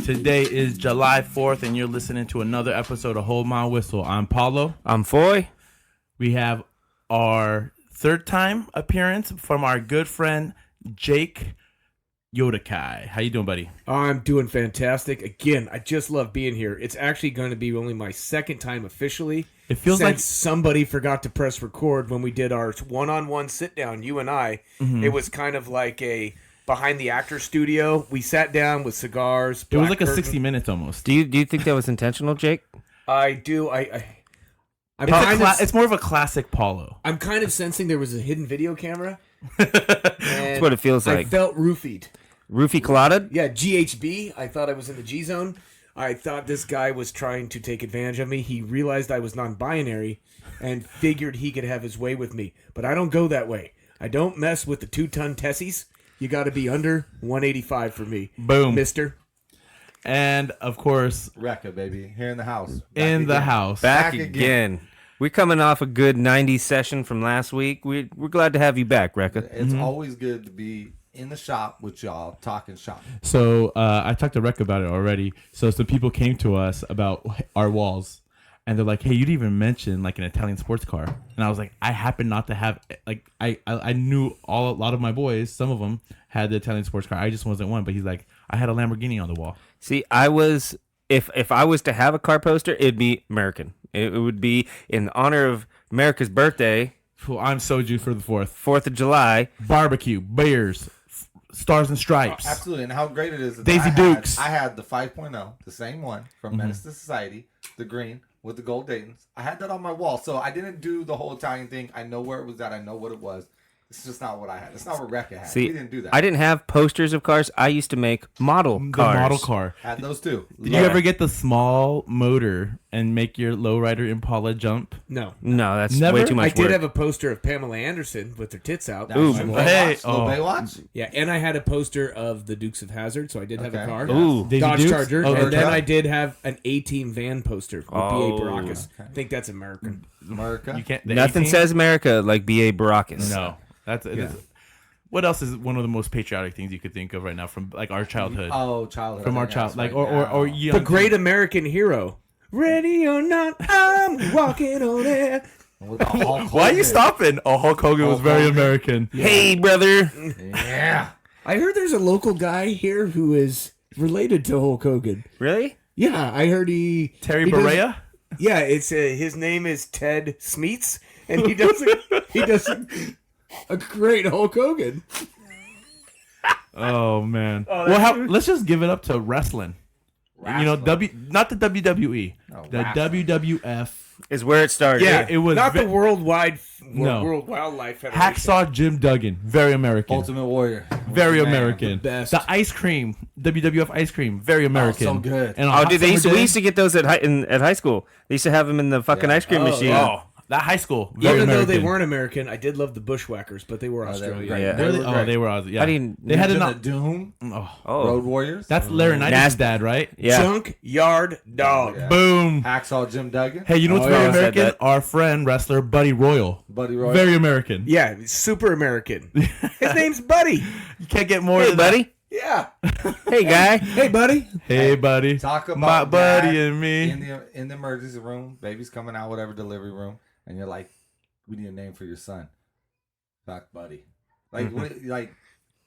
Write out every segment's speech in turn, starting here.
Today is July 4th, and you're listening to another episode of Hold My Whistle. I'm Paulo. I'm Foy. We have our third time appearance from our good friend, Jake Yodakai. How you doing, buddy? I'm doing fantastic. Again, I just love being here. It's actually going to be only my second time officially. It feels since like somebody forgot to press record when we did our one-on-one sit-down, you and I. Mm-hmm. It was kind of like a behind the actor studio. We sat down with cigars. it was like black a 60 curtain. minutes almost. Do you think that was intentional, Jake? I do. It's more of a classic Paulo. I'm kind of sensing there was a hidden video camera. That's what it feels I like. felt roofied. Roofie collided? Yeah, GHB. I thought I was in the G zone. I thought this guy was trying to take advantage of me. He realized I was non-binary and figured he could have his way with me. But I don't go that way. I don't mess with the 2-ton Tessies. You got to be under 185 for me. Boom. Mister. And, of course, Rekka, baby. Here in the house. Back Back again. We're coming off a good 90s session from last week. We're glad to have you back, Rekka. It's always good to be in the shop with y'all, talking shop. So I talked to Rec about it already. So some people came to us about our walls, and they're like, "Hey, you didn't even mention like an Italian sports car." And I was like, "I happen not to have like I knew a lot of my boys. Some of them had the Italian sports car. I just wasn't one." But he's like, "I had a Lamborghini on the wall." See, if I was to have a car poster, it'd be American. It would be in honor of America's birthday, Well, I'm so due for the 4th. 4th of July. Barbecue, bears, stars and stripes. Absolutely. And how great it is. That Daisy Dukes. I had the 5.0, the same one from Menace to Society, the green with the gold Daytons. I had that on my wall. So I didn't do the whole Italian thing. I know where it was at. I know what it was. It's just not what I had. It's not what Rekka had. See, we didn't do that. I didn't have posters of cars. I used to make model The cars. model car. Had those too. Did you ever get the small motor and make your lowrider Impala jump? No. No, that's Never? way too much I did work. have a poster of Pamela Anderson with her tits out. Ooh. Little Hey, Baywatch? Little oh. Baywatch? Yeah, and I had a poster of the Dukes of Hazzard, so I did have a Okay. car. Ooh. Daisy Dodge Dukes? Charger, Oh, and then truck? I did have an A-Team van poster with Oh, B.A. Baracus. okay. I think that's American. America? You can't. The Nothing 18? says America like B.A. Baracus. No. What else is one of the most patriotic things you could think of right now from like our childhood? Oh, childhood. From I our think child, that's like right or now. young The great American hero. Ready or not, I'm walking on air. With the Hulk Why are you Hogan. stopping? Oh, Hulk Hogan was Hulk very Hogan. American. Hey, brother. Yeah. I heard there's a local guy here who is related to Hulk Hogan. Really? Yeah, I heard Terry he does- Borea? Yeah, it's his name is Ted Smeets, and he does a great Hulk Hogan. Oh man. Let's just give it up to wrestling. You know, not the WWE, No, the wrestling. WWF. Is where it started. Yeah, it was Not ve- the World No. Wildlife Federation. Hacksaw Jim Duggan, very American. Ultimate Warrior. Very Man. American. the best. The ice cream, WWF ice cream, very American. so good. And on Oh, hot dude, summer we days- used to get those at high school. They used to have them in the fucking Yeah. ice cream Oh, machine. yeah. Oh, that high school, very Even though American. they weren't American, I did love the Bushwhackers, but they were they were Australian. great. Yeah. Really? They were Oh, great. they were Aussie. Yeah. I didn't- They had Legion enough. of Doom. Oh, Road Warriors. That's Larry Knights' Nasty. dad, right? yeah. Junkyard Dog. Yeah. Boom. Hacksaw Jim Duggan. Hey, you know what's Oh, very yeah. American? Said that. Our friend wrestler Buddy Royal, Buddy Roy. very American. Yeah, super American. His name's Buddy. You can't get more Hey, than that. buddy. Yeah. Hey, guy. Hey, buddy. Hey, buddy. Talk about my buddy dad and me. in the emergency room. Baby's coming out, whatever delivery room, and you're like, "We need a name for your son." Fuck, buddy. Like, like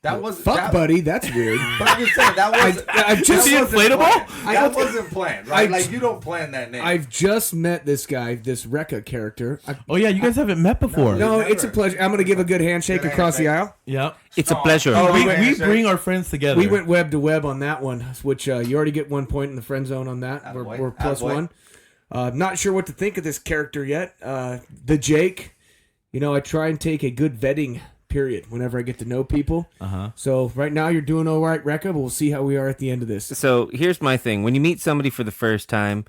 that was Fuck, that, Buddy. That's weird. But I'm just saying that was. I've just- Is he inflatable? That wasn't planned, right? I- Like you don't plan that name. I've just met this guy, this Rekka character. Oh yeah, you guys haven't met before. No, Never. it's a pleasure. I'm going to give a good handshake Good across the handshake. aisle. Yep. It's a pleasure. Oh, We, went- we bring our friends together. We went web to web on that one, which you already get 1 point in the friend zone on that. Attaboy. We're plus Attaboy. one. Not sure what to think of this character yet. The Jake, I try and take a good vetting period whenever I get to know people. So right now you're doing all right, Rekka, but we'll see how we are at the end of this. So here's my thing. When you meet somebody for the first time,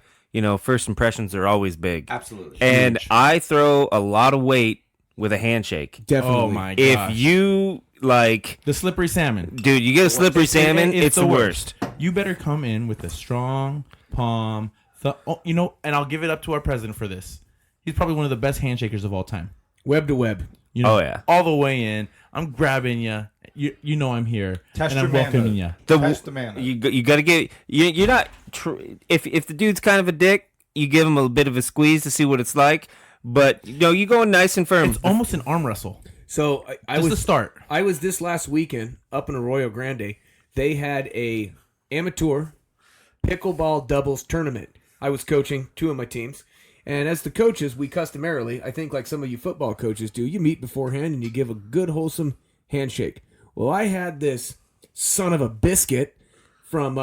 first impressions are always big. Absolutely. And I throw a lot of weight with a handshake. Definitely. Oh my If gosh. you like, The slippery salmon. dude, you get a slippery salmon, it's the worst. You better come in with a strong palm. And I'll give it up to our president for this. He's probably one of the best handshakers of all time. Web to web. You know, Oh, yeah. all the way in. I'm grabbing you. you know I'm here, Test and I'm your welcoming manhood. you. Test the manhood. You got to get you're not if the dude's kind of a dick, you give him a bit of a squeeze to see what it's like. But you go nice and firm. It's almost an arm wrestle. So I Just was the start. I was this last weekend up in Arroyo Grande. They had a amateur pickleball doubles tournament. I was coaching 2 of my teams. And as the coaches, we customarily, I think like some of you football coaches do, you meet beforehand and you give a good, wholesome handshake. Well, I had this son of a biscuit from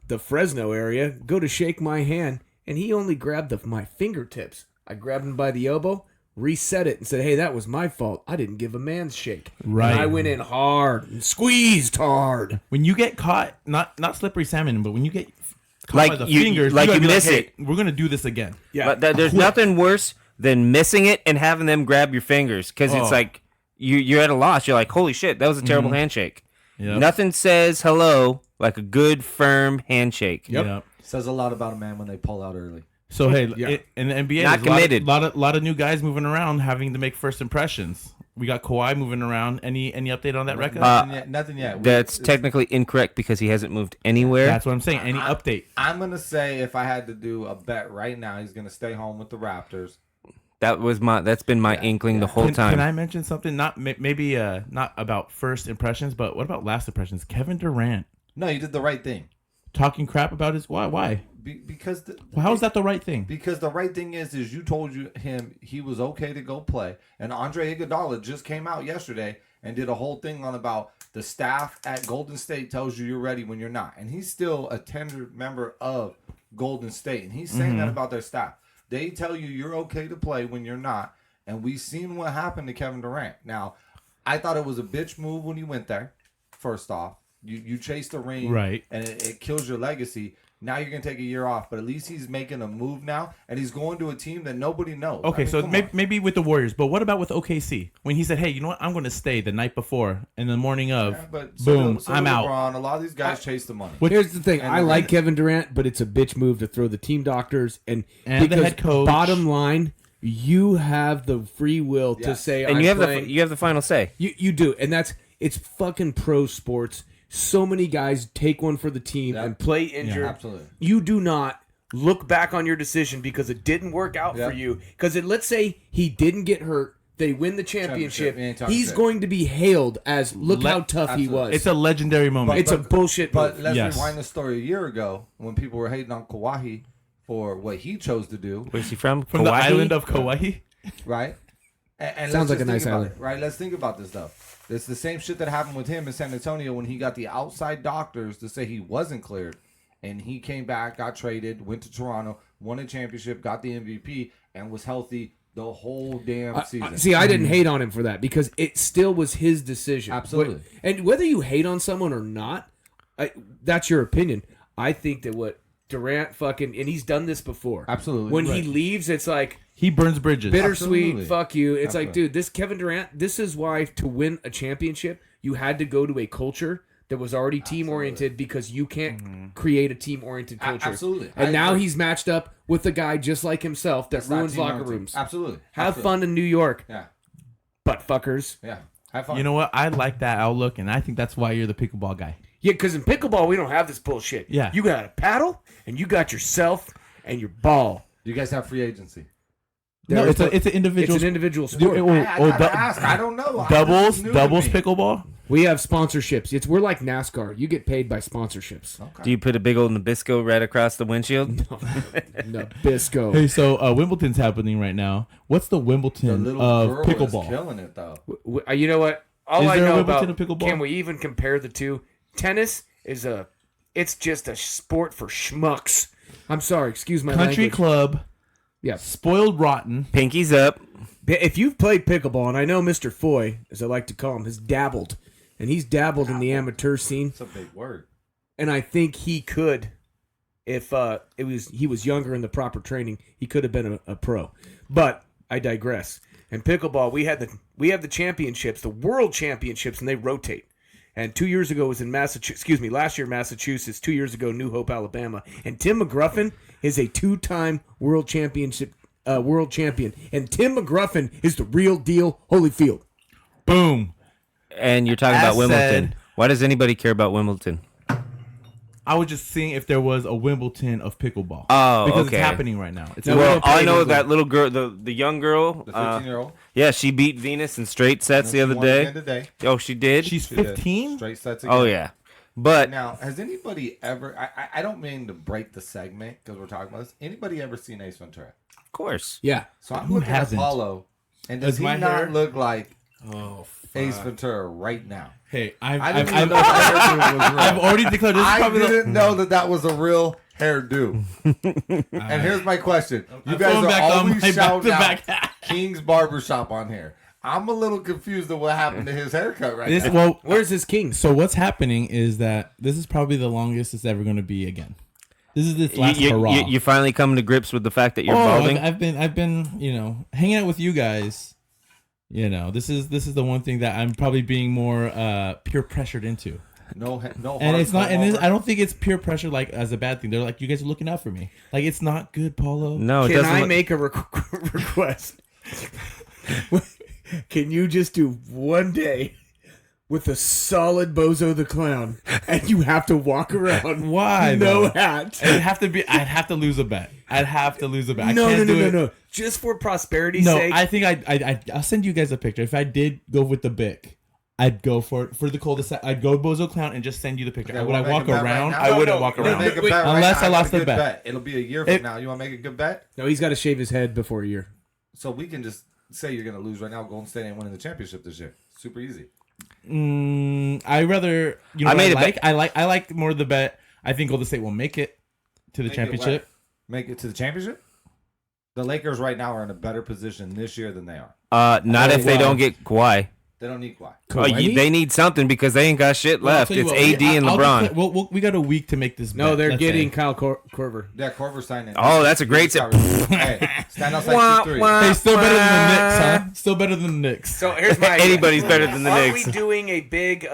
the Fresno area go to shake my hand, and he only grabbed my fingertips. I grabbed him by the elbow, reset it, and said, hey, that was my fault. I didn't give a man's shake. Right. And I went in hard and squeezed hard. When you get caught, not slippery salmon, but when you get caught Like by the you- fingers, like gotta you be miss hey, it. We're gonna do this again. Yeah. But there's nothing worse than missing it and having them grab your fingers because it's Oh. like you're at a loss. You're like, holy shit, that was a terrible handshake. Yep. Nothing says hello like a good firm handshake. Yep. Says a lot about a man when they pull out early. So hey, Yeah. in the NBA, Not there's a committed. lot of new guys moving around, having to make first impressions. We got Kawhi moving around. Any update on that record? Nothing yet. That's technically incorrect because he hasn't moved anywhere. That's what I'm saying. Any update? I'm gonna say if I had to do a bet right now, he's gonna stay home with the Raptors. That's been my inkling the whole time. Can I mention something? Not maybe not about first impressions, but what about last impressions? Kevin Durant No, you did the right thing. talking crap about his why? Because Well, how is that the right thing? Because the right thing is you told him he was okay to go play, and Andre Iguodala just came out yesterday and did a whole thing on about the staff at Golden State tells you you're ready when you're not, and he's still a tenured member of Golden State, and he's saying that about their staff. They tell you you're okay to play when you're not, and we've seen what happened to Kevin Durant. Now, I thought it was a bitch move when you went there. First off, you chased the ring, Right. and it kills your legacy. Now you're gonna take a year off, but at least he's making a move now, and he's going to a team that nobody knows. Okay, I mean, so come on. maybe with the Warriors, but what about with OKC? When he said, "Hey, you know what? I'm going to stay the night before, and the morning of, Yeah, but boom, so I'm did out." LeBron. A lot of these guys chase the money. Which- Here's the thing. And I the- like Kevin Durant, but it's a bitch move to throw the team doctors and the because head coach. Bottom line, you have the free will to Yes. say and I'm you have playing. the final say. You do, and it's fucking pro sports. So many guys take one for the team Yep. and play injured. absolutely. You do not look back on your decision because it didn't work out Yep. for you. Because let's say he didn't get hurt, they win the championship. We ain't talking He's shit. going to be hailed as look how tough he Absolutely. was. It's a legendary moment. It's a bullshit But move. let's Yes. rewind the story a year ago when people were hating on Kawhi for what he chose to do, Where's he from? From the Kauai? island of Kauai. right? And Sounds let's like a just nice think about island. it, right? Let's think about this though. It's the same shit that happened with him in San Antonio when he got the outside doctors to say he wasn't cleared, and he came back, got traded, went to Toronto, won a championship, got the MVP, and was healthy the whole damn season. See, I didn't hate on him for that because it still was his decision. Absolutely. And whether you hate on someone or not, that's your opinion. I think that what Durant fucking, and he's done this before. Absolutely. When he Right. leaves, it's like He burns bridges. bittersweet. Absolutely. Fuck you. It's like, Absolutely. dude, this Kevin Durant. This is why to win a championship, you had to go to a culture that was already team oriented because you can't create a team oriented culture. Absolutely. And I now agree. he's matched up with a guy just like himself that It's not ruins team locker oriented. rooms. Absolutely. Have Absolutely. fun in New York, Yeah. butt fuckers. Yeah. Have fun. You know what? I like that outlook, and I think that's why you're the pickleball guy. Yeah, because in pickleball we don't have this bullshit. Yeah. You got a paddle and you got yourself and your ball. you guys have free agency. No, it's an It's individual. an individual Do- sport. oh, I oh, gotta du- ask. I don't know. doubles, This is new to doubles me. pickleball. We have sponsorships. We're like NASCAR. You get paid by sponsorships. Okay. Do you put a big old Nabisco right across the windshield? Nabisco. Hey, so Wimbledon's happening right now. What's the The Wimbledon little of girl is pickleball? killing it though. You know what? All Is I there a know Wimbledon about of pickleball? can we even compare the two? Tennis is it's just a sport for schmucks. I'm sorry, excuse my Country language. club, Yeah. spoiled rotten. Pinkies up. If you've played pickleball, and I know Mr. Foy, as I like to call him, has dabbled, and he's dabbled in the amateur scene, It's a big word. and I think he could, if he was younger in the proper training, he could have been a pro. But I digress. In pickleball, we have the championships, the world championships, and they rotate. And 2 years ago was in Massachusetts. Last year Massachusetts. 2 years ago New Hope, Alabama. And Tim McGruffin is a 2-time world champion. And Tim McGruffin is the real deal. Holyfield. Boom. And you're talking about As Wimbledon. said- Why does anybody care about Wimbledon? I was just seeing if there was a Wimbledon of pickleball. Oh, because okay. it's happening right now. It's No, we Well, don't play I know Wimbledon. that little girl, the young girl. The 15-year-old. Yeah, she beat Venus in straight sets the other day. Today. Oh, she did. she's She did. 15. Straight sets again. Oh yeah, but Now, has anybody ever? I don't mean to break the segment because we're talking about this. Anybody ever seen Ace Ventura? of course. Yeah. So I'm Who looking hasn't? at Paulo, and does Does he my not hair- look like Oh, Ace Ventura right now? Hey, I didn't even know that hairdo was real. I've already declared this is I probably didn't know that was a real hairdo. And here's my question: you I'm guys throwing are back on always my shouting out back-to-back. King's Barbershop on here. I'm a little confused of what happened to his haircut right this now. well. where's his king? So what's happening is that this is probably the longest it's ever going to be again. This is this last hurrah. You finally come to grips with the fact that you're Oh, balding. I've been, hanging out with you guys. This is the one thing that I'm probably being more peer pressured into. No, And it's not, and over. I don't think it's peer pressure like as a bad thing. They're like, you guys are looking out for me. Like it's not good, Paulo. no, it Can doesn't. I look- make a request? Can you just do one day with a solid Bozo the Clown, and you have to walk around? Why? No though? hat. It'd have to be. I'd have to lose a bet. I can't No. do it. No. Just for prosperity's No, sake. I think I'll send you guys a picture. If I did go with the Bic, I'd go for the cul-de-sac. I'd go Bozo Clown and just send you the picture. Okay, Would wanna I make walk a bet right around? now? I wouldn't No, walk no, We'll around. make a Wait, bet right unless now. I lost got a the good bet. It'll be a year from If- now. You want to make a good bet? No, he's got to shave his head before a year. So we can just say you're going to lose right now. Golden State ain't winning the championship this year. Super easy. I rather I made what a bet. I like more the bet. I think Golden State will make it to the Make it championship. what? Make it to the championship? The Lakers right now are in a better position this year than they are. not if they wow. don't get Kawhi. They don't need Kawhi. They need something because they ain't got shit Well, I'll left. tell you It's what, AD and I'll LeBron. declare- well, we got a week to make this. No, bet, they're let's getting say. Kyle Korver. Yeah, Corver signed it. Oh, that's a great Hey, stand outside Wah, 2-3. wah. Hey, still better than the Knicks, huh? Still better than the Knicks. So here's my Anybody's better than the Aren't Knicks. we doing a big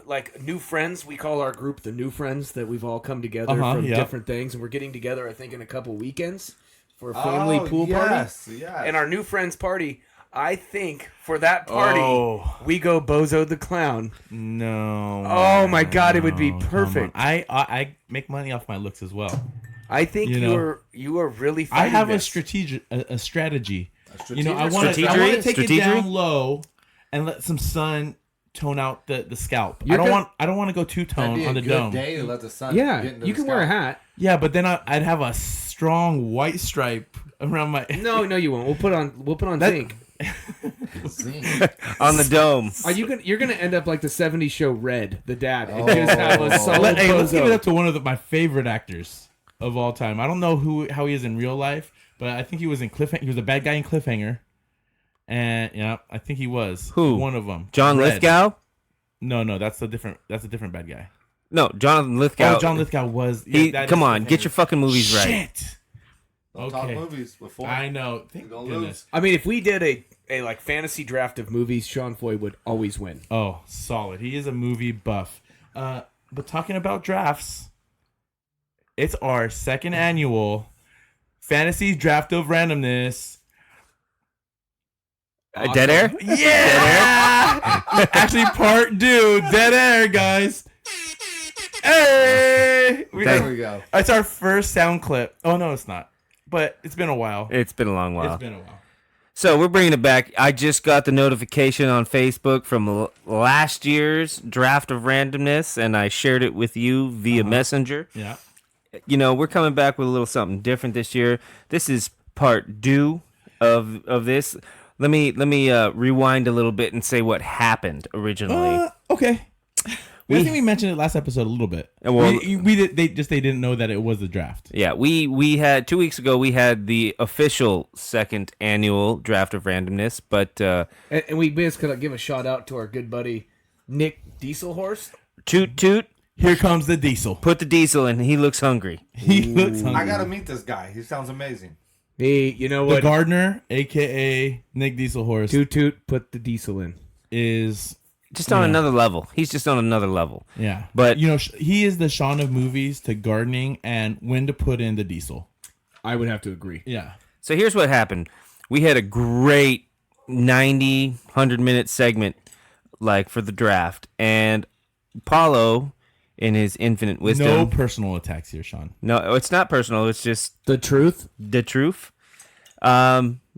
like new friends? We call our group the new friends that we've all come together from yeah. different things, and we're getting together. I think in a couple weekends for a family pool party. Yes. And our new friends party. I think for that party Oh. we go Bozo the Clown. No. Oh my God, it would be no, come perfect. on. I make money off my looks as well. I think You know, you are really. I Fighting have this. a strategy. A You know, I want to strategy? take it Strategy? down low and let some sun tone out the scalp. You're I don't want to go two That'd tone be on a the good dome. day to let the sun Yeah, get into you the can wear a scalp. hat. Yeah, but then I'd have a strong white stripe around my. No, you won't. We'll put on That- zinc. Zing. on the dome. You're gonna end up like the '70s show Red, the dad, and Oh. just have a solid Hey, let's give it Bozo. up to one of my favorite actors of all time. I don't know how he is in real life, but I think he was in Cliffhanger. He was a bad guy in Cliffhanger, and yeah, I think he was. Who? One of them. John Red. Lithgow? No, that's a different bad guy. No, Jonathan Lithgow. Oh, John Lithgow was. He, that come is on, get Cliffhanger. your fucking movies right. Shit. Don't talk Okay. movies before. I know. Thank gonna goodness. lose. I mean, if we did a like fantasy draft of movies, Sean Floyd would always win. Oh, solid. He is a movie buff. But talking about drafts, it's our second annual fantasy draft of randomness. Dead air? Yeah! Actually, part two, dead air, guys. Hey! There we go. It's our first sound clip. Oh, no, it's not. But it's been a while. It's been a long while. It's been a while. So we're bringing it back. I just got the notification on Facebook from last year's draft of randomness, and I shared it with you via Messenger. Yeah. You know, we're coming back with a little something different this year. This is part two of this. Let me rewind a little bit and say what happened originally. Okay. I think we mentioned it last episode a little bit. Well- we did. They didn't know that it was the draft. Yeah, we had 2 weeks ago. We had the official second annual draft of randomness, but And we just gotta give a shout out to our good buddy Nick Dieselhorse. toot toot, Here comes the diesel. put the diesel in. He looks hungry. He looks hungry. I gotta meet this guy. He sounds amazing. Hey, you know The what? gardener, aka Nick Dieselhorse, Toot toot, put the diesel in. is Just on another level. He's just on another level. yeah. But- you know, he is the Sean of movies to gardening and when to put in the diesel. I would have to agree. Yeah. So here's what happened. We had a great 90, 100-minute segment like for the draft, and Paulo, in his infinite wisdom, No personal attacks here, Sean. no, it's not personal. It's just The truth. the truth.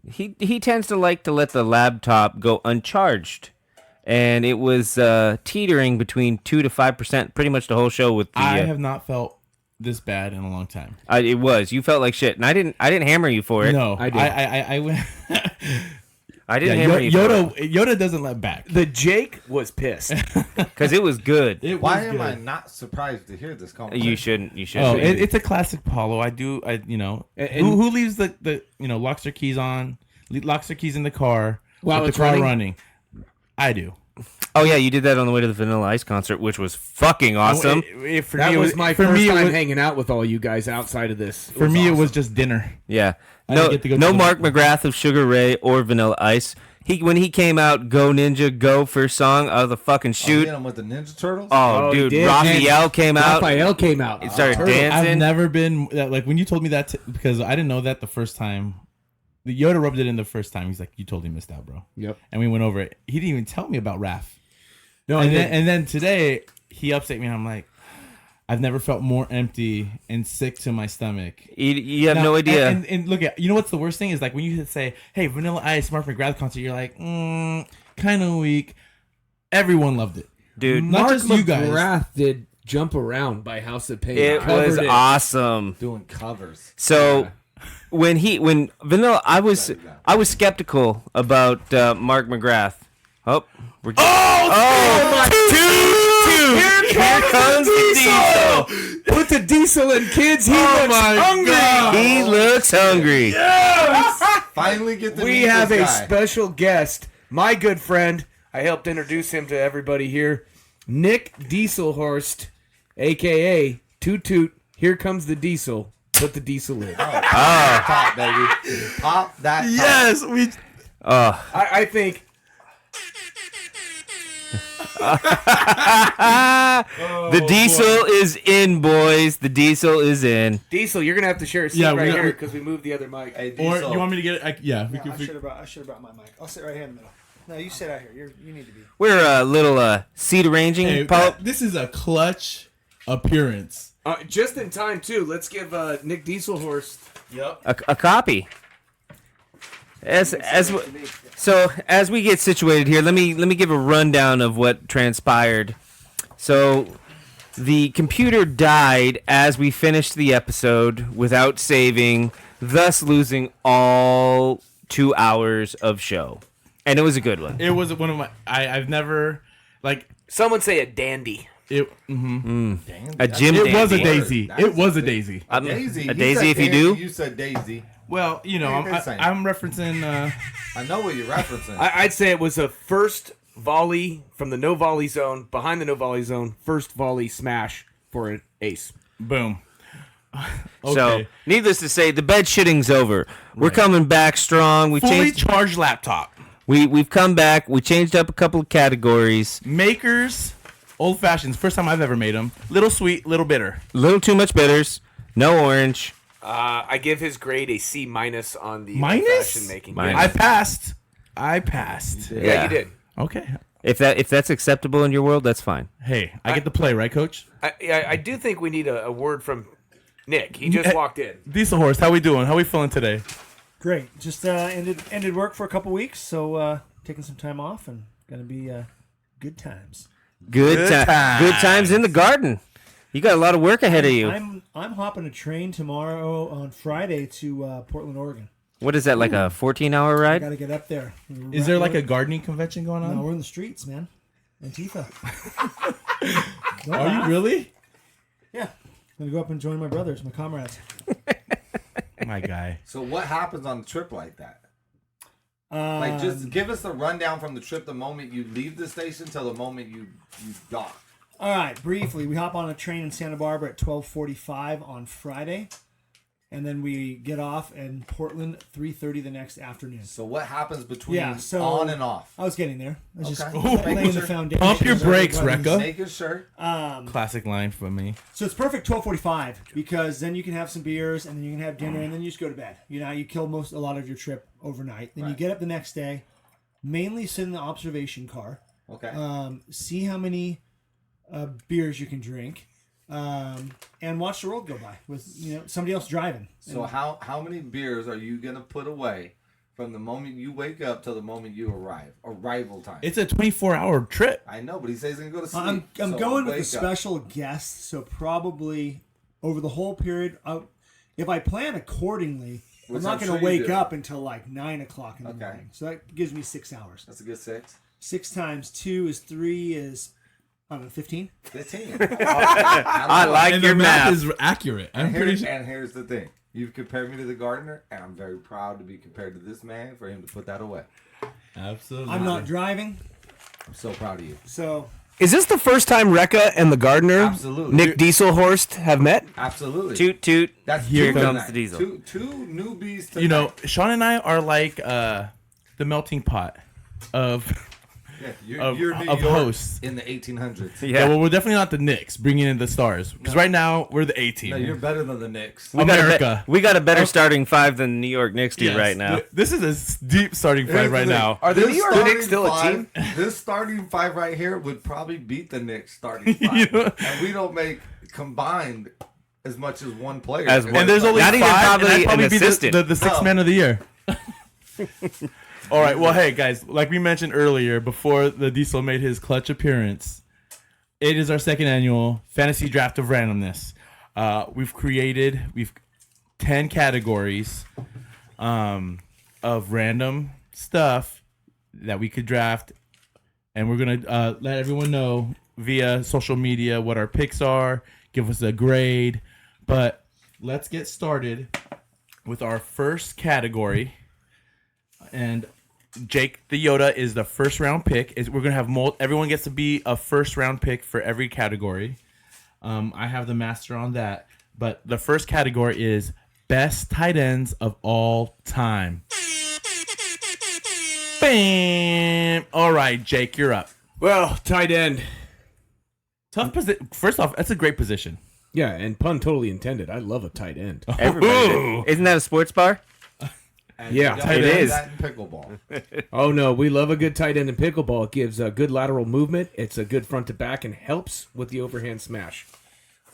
He tends to like to let the laptop go uncharged, and it was teetering between 2 to 5% pretty much the whole show. With the, I have not felt this bad in a long time. it was you felt like shit, and I didn't hammer you for it. No, I did. I went. I didn't Yeah, hammer you for Yoda doesn't let back. The Jake was pissed. it because it was good. It Why was am good. I not surprised to hear this conversation? You shouldn't. You Oh, shouldn't. it's a classic Paulo. Who leaves the locks their keys on, locks their keys in the car While with it's the car running? running? I do. Oh yeah, you did that on the way to the Vanilla Ice concert, which was fucking awesome. For That me, was my for first me, time it was, hanging out with all you guys outside of this. For me, it awesome. was just dinner. Yeah. I No, didn't get to go no to the- Mark McGrath of Sugar Ray or Vanilla Ice. When he came out, Go Ninja, Go first song out of the fucking Shoot. shoot. Hit him with the Ninja Turtles. Oh, he dude, did. Raphael came out. Raphael came out. It started Turtle. dancing. I've never been like when you told me that because I didn't know that the first time. The Yoda rubbed it in the first time. He's like, "You totally missed out, bro." Yep. And we went over it. He didn't even tell me about Raph. No, And then today he upset me, and I'm like, I've never felt more empty and sick to my stomach. You have Now, no idea. And look at what's the worst thing is like when you say, "Hey, Vanilla Ice, Mark McGrath concert," you're like, kind of weak. Everyone loved it, Dude, Not Mark just you guys. McGrath did Jump Around by House of Pain. it Covered was it. awesome. Doing covers. So when Vanilla, I was skeptical about Mark McGrath. Oh, we're just, Here comes the diesel. Put the diesel in, kids. He Oh looks my hungry. God. He looks hungry. Finally get to We meet have this a guy. special guest, my good friend. I helped introduce him to everybody here. Nick Dieselhorst, a.k.a. Toot Toot. Here comes the diesel. Put the diesel in. Pop, baby. Pop that. top. Yes, we. I think The diesel is in, boys. The diesel is in. Diesel, you're gonna have to share a seat Yeah, right we- here because we moved the other mic. Hey, Or Diesel. you want me to get it? Yeah, we No, could. I should have brought my mic. I'll sit right here in the middle. No, you sit out here. You need to be. We're a little seat arranging. Hey, Paul, this is a clutch appearance. Just in time too. Let's give Nick Dieselhorst. Yep. a copy. So as we get situated here, let me give a rundown of what transpired. So the computer died as we finished the episode without saving, thus losing all 2 hours of show. And it was a good one. It was one of my. I've never like Someone say a dandy. it. Damn, A gym It was a dandy. daisy. That's It was a daisy. Daisy. A He daisy said if you Dandy, do. You said Daisy. Well, you know, They're the same. I'm referencing. I know what you're referencing. I'd say it was a first volley from the no volley zone, behind the no volley zone, first volley smash for an ace. Boom. So, needless to say, the bed shitting's over. We're coming back strong. We Fully changed. charged laptop. We've come back. We changed up a couple of categories. Makers, old fashions. First time I've ever made them. Little sweet, little bitter. A little too much bitters. No orange. I give his grade a C minus on the Minus? fashion making. Minus. I passed. I passed. Yeah, you did. Okay. If that's acceptable in your world, that's fine. Hey, I get to play, right, Coach? I do think we need a word from Nick. He just walked in. Diesel Horse, how we doing? How we feeling today? Great. Just ended work for a couple weeks, so taking some time off and gonna be good times. Good times in the garden. You got a lot of work ahead of you. I'm hopping a train tomorrow on Friday to Portland, Oregon. What is that, like a 14-hour ride? Got to get up there. Is there like a gardening convention going on? No, we're in the streets, man. Antifa. Are you really? Yeah. Gonna go up and join my brothers, my comrades. My guy. So what happens on a trip like that? Like, just give us a rundown from the trip, the moment you leave the station till the moment you dock. All right, briefly, we hop on a train in Santa Barbara at 12:45 on Friday, and then we get off in Portland 3:30 the next afternoon. So what happens between Yeah, so on and off? I was getting there. I was Okay. just laying the foundation. Pump your brakes, Rekka. Making sure. Classic line for me. So it's perfect 12:45 because then you can have some beers and then you can have dinner and then you just go to bed. You know, you kill a lot of your trip overnight. Then you Right. get up the next day, mainly sit in the observation car. Okay. See how many beers you can drink, and watch the world go by with somebody else driving. So how many beers are you gonna put away from the moment you wake up till the moment you arrive? Arrival time. It's a 24-hour trip. I know, but he says he's gonna go to sleep. I'm So going with wake a up. special guest, so probably over the whole period. If I plan accordingly, Which I'm not I'm going sure to you wake do. up until like 9 o'clock in the Okay. morning. So that gives me 6 hours. That's a good 6. 6 times 2 is 3 is, I don't know, 15. 15. I like And your the math math. is accurate. I'm pretty sure. And here's the thing. You've compared me to the gardener, and I'm very proud to be compared to this man for him to put that away. Absolutely. I'm not driving, I'm so proud of you. so Is this the first time Rekka and the gardener, Absolutely. Nick Dieselhorst, have met? Absolutely. Toot toot. That's Here two comes tonight. the diesel. Two newbies tonight. You know, Sean and I are like the melting pot of yeah, of- you're New of York hosts. in the 1800s. yeah. Well, we're definitely not the Knicks bringing in the stars because right now we're the A team. No, you're better than the Knicks. America. We got a better starting five than New York Knicks do Yes. right now. This is a deep starting Here's five the right thing. now. Are the This New York starting Knicks still a team? This starting 5 right here would probably beat the Knicks starting 5. You know- And we don't make combined as much as one player. As And one- And there's only Not five, even and probably I'd probably an be assistant. the sixth No. man of the year. All right. Well, hey guys, like we mentioned earlier, before the Diesel made his clutch appearance, it is our second annual fantasy draft of randomness. We've 10 categories of random stuff that we could draft, and we're gonna let everyone know via social media what our picks are. Give us a grade, but let's get started with our first category. And Jake the Yoda is the first round pick. We're gonna have everyone gets to be a first round pick for every category. I have the master on that, but the first category is best tight ends of all time. Bam! All right, Jake, you're up. Well, tight end. Tough position. First off, that's a great position. Yeah, and pun totally intended. I love a tight end. Everybody did. Isn't that a sports bar? And Yeah, you gotta tight do ends. that in pickleball. Oh no, we love a good tight end in pickleball. It gives a good lateral movement. It's a good front to back and helps with the overhand smash.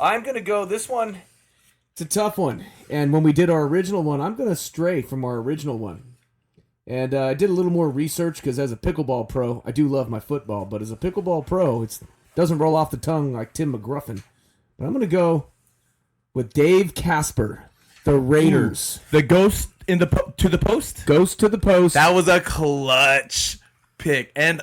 I'm gonna go this one. It's a tough one. And when we did our original one, I'm gonna stray from our original one. And I did a little more research because as a pickleball pro, I do love my football. But as a pickleball pro, it doesn't roll off the tongue like Tim McGruffin. But I'm gonna go with Dave Casper, the Raiders. The ghost in to the post. Goes to the post. That was a clutch pick and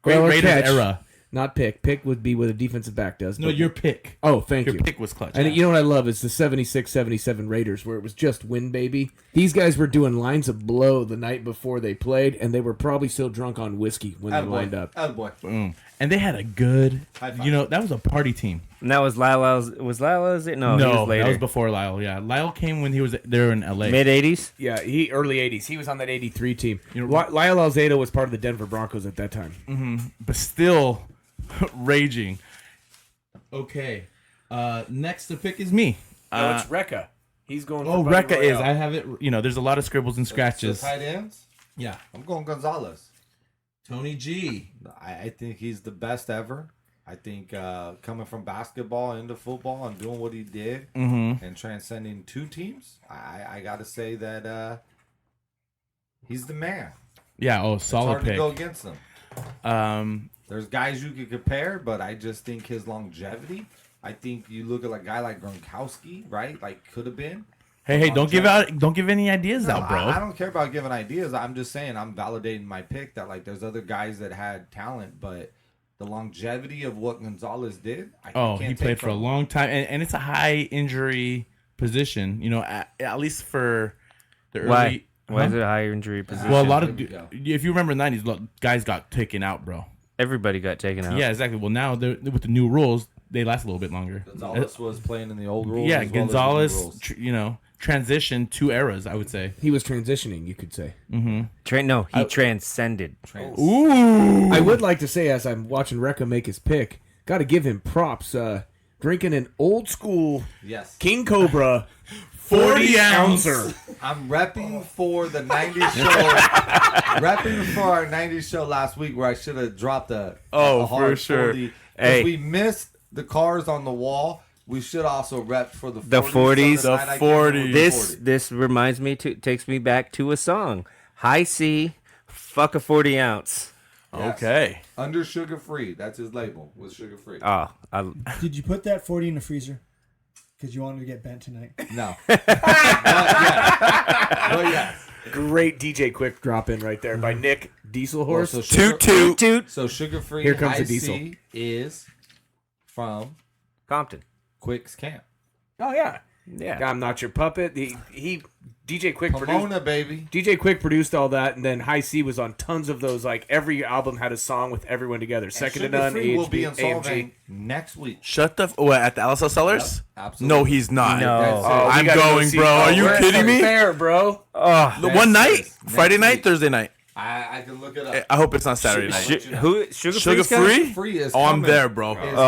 great Well, or Raiders catch. era. Not pick. Pick would be what a defensive back does. No, but- your pick. Oh, thank Your you. pick was clutch. And you know what I love is the 76-77 Raiders, where it was just win, baby. These guys were doing lines of blow the night before they played, and they were probably still drunk on whiskey when they lined up. Attaboy. And they had a good, High five. you know, that was a party team. And that was Lyle's. Was Lyle's it? No, he was later. that was before Lyle. Yeah, Lyle came when he was there in LA. Mid '80s. Yeah, early 80s. He was on that 83 team. You know- Lyle Alzado was part of the Denver Broncos at that time. But still raging. Okay, next to pick is me. No, it's Rekka. He's going Oh, Rekka is. I have it. You know, there's a lot of scribbles and scratches. So tight ends? Yeah, I'm going Gonzalez. Tony G. I think he's the best ever. I think coming from basketball into football and doing what he did and transcending 2 teams, I got to say that he's the man. Yeah. Oh, It's solid hard to go pick. against him. There's There's guys you could compare, but I just think his longevity. I think you look at a guy like Gronkowski, right? Like could have been. Hey, don't give any ideas No, out, bro. I don't care about giving ideas. I'm just saying I'm validating my pick that like there's other guys that had talent, but the longevity of what Gonzalez did. I Oh, can't he take played for a from him. long time, and it's a high injury position. You know, at least for the early. Why? Why Huh? is it a higher injury position? Well, a lot of There we go. if you remember the '90s, guys got taken out, bro. Everybody got taken out. Yeah, exactly. Well, now with the new rules, they last a little bit longer. Gonzalez was playing in the old rules. Yeah, as well as the new Gonzalez, rules. transitioned 2 eras, I would say. He was transitioning, you could say. He transcended. Ooh, I would like to say, as I'm watching Rekka make his pick, got to give him props. Drinking an old school Yes. King Cobra 40 ounce. I'm repping for the 90s show. Repping for our 90s show last week where I should have dropped a Oh, hard for sure. 40. Hey. If we missed the cars on the wall, we should also rep for the 40s. The 40s. So tonight I The give 40s. you This reminds me takes me back to a song. High C, fuck a 40 ounce. Yes. Okay. Under sugar free. That's his label. Was sugar free. Oh, Did you put that 40 in the freezer? Because you wanted to get bent tonight. No. But yes. Great DJ Quick drop in right there by Nick Diesel Horse. So sugar, toot toot. So sugar free. Here comes the High diesel. C is from Compton. Quick's camp. Oh yeah, Yeah. I'm not your puppet. He DJ Quick produced. Pomona, baby. DJ Quick produced all that, and then High C was on tons of those. Like every album had a song with everyone together. Second to Sugar none. free will be in AMG. Solvang next week. Shut the what at the LSL Sellers? Yep, absolutely. No, he's not. No. That's it. Oh, we I'm gotta go going, see- bro. Are Oh, you we're kidding me? Fair, bro. Oh, The one night, Next Friday night, week. Thursday night. I can look it up. I hope it's not Saturday night. who sugar Sugar free? free? Free is Oh, I'm coming. there, bro. Is- Oh,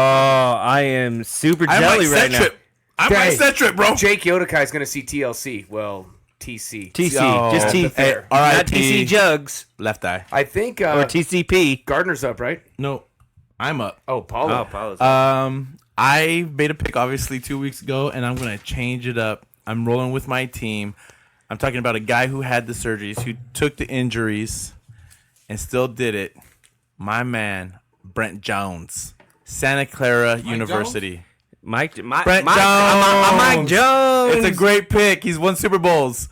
I am super I jelly might right set now. trip. I might Okay. set trip, bro. Jake Yodakai is going to see TLC. Well, TC. TC, Oh, just T. the fair. All right, Not TC Jugs Left eye. I think or TCP. Gardner's up, right? No, I'm up. Oh, Paulo. Apologies. I made a pick obviously 2 weeks ago, and I'm gonna change it up. I'm rolling with my team. I'm talking about a guy who had the surgeries, who took the injuries, and still did it. My man, Brent Jones, Santa Clara University. Mike Brent Mike Jones. Jones. It's a great pick. He's won Super Bowls.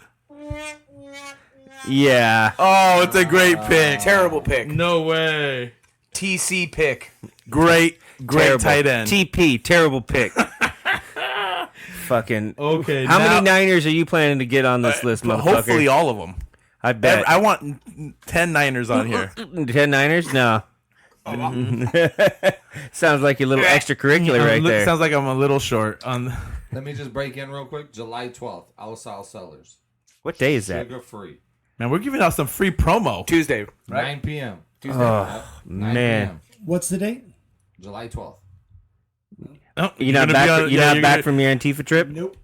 Yeah. Oh, it's a great pick. Terrible pick. No way. TC pick. Great Terrible. tight end. TP, terrible pick. Fucking. Okay, How now- many Niners are you planning to get on this list, motherfucker? Hopefully all of them. I bet. I want 10 Niners on here. 10 Niners? No. Sounds like your little extracurricular right there. Sounds like I'm a little short on. Let me just break in real quick. July 12th, LaSalle Sellers. What day is that? Sugar free. Man, we're giving out some free promo. Tuesday. 9 p.m. Tuesday. Yep, 9 man. p.m. What's the date? July 12th. No, You're not back, you're back gonna- from your Antifa trip? Nope.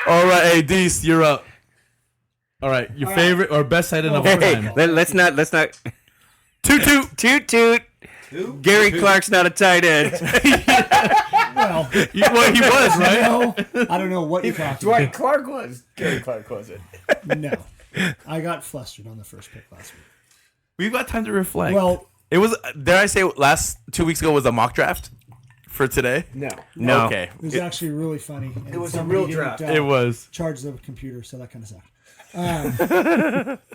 All right, hey, Deese, you're up. All right, your favorite or best side of all Hey, time. let's not. Toot toot. Toot toot. Gary Clark's not a tight end. Well, Well, he was right. no, I don't know what you're talking Dwight Clark was. Gary Clark was it? about. No. I got flustered on the first pick last week. We've got time to reflect. Well, it was. Dare I say, last 2 weeks ago was a mock draft for today. No. No. Okay, it was actually really funny. And It was a somebody real didn't, draft. it was. charge the computer, so that kind of sucked.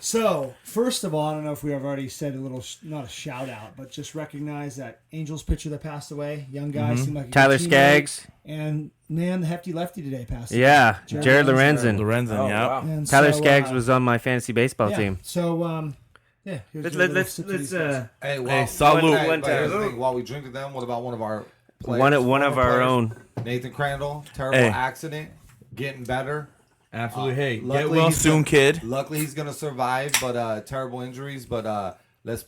So, first of all, I don't know if we have already said a little, not a shout out, but just recognize that Angels pitcher that passed away, young guy, seemed like a good Tyler teammate. Skaggs. And man, the hefty lefty today passed away. Yeah. Jared Jared Lorenzen. Lorenzen. Lorenzen, Oh, yeah. wow. And Tyler so, Skaggs was on my fantasy baseball yeah. team. So, yeah. here's your little sip to these guys. Hey, Hey, salute. But here's the thing, while we drink to them, what about one of our players? One of former our players? own. Nathan Crandall, terrible Hey. accident, getting better. Absolutely. Hey, get luckily well he's soon, gonna- kid. Luckily, he's gonna survive, but terrible injuries. But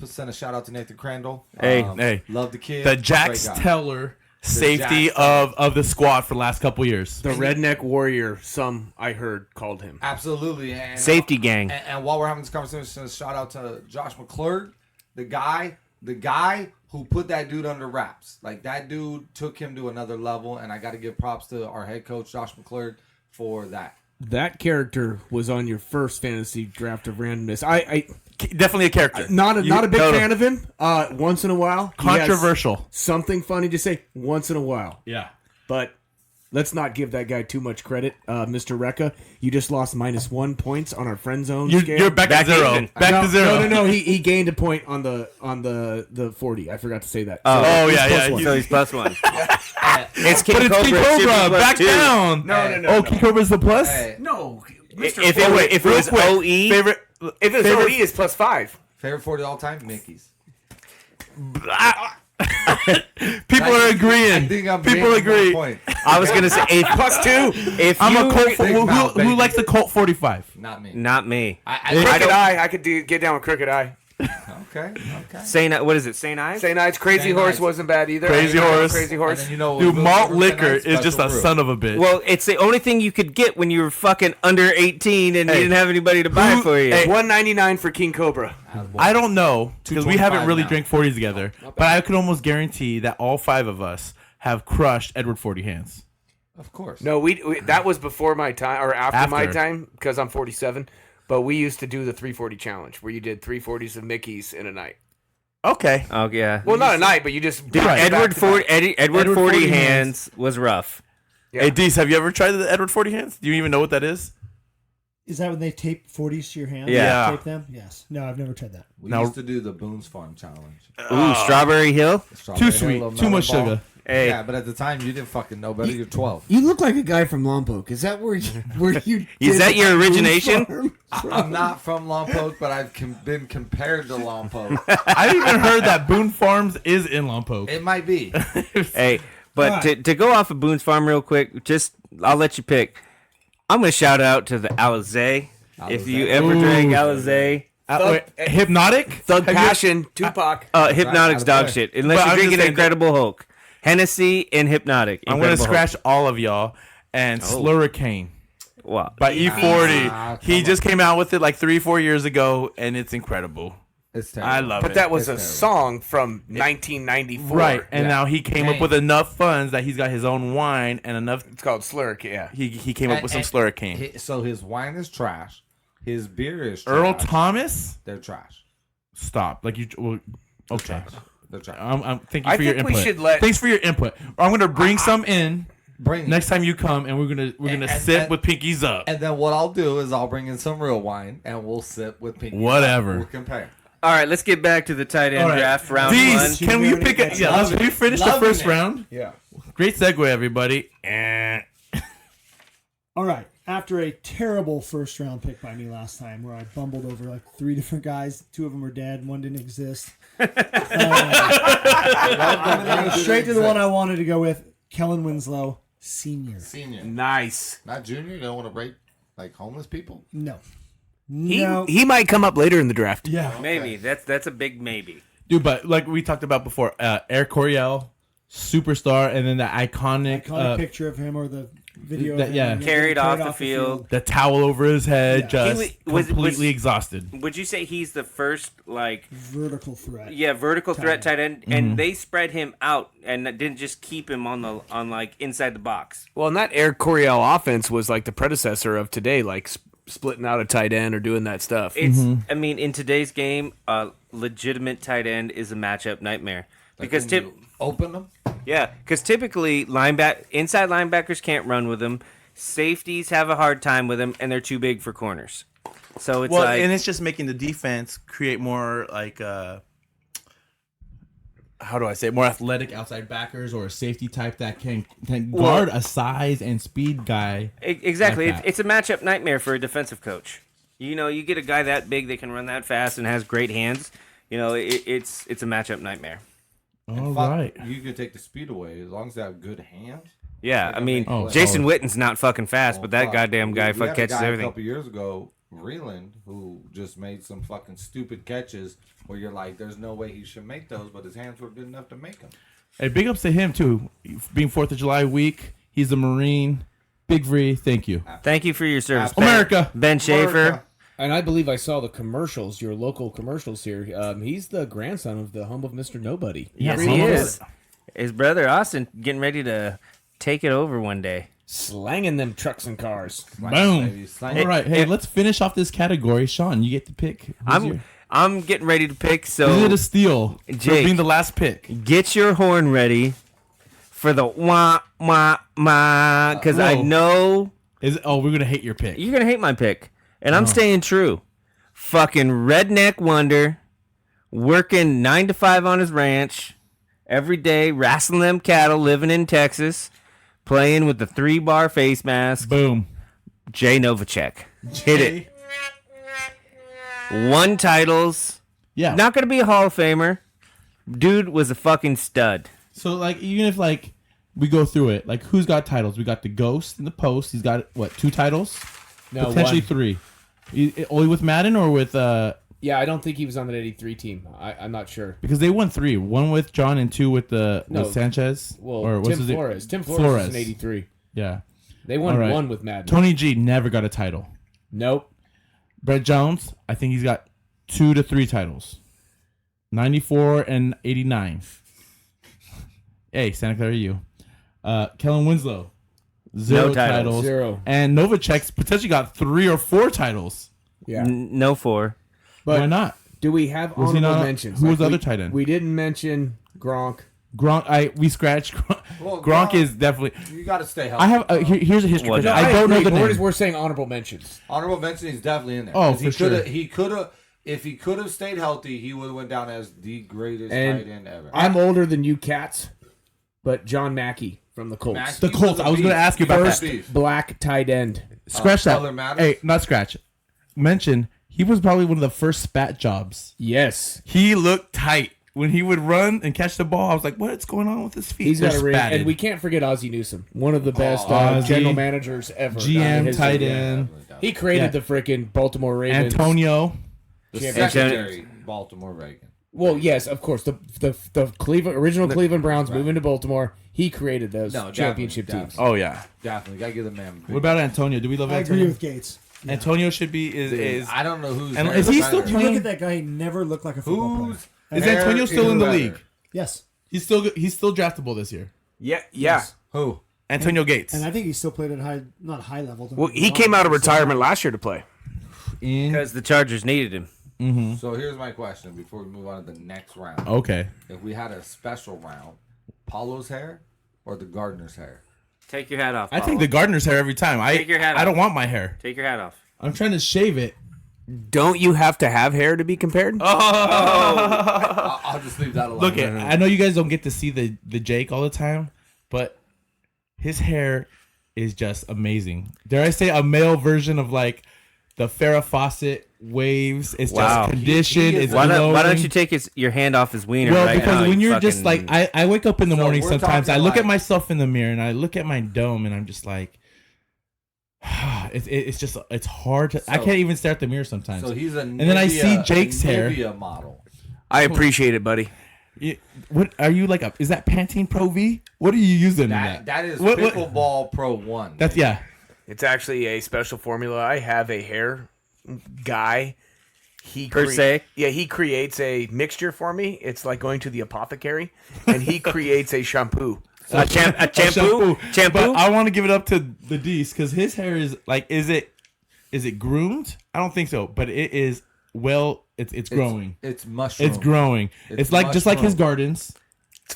send a shout out to Nathan Crandall. Hey. Hey. Love the kid. The Jax Great guy. Teller safety Jax of the squad for the last couple years. The Redneck Warrior, some I heard called him. Absolutely. And, Safety gang. And while we're having this conversation, shout out to Josh McClurg, the guy who put that dude under wraps. Like that dude took him to another level, and I got to give props to our head coach Josh McClurg for that. That character was on your first fantasy draft of randomness. I Definitely a character. not a big no, no. fan of him. Once in a while, he has Controversial. something funny to say. Once in a while, Yeah. but let's not give that guy too much credit. Mr. Rekka, you just lost -1 points on our friend zone scale. You're back to zero. even. Back to zero. No. He gained a point on the 40. I forgot to say that. Oh, he's yeah, plus yeah. one. So he's +1. It's King But it's Cobra. King it should be Cobra. +2. Back down. No. Oh, King Cobra's the plus? Hey, No, If Mr. it Real was quick, OE, Favorite. if it's favorite- OE, it's +5. favorite 40 all time, Mickey's. People are I agreeing. think I'm People gaining agree. 1 point. I was gonna say if +2. if I'm you a Colt. Big mouth, Who baby. likes the Colt 45? Not me. not me. I Crooked don't- Eye. I could get down with Crooked Eye. Okay. What is it? St. Ives? St. Ives, Crazy St. Horse Ives. wasn't bad either. Crazy I know Horse. Crazy And Horse. then, you know, Dude, we'll malt go for liquor tonight's is just a special brew. son of a bitch. Well, it's the only thing you could get when you were fucking under 18 and you didn't have anybody to buy it for you. Hey, $1.99 for King Cobra. I don't know because we haven't really now. drank 40s together, but I could almost guarantee that all 5 of us have crushed Edward 40 hands. Of course. No, we that was before my time or after my After. time because I'm 47. But we used to do the 340 challenge where you did 340s of Mickey's in a night. Okay. Oh, yeah. Well, not a night, but you just Right. Edward 40 Edward 40 40 hands was rough. Yeah. Hey, Dees, have you ever tried the Edward 40 hands? Do you even know what that is? Is that when they tape 40s to your hand? Yeah. Tape them? Yes. No, I've never tried that. We Now- used to do the Boone's Farm challenge. Ooh, Strawberry Hill? Too sweet. Too much sugar. Hey. Yeah, but at the time you didn't fucking know better. You're 12. You look like a guy from Lompoc. Is that where you? Is that your origination? I'm not from Lompoc, but I've been compared to Lompoc. I've even heard that Boone Farms is in Lompoc. It might be. Hey, but Alright. to go off of Boone's Farm real quick, I'll let you pick. I'm going to shout out to the Alizé. If you ever drank Alizé, Hypnotic? Thug Have you- Passion, Tupac. Hypnotic's Out of dog play. shit. Unless But you're I'm drinking just saying Incredible Hulk. Hennessy and Hypnotic. I'm going to Incredible Hulk. scratch all of y'all and Slurricane Wow. by E40. Ah, He come just came out with it like 3-4 years ago, and it's incredible. It's terrible. I love But it. that was a It's terrible. song from 1994. Right, and Yeah. now he came up with enough funds that he's got his own wine and enough. It's called Slurk, yeah. He came up with some Slurricane. So his wine is trash. His beer is trash. Earl Thomas, They're trash. stop. Like you. Well, okay. They're trash. Thank you I for your think we input. should let- Thanks for your input. I'm gonna bring some in Bring next time you come, and we're gonna And- sip and- with pinkies up. And then what I'll do is I'll bring in some real wine and we'll sip with Pinky. Whatever. We'll compare. All right, let's get back to the tight end All right. draft round These, one. can we pick it? Yeah, let's we finish the Loving first it. round. Yeah. Great segue, everybody. Eh. All right. After a terrible first round pick by me last time, where I bumbled over like 3 different guys, 2 of them were dead, 1 didn't exist. I'm gonna go straight to the one I wanted to go with, Kellen Winslow, Senior. Senior. Nice. Not junior. You don't want to break like homeless people. No, He, no. he might come up later in the draft. Yeah, Maybe. That's a big maybe. Dude, but like we talked about before, Eric Coryell, superstar, and then the iconic, picture of him or the video. that- of him, yeah. Carried off the field. the towel over his head, Yeah. just He was- completely exhausted. Would you say he's the first, like, vertical threat. vertical threat tight end? Mm-hmm. And they spread him out and didn't just keep him on like inside the box. Well, and that Eric Coryell offense was like the predecessor of today, like splitting out a tight end or doing that stuff. It's, Mm-hmm. I mean, in today's game, a legitimate tight end is a matchup nightmare because When you open them. typically inside linebackers can't run with him, safeties have a hard time with him, and they're too big for corners. So it's and it's just making the defense create more like how do I say it? More athletic outside backers or a safety type that can guard a size and speed guy. exactly. like that. It's a matchup nightmare for a defensive coach. You know, you get a guy that big that can run that fast and has great hands. You know, it's a matchup nightmare. All Fuck, right. You can take the speed away as long as they have good hands. Yeah, I mean, Oh, Jason solid. Witten's not fucking fast, but that Fuck. goddamn guy We had a catches guy everything. A couple years ago, Reland, who just made some fucking stupid catches where you're like, there's no way he should make those, but his hands were good enough to make them. Hey, big ups to him too. Being 4th of July week, he's a Marine. Big V, thank you. Thank you for your service, America. Ben Schaefer. America. And I believe I saw the commercials, your local commercials here. He's the grandson of the home of Mr. Nobody. Yes, Yeah, he some of is. His brother Austin getting ready to take it over one day. Slanging them trucks and cars. Boom. Baby, slang All it. right. Hey, let's finish off this category. Sean, you get to pick. I'm getting ready to pick. Is So it a steal? For Jake. being the last pick. get your horn ready for the wah wah wah, because I Whoa. know Is it, oh, we're gonna hate your pick. you're gonna hate my pick, and I'm staying true. Fucking redneck wonder, working 9 to 5 on his ranch, every day wrestling them cattle, living in Texas, playing with the 3-bar face mask. Boom. Jay Novacek, hit it. 1 titles, Yeah. not gonna be a Hall of Famer. Dude was a fucking stud. So like, even if like we go through it, like who's got titles? We got the Ghost in the Post. He's got what? 2 titles? No, Potentially one. 3. Only with Madden or with Yeah, I don't think he was on that 83 team. I'm not sure. Because they won 3. 1 with John and 2 with with Sanchez. Well, or what's Tim his Flores. Tim Flores was in 83. Yeah. They won All right. 1 with Madden. Tony G never got a title. Nope. Brett Jones, I think he's got 2 to 3 titles. 94 and 89. Hey, Santa Clara, you. Kellen Winslow, 0 No titles. titles. 0. And Novacek's potentially got 3 or 4 titles. Yeah. No 4. But Why not? do we have Was he honorable not- mentions? who was the we- other tight end? We didn't mention Gronk. Gronk, we scratched. Well, Gronk is definitely. You got to stay healthy. I have. Here's a history. What? question. No, I don't know agree, the but name. we're saying honorable mentions. Honorable mention, he's definitely in there. Oh, 'Cause for sure. He could have. If he could have stayed healthy, he would have went down as the greatest And tight end ever. I'm older than you cats, but John Mackey from the Colts. Mackey The Colts. I was going to ask you about First that. beast. Black tight end. Scratch that. color matters? Hey, not scratch. Mention he was probably one of the first spat jobs. Yes. He looked tight when he would run and catch the ball. I was like, "What's going on with his feet?" He's got They're a ring. spatted. And we can't forget Ozzie Newsome, one of the best Ozzie. general managers ever. GM, His- tight yeah. end, He created Yeah. the freaking Baltimore Ravens. Antonio. The Championship. secondary Baltimore Reagan. Well, yes, of course. The Cleveland original Cleveland Browns moving to Baltimore. He created those No, championship definitely, teams. Oh yeah. Definitely, gotta give the man. a big- What about Antonio? Do we love I Antonio? agree with Gates. Antonio should be is I don't know who's. And there is he better. still You playing? look at that guy; he never looked like a football player. Who's is there Antonio still in the better? league? Yes, He's still draftable this year. Yeah. Who? Antonio Gates. and I think he still played at not high level. don't Well, get me he wrong, came out of but retirement last year to play. Because the Chargers needed him. So here's my question before we move on to the next round. Okay. If we had a special round, Paulo's hair or the gardener's hair? Take your hat off. I take Paulo. the gardener's hair every time. Take your hat I don't off. want my hair. Take your hat off. I'm trying to shave it. Don't you have to have hair to be compared? I'll just leave that alone. Look, I know you guys don't get to see the Jake all the time, but his hair is just amazing. Dare I say a male version of like the Farrah Fawcett waves? It's Wow. just conditioned. He is It's Why don't glowing. you take your hand off his wiener Well, right because now? when you you're just like, fucking- I wake up in the So morning we're sometimes. I talking look at like- myself in the mirror and I look at my dome and I'm just like, it's just it's hard to. I So- can't even stare at the mirror sometimes. So he's a and then I see Jake's hair. Nivea model. I appreciate it, buddy. What are you like? Is that Pantene Pro V? What are you using in That that? is What- Pickleball Pro 1. That's yeah. It's actually a special formula. I have a hair guy. He Per se? Yeah, he creates a mixture for me. It's like going to the apothecary, and he creates a shampoo. a shampoo. But I want to give it up to the D's because his hair is like, is it groomed? I don't think so, but it is well. It's growing. It's mushroom. It's growing. It's It's like just like his mushroom. gardens.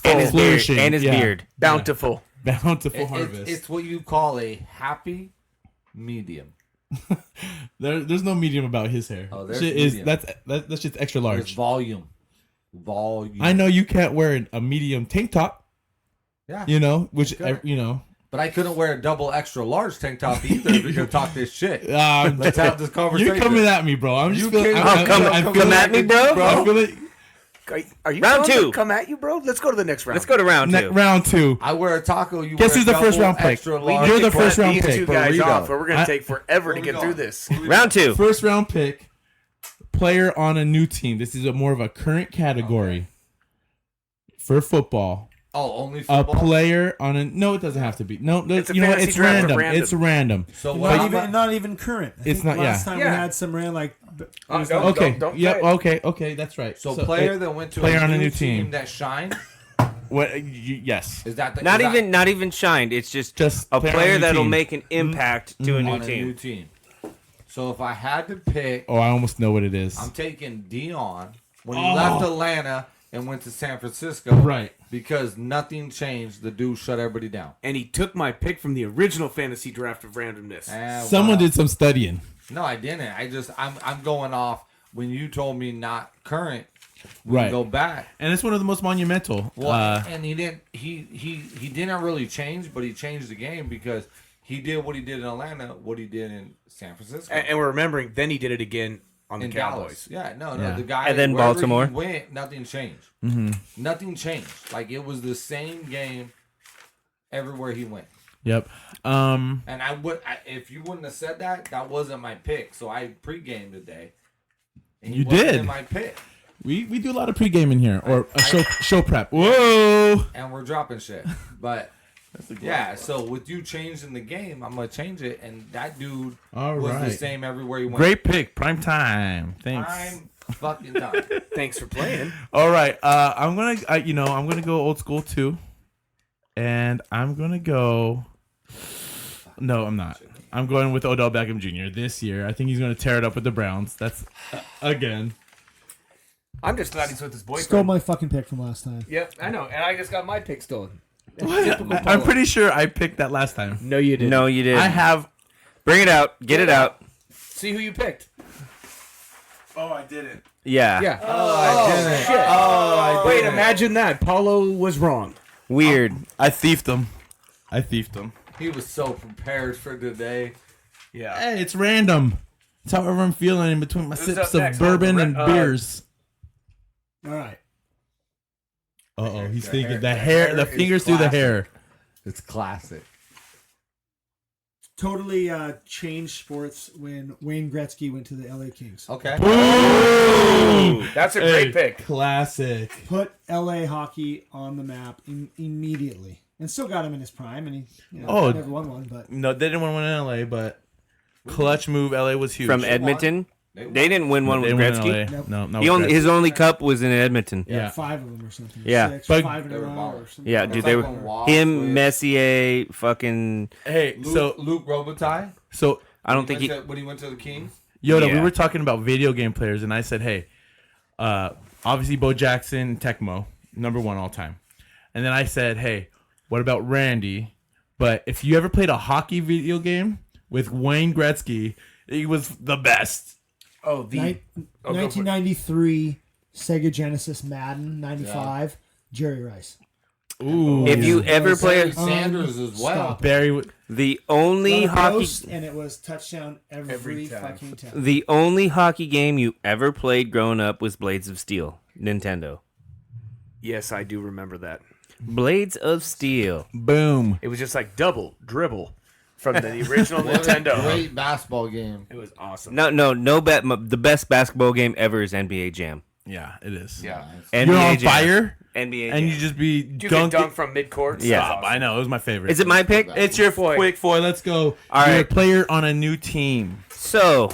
and his beard. flourishing, And his yeah. beard. Bountiful. Bountiful harvest. It's what you call a happy medium. There's no medium about his hair. Oh, there's Shit is medium. that's just extra There's large. volume. I know you can't wear a medium tank top. Yeah. You know, which Okay. you know. But I couldn't wear a double extra large tank top either if we're going to talk this shit. Um, Let's have this conversation. You're coming at me, bro. I'm just You feeling. can't- I'm come feeling- at me, bro? I'm feeling. Are you Round telling me two. to come at you, bro? Let's go to the next round. Let's go to round two. Round 2. I wear a taco. You Guess wear who's the a first double round pick? extra We large. You're need the to first cut round these pick. two guys Burrito. off, or we're gonna I- take forever to Where we get going? through this. Round two. First round pick. Player on a new team. This is more of a current category for football. Oh, only A football? player on a no, it doesn't have to be. No, It's a you know what? fantasy It's draft, but random. random. It's random. So what Not even current. I It's think not- Last yeah. time Yeah. we had some ran like. it was don't- like- Okay. don't Yep. say it. Okay. That's right. So player it- that went to player a on new a new team team. that shined? What? Yes. Is that the, Not is that even not even shined. It's just Just a player on a player new that'll team. make an impact to a new on a new team. team? So if I had to pick, Oh, I almost know what it is. I'm taking Dion when he Oh. left Atlanta and went to San Francisco. Right. Because nothing changed. The dude shut everybody down. And he took my pick from the original fantasy draft of randomness. Someone wow. did some studying. No, I didn't. I'm going off when you told me not current. We Right. Go back. And it's one of the most monumental. Well, and he didn't. He didn't really change, but he changed the game because he did what he did in Atlanta, what he did in San Francisco, And we're remembering, then he did it again on the in Cowboys. Dallas. Yeah, no, Yeah. the guy. And then wherever Baltimore. he went, nothing changed. Nothing changed. Like it was the same game everywhere he went. Yep. And if you wouldn't have said that, that wasn't my pick. So I pre-gamed today, And he You wasn't did. in my pick. We do a lot of pregame in here, or a show prep. Whoa! And we're dropping shit. But yeah, so with you changing the game, I'm gonna change it. And that dude All was the right. same everywhere he went. Great pick, prime time. Thanks. Prime fucking time. Thanks for playing. All right, I'm gonna go old school too, and I'm gonna go. No, I'm not. I'm going with Odell Beckham Jr. this year. I think he's gonna tear it up with the Browns. That's again. I'm just glad he's with his boyfriend. Stole my fucking pick from last time. Yep, I know, and I just got my pick stolen. I'm pretty sure I picked that last time. No, you didn't. No, you did. I have. Bring it out. Get it out. See who you picked. Oh, I didn't. Yeah. Yeah. Oh, Shit. Oh, Wait, imagine that. Paulo was wrong. Weird. I thiefed him. He was so prepared for today. Yeah. Hey, it's random. It's however I'm feeling in between my Who's sips up of next? bourbon and beers. All right. Uh-oh, he's The thinking hair- the the hair is fingers through the classic. hair. It's classic. Totally changed sports when Wayne Gretzky went to the LA Kings. Okay. That's a great pick. Classic. Put LA hockey on the map immediately. And still got him in his prime. And he never won one. But No, they didn't win one in LA, but clutch move. LA was huge. From Edmonton. They didn't win one They with didn't win Gretzky. in LA. Nope. No, no. He only his only cup was in Edmonton. Yeah. 5 of them or something. Yeah. 6, But- 5 in They a were row ballers. or something. Yeah, like dude. that. They like were when Wasp him, was- Messier, fucking. Hey, so Luke Robitaille. I don't think he. When he went to the Kings. Yoda, we Yeah. were talking about video game players, and I said, hey, obviously Bo Jackson, Tecmo, #1 all time. And then I said, hey, what about Randy? But if you ever played a hockey video game with Wayne Gretzky, he was the best. Oh, the. Nin- 1993 Sega Genesis Madden 95 Jerry Rice. Ooh. If you ever play Sanders as well. Stop. Barry, the only Got a hockey, post, and it was touchdown every time. fucking time. the only hockey game you ever played growing up was Blades of Steel, Nintendo. Yes, I do remember that. Blades of Steel. boom. It was just like double dribble from the original What a Nintendo. great basketball game. It was awesome. No bet. The best basketball game ever is NBA Jam. Yeah, it is. Yeah. NBA You're on Jam. fire, NBA and Jam. you just be You could dunking. dunk from mid-court. Yeah. That's awesome. I know, it was my favorite. Is it my pick? It's your Foy. quick foy. Let's go. All You're right. a player on a new team. So,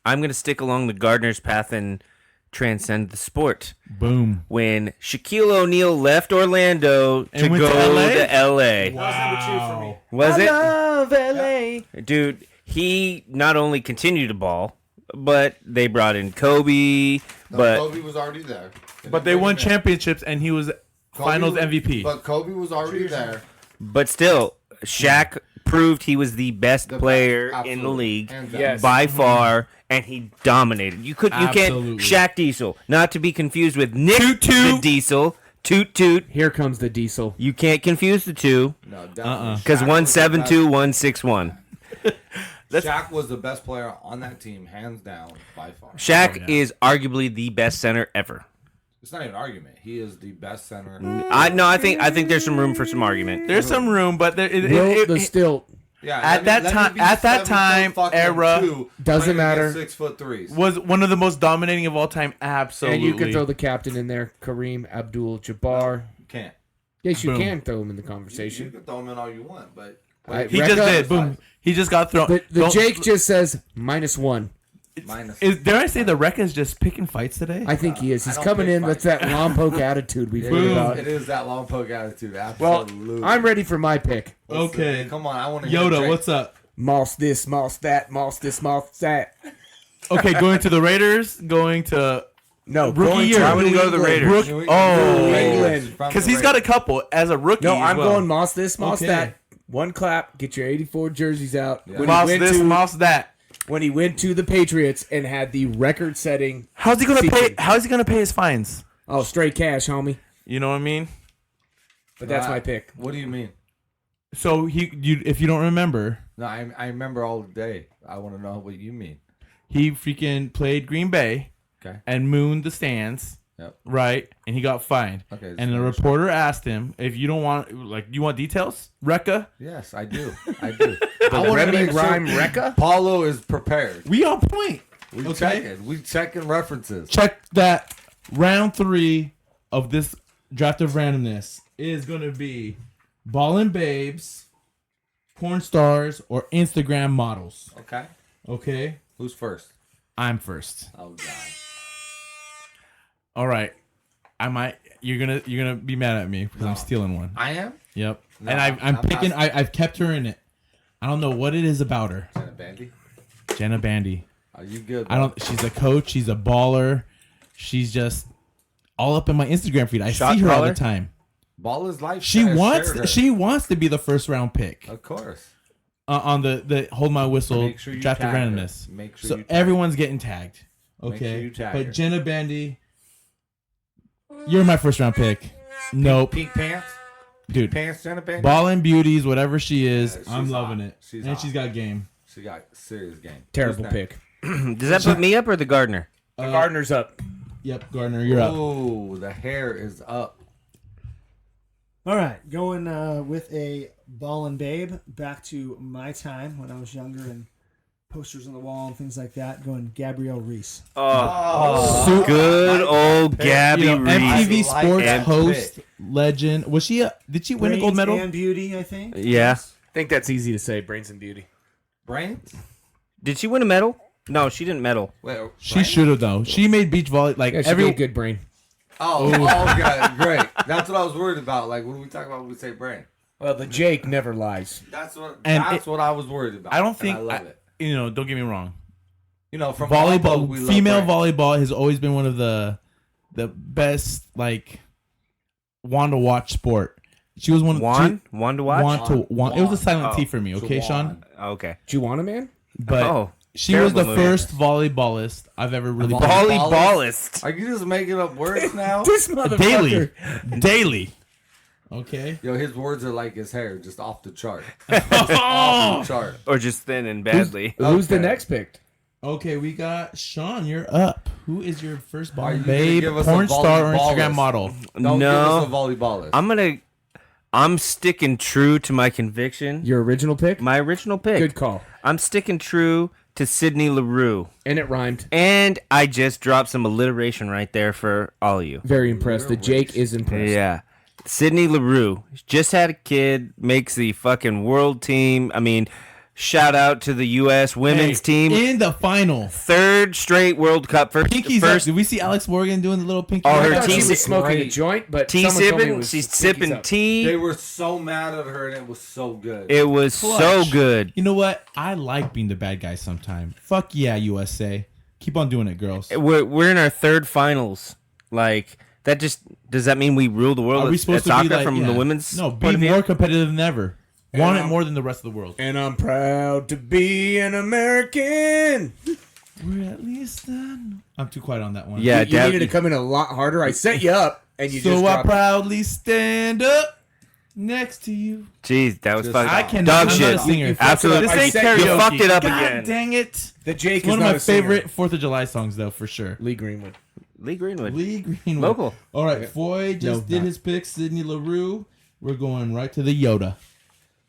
I'm going to stick along the Gardner's path and transcend the sport. Boom. When Shaquille O'Neal left Orlando to And went go to LA? to LA. Wow. Was it? Love LA. Dude, he not only continued to ball, but they brought in Kobe, but Kobe was already there. But they won championships, and he was Finals MVP. But Kobe was already there. but still, Shaq proved he was the best The player best, in the absolutely. league Hands down. Yes. by far, and he dominated. You can't Absolutely. Shaq Diesel, not to be confused with Nick Toot the toot. Diesel. Toot toot. Here comes the diesel. You can't confuse the two No, definitely. because Shaq 172, 161. Shaq was the best player on that team, hands down, by far. Shaq is arguably the best center ever. It's not even an argument. He is the best center. I think there's some room for some argument. There's some room, but there, Will the stilt. Yeah, At that time- at that time era, doesn't matter. 6'3". was one of the most dominating of all time. Absolutely. And you can throw the captain in there, Kareem Abdul-Jabbar. Can't. Yes, you Boom. can throw him in the You conversation. can throw him in all you want, but He just Rekka- did. Boom. He just got thrown. The Don't- Jake just says -1. minus. Dare I say the Rekka's just picking fights today? I think he is. I He's don't coming pick in with fights. that Lompoc attitude we've heard Boom. about. It is that long poke attitude. Well, Absolutely. I'm ready for my pick. Okay. Come on, I want to hear Yoda, Drake. what's up? Moss this, moss that, moss this, moss that. Okay, going to the Raiders, going to No, Rookie going year. to I wouldn't New go to the England. Raiders. Rook. New Oh, England. From because the he's got a Raiders. couple as a rookie. No, as I'm well. going moss this, moss Okay. that. One clap, get your 84 jerseys out. Yeah. When, Mouse he went this, to, mouse that. when he went to the Patriots and had the record-setting, How's he gonna pay? Season. How's he gonna pay his fines? oh, straight cash, homie. You know what I mean? But that's my pick. What do you mean? So if you don't remember, No, I remember all day. I want to know what you mean. he freaking played Green Bay Okay. and mooned the stands. Yep. Right, and he got fined. Okay. And the so- reporter asked him if you don't want, like, you want details, Rekka? Yes, I do. I do. I The wanna Remy make sure Rhyme Rekka? Paulo is prepared. We on point. We checking references. Check that. Round 3 of this draft of randomness is going to be ballin' babes, porn stars, or Instagram models. Okay. Okay? Who's first? I'm first. Oh God. All right. You're gonna be mad at me because I'm stealing one. I am. Yep. No, and I'm I'm picking. not. I've kept her in it. I don't know what it is about her. Jenna Bandy. Jenna Bandy. Are you good? I don't. She's a coach. She's a baller. She's just all up in my Instagram feed. I Shot see her all caller? the time. Ball is life. She Share wants. her. She wants to be the first round pick Of course. on the hold my whistle Make sure you draft of tag her. randomness. Make sure So you tag everyone's getting tagged. Make Okay. sure you tag But her. Jenna Bandy, you're my first round pick. Nope, Pink pants. dude. Pants. Jenna Bandy. Ballin' beauties, whatever she is, Yeah, she's I'm loving hot. it. She's and hot. she's got game. She got serious game. Terrible Who's next? pick. Does that put me up or the gardener? The Gardner's up. Yep, Gardner, you're up. Ooh, the hair is up. All right, going with a ball and babe back to my time when I was younger and posters on the wall and things like that. Going Gabrielle Reese. Oh, good old Gabby You know, Reese. MTV I like Sports that host pick. legend. Was she? Did she win a gold Brains medal? and beauty, I think. Yeah. I think that's easy to say. Brains and beauty. Brains? Did she win a medal? No, she didn't medal. Wait, She brains? should have though. She made beach volley like Yeah, she every. did good brain. Oh, okay, great. That's what I was worried about. Like when we talk about when we say brain. Well, the Jake never lies. That's what. And that's what I was worried about. I don't and think. I love it. You know, don't get me wrong. You know, from Volleyball, we love female brains. volleyball has always been one of the best like want to watch sport. She was one of Juan? Juan to watch? Want. It was a silent Oh. T for me. Okay, Sean. Okay. Do you want a man? But Oh. she was the terrible movie. first volleyballist I've ever really been. Volleyballist. Are you just making up words now? This Daily. Daily. Okay. Yo, his words are like his hair, just off the chart. Off the chart. Or just thin and badly. Who's the Okay. next picked? Okay, we got Sean. You're up. Who is your first Are ball you gonna babe, give us a porn star, or volleyballist? Instagram model? Don't give No. us a volleyballist. I'm sticking true to my conviction. Your original pick? My original pick. Good call. I'm sticking true to Sydney LaRue. And it rhymed. And I just dropped some alliteration right there for all of you. Very impressed. The Jake is impressed. Yeah. Sydney LaRue just had a kid, makes the fucking world team. I mean, shout out to the U.S. women's Hey, team. in the final. Third straight World Cup. Pinky's up. Did we see Alex Morgan doing the little pinky? Oh, up? her I thought tea she si- was smoking a Great. joint, but tea someone told me it sipping. was She's pinkies sipping up. tea. They were so mad at her, and it was so good. It was so Clutch. good. You know what? I like being the bad guy sometime. Fuck yeah, USA. Keep on doing it, girls. We're in our third finals. Like that just does that mean we rule the world Are we at supposed to soccer be like from yeah. the women's? No, point be of view? more competitive than ever. Want it I'm- more than the rest of the world. And I'm proud to be an American. We're at least done. I'm too quiet on that one. Yeah, You needed to come in a lot harder. I set you up, and you So just I dropped it. proudly stand up next to you. Jeez, that was Just fucking I can dog I'm shit. Not a singer. Absolutely. This I ain't said karaoke. you fucked it up God again. Dang it! The Jake It's is one of not my a singer. favorite 4th of July songs, though, for sure. Lee Greenwood. Lee Greenwood. Lee Greenwood. Local. All right, Foy just did his pick. Sydney LaRue. We're going right to the Yoda.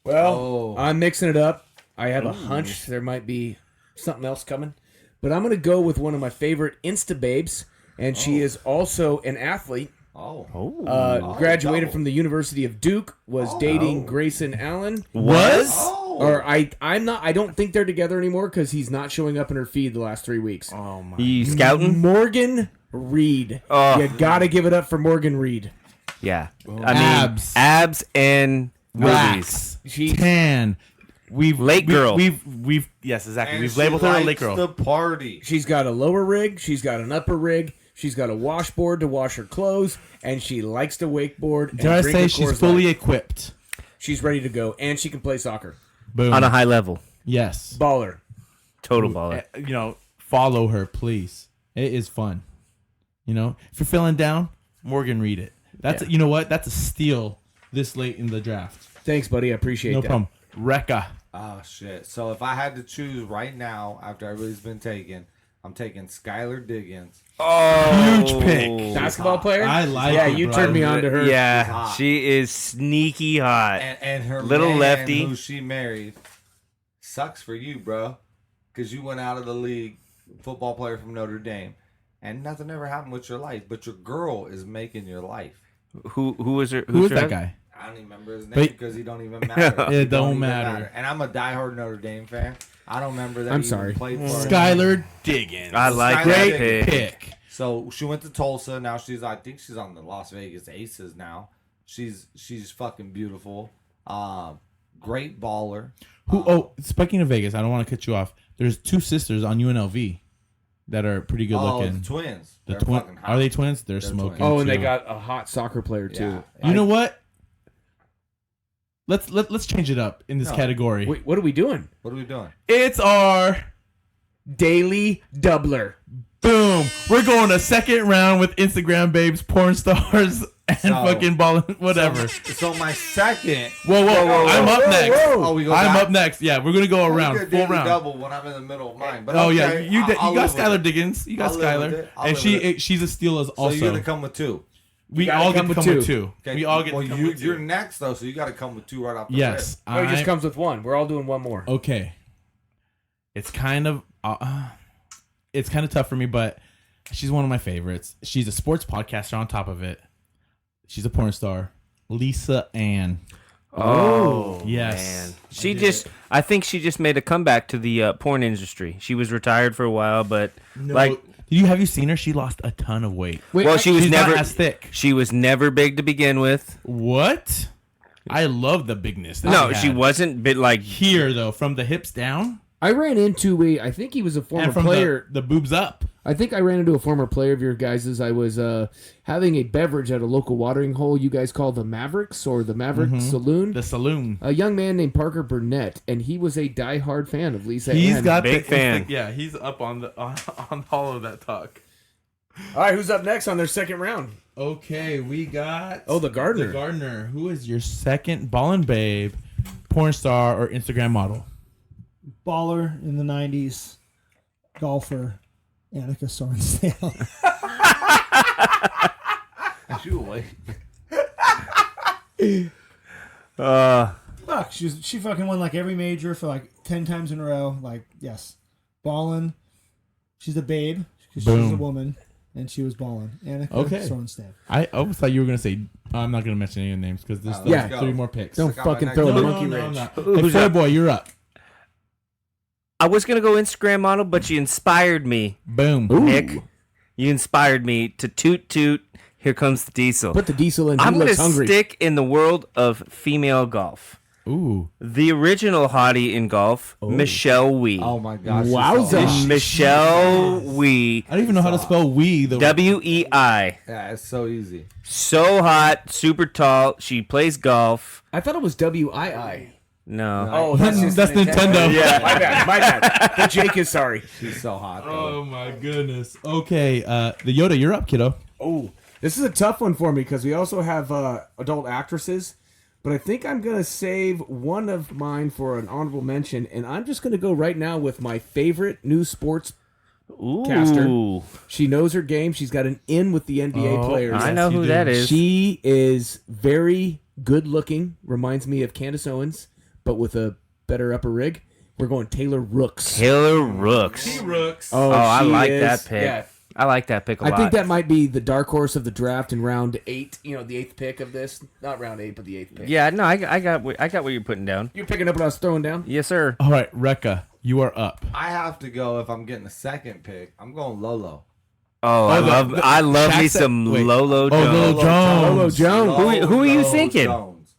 Well, Oh. I'm mixing it up. I have a hunch there might be something else coming, but I'm going to go with one of my favorite Insta babes, and she is also an athlete. Oh. Graduated double. from the University of Duke. Was dating Grayson Allen. Was? Oh. Or I'm not. I don't think they're together anymore because he's not showing up in her feed the last 3 weeks. Oh my. You scouting? Morgan Reed. Oh. You gotta give it up for Morgan Reed. Yeah. I mean, abs and movies. Wax. She Tan. Lake girl. We've yes, exactly. And We've she labeled her a likes lake girl. the party. She's got a lower rig. She's got an upper rig. She's got a washboard to wash her clothes, and she likes to wakeboard. And Dare I drink say her she's Coors fully Light. equipped? She's ready to go, and she can play soccer. Boom. On a high level. yes. Baller. Total baller. You know, follow her, please. It is fun. You know, if you're feeling down, Morgan Reed it. That's you know what? That's a steal this late in the draft. Thanks, buddy. I appreciate No that. problem. Rekka. Oh shit! So if I had to choose right now, after everybody's been taken, I'm taking Skylar Diggins. Huge pick. Basketball player? I like Yeah, it, you bro. turned me on to her. Yeah, hot. she is sneaky hot. And her Little man lefty. who she married sucks for you, bro, because you went out of the league football player from Notre Dame, and nothing ever happened with your life, but your girl is making your life. Who was her? Who is her that husband? guy? I don't even remember his name But- because he don't even matter. It don't even matter. And I'm a diehard Notre Dame fan. I don't remember that I'm he sorry. even played for us. Skylar Diggins. I like Skylar that Diggins. pick. Pick. So she went to Tulsa. Now I think she's on the Las Vegas Aces now. She's fucking beautiful. Great baller. Who? Oh, speaking of Vegas, I don't want to cut you off. There's 2 sisters on UNLV that are pretty good looking. The twins. The They're twin fucking hot. are they twins? They're, They're smoking. twins. Oh, and they too. got a hot soccer player too. Yeah. You know what? Let's change it up in this No. category. Wait, what are we doing? What are we doing? It's our Daily doubler. boom. We're going to second round with Instagram babes, porn stars, and So- fucking ball, whatever. So my second. Whoa, I'm up next. Oh, we go I'm back? up next. Yeah, we're gonna go We around, get full daily round. double when I'm in the middle of mine. But Oh okay, yeah, you I'll got live with Skylar it. Diggins. You got I'll live with Skylar, it. I'll and live with it. she's a steal as So also. you're gonna come with 2. We gotta all get come to with come with two. 2. Okay. We all get well, to come you, with 2. you're next though, so you got to come with 2 right off the Yes, Oh, he just comes with one. We're all doing one more. Okay, it's kind of tough for me, but she's one of my favorites. She's a sports podcaster on top of it. She's a porn star, Lisa Ann. Oh, Yes. man. I think she just made a comeback to the porn industry. She was retired for a while, but like, Have you seen her? She lost a ton of weight. Wait, well, she was She's never not as thick. She was never big to begin with. What? I love the bigness. That No, she had. wasn't bit like Here though, from the hips down I ran into I think he was a former and from player. the boobs up. I think I ran into a former player of your guys's. I was having a beverage at a local watering hole you guys call the Mavericks or the Maverick Saloon. The saloon. A young man named Parker Burnett, and he was a diehard fan of Lisa He's Ann. got Big the fan. Yeah, he's up on the on all of that talk. All right, who's up next on their second round? Okay, we got Oh, the gardener. The gardener. Who is your second ballin' babe, porn star or Instagram model? Baller in the 90s, golfer, Annika Sorensdale. You wait. Fuck, she fucking won like every major for like 10 times in a row. Like, yes, ballin'. She's a babe because she's a Boom. woman, and she was ballin'. Annika Okay. Sorensdale. I almost thought you were gonna say. I'm not gonna mention any of the names because there's Yeah. still 3 more picks. Don't Check out my fucking next throw one. the no, monkey no, wrench. I'm not. Who's Hey, up? boy, you're up. I was gonna go Instagram model, but you inspired me, Boom. Nick. You inspired me to toot toot. Here comes the diesel. Put the diesel in. He I'm gonna looks hungry. stick in the world of female golf. Ooh. The original hottie in golf, Michelle Wee. Oh my gosh. Wowza. Michelle Wee. I don't even know how to spell we. The WEI. Yeah, it's so easy. So hot, super tall. She plays golf. I thought it was WII. No. Oh, that's just Nintendo. Yeah. My bad. My bad. But Jake is sorry. She's so hot. Though. Oh my goodness. Okay, the Yoda, you're up, kiddo. Oh, this is a tough one for me because we also have adult actresses. But I think I'm going to save one of mine for an honorable mention. And I'm just going to go right now with my favorite new sports Ooh. caster. She knows her game. She's got an in with the NBA players. I know you who do. that is. She is very good looking. Reminds me of Candace Owens, but with a better upper rig. We're going Taylor Rooks. Taylor Rooks. Rooks. Oh, I she like is- that pick. Yeah, I like that pick a lot. I think that might be the dark horse of the draft in round 8. You know, the 8th pick of this. Not round 8, but the 8th pick. Yeah, no, I got what you're putting down. You're picking up what I was throwing down? Yes, sir. All right, Rekka, you are up. I have to go if I'm getting a second pick. I'm going Lolo. Oh, I love me Shaq said- some wait. Lolo Oh, Jones. Lolo Jones. Lolo Jones. Who are you Lolo thinking? Jones.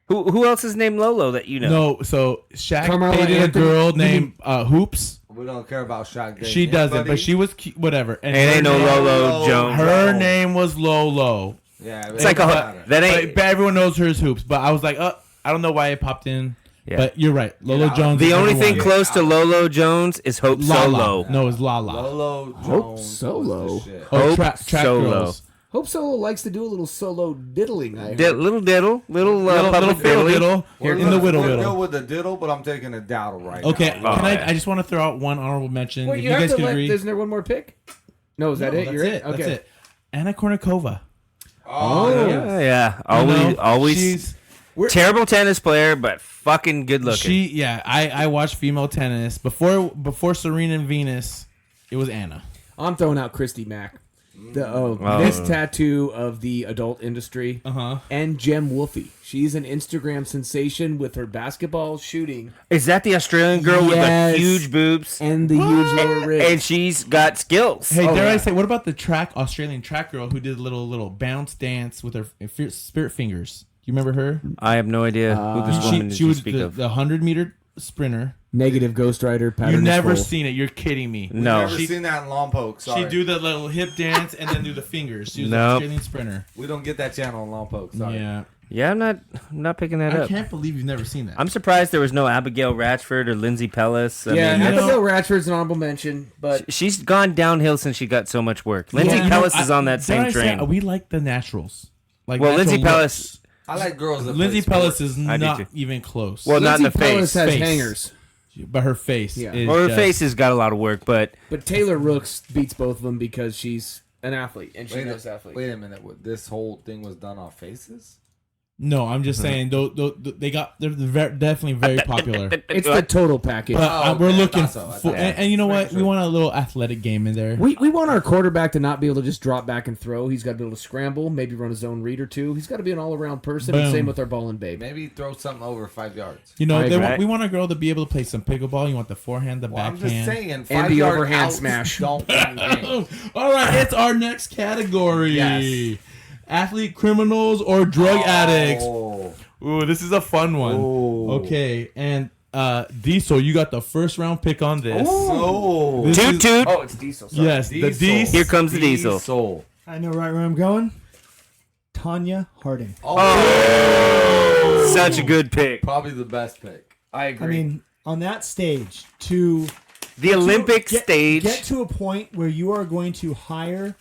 Who else is named Lolo that you know? No, so Shaq Carmelo dated a Anthony. girl named Hoops. We don't care about Shaq. dating She doesn't, anybody. but she was whatever. And It ain't no her name- Lolo Jones. Her name was Lolo. Yeah, It's like that But, ain't. but everyone knows her as Hoops. But I was like, I don't know why it popped in. Yeah. But you're right. Lolo Yeah, Jones. The is only number thing one. close to Lolo Jones is Hope Lala. Solo. No, it's Lala. Lolo Jones. Hope Solo. was the shit. Oh, Hope track Solo. girls. Hope Solo likes to do a little solo diddling. I heard. Little diddle, little Little public fiddle diddly. diddle. We're In the whittle we're whittle. good with the diddle, but I'm taking a daddle right Okay, now. can yeah. I just want to throw out one honorable mention. Wait, if you you have guys to can let. agree. Isn't there one more pick? No, is that No, it? that's You're it. Okay. That's it. Anna Kournikova. Oh, Yeah, You know, always she's terrible tennis player, but fucking good looking. I watched female tennis before Serena and Venus. It was Anna. I'm throwing out Christy Mack. Oh. This tattoo of the adult industry. And Jem Wolfe. She's an Instagram sensation with her basketball shooting Is that the Australian girl with the Yes. huge boobs? and the huge lower ribs. And she's got skills. Hey, Oh, dare I yeah. say, what about the Australian track girl who did a little bounce dance with her spirit fingers? You remember her? I have no idea who this woman is She you was speak the of. 100-meter sprinter. Negative Ghost Rider pattern. You've is never full. seen it. You're kidding me. No. Never seen that in Lompoc. Sorry. She do the little hip dance and then do the fingers. She was an Nope. Australian sprinter. We don't get that channel in Lompoc. Sorry. Yeah. Yeah, I'm not picking that I up. can't believe you've never seen that. I'm surprised there was no Abigail Ratchford or Lindsay Pellis. I Yeah, mean, Abigail Ratchford's an honorable mention, but she's gone downhill since she got so much work. Lindsay You know, Pellis is on that dare I same say, train. we like the naturals. Like Well, natural Lindsay looks. Pellis. I like girls that Lindsay play Pellis sports. is I do not too. even close. Well, not in the Lindsay Pellis face. has Face. hangers. But her face Yeah. is Well, her just- face has got a lot of work, but But Taylor Rooks beats both of them because she's an athlete and she knows athletes. Wait a minute. This whole thing was done off faces? No, I'm just saying, they're definitely very popular. It's the total package. But Oh, we're okay, I looking thought so. I for, thought- and you know what? Sure. We want a little athletic game in there. We want our quarterback to not be able to just drop back and throw. He's got to be able to scramble, maybe run a zone read or two. He's got to be an all-around person. And Boom. same with our ball and babe. Maybe throw something over 5 yards. You know, I agree. we want a girl to be able to play some pickleball. You want the forehand, the Well, I'm backhand. just saying. And 5 the yard overhand outs smash. Don't win games. All right, it's our next category. Yes. Athlete, criminals, or drug addicts. Oh. Ooh, this is a fun one. Oh. Okay, and Diesel, you got the first round pick on this. Oh. This toot is- toot. Oh, it's Diesel. Sorry. Yes, the Diesel. Here comes the diesel. Diesel. I know right where I'm going. Tanya Harding. Such a good pick. Probably the best pick. I agree. I mean, on that stage, to The Olympic get stage. to a point where you are going to hire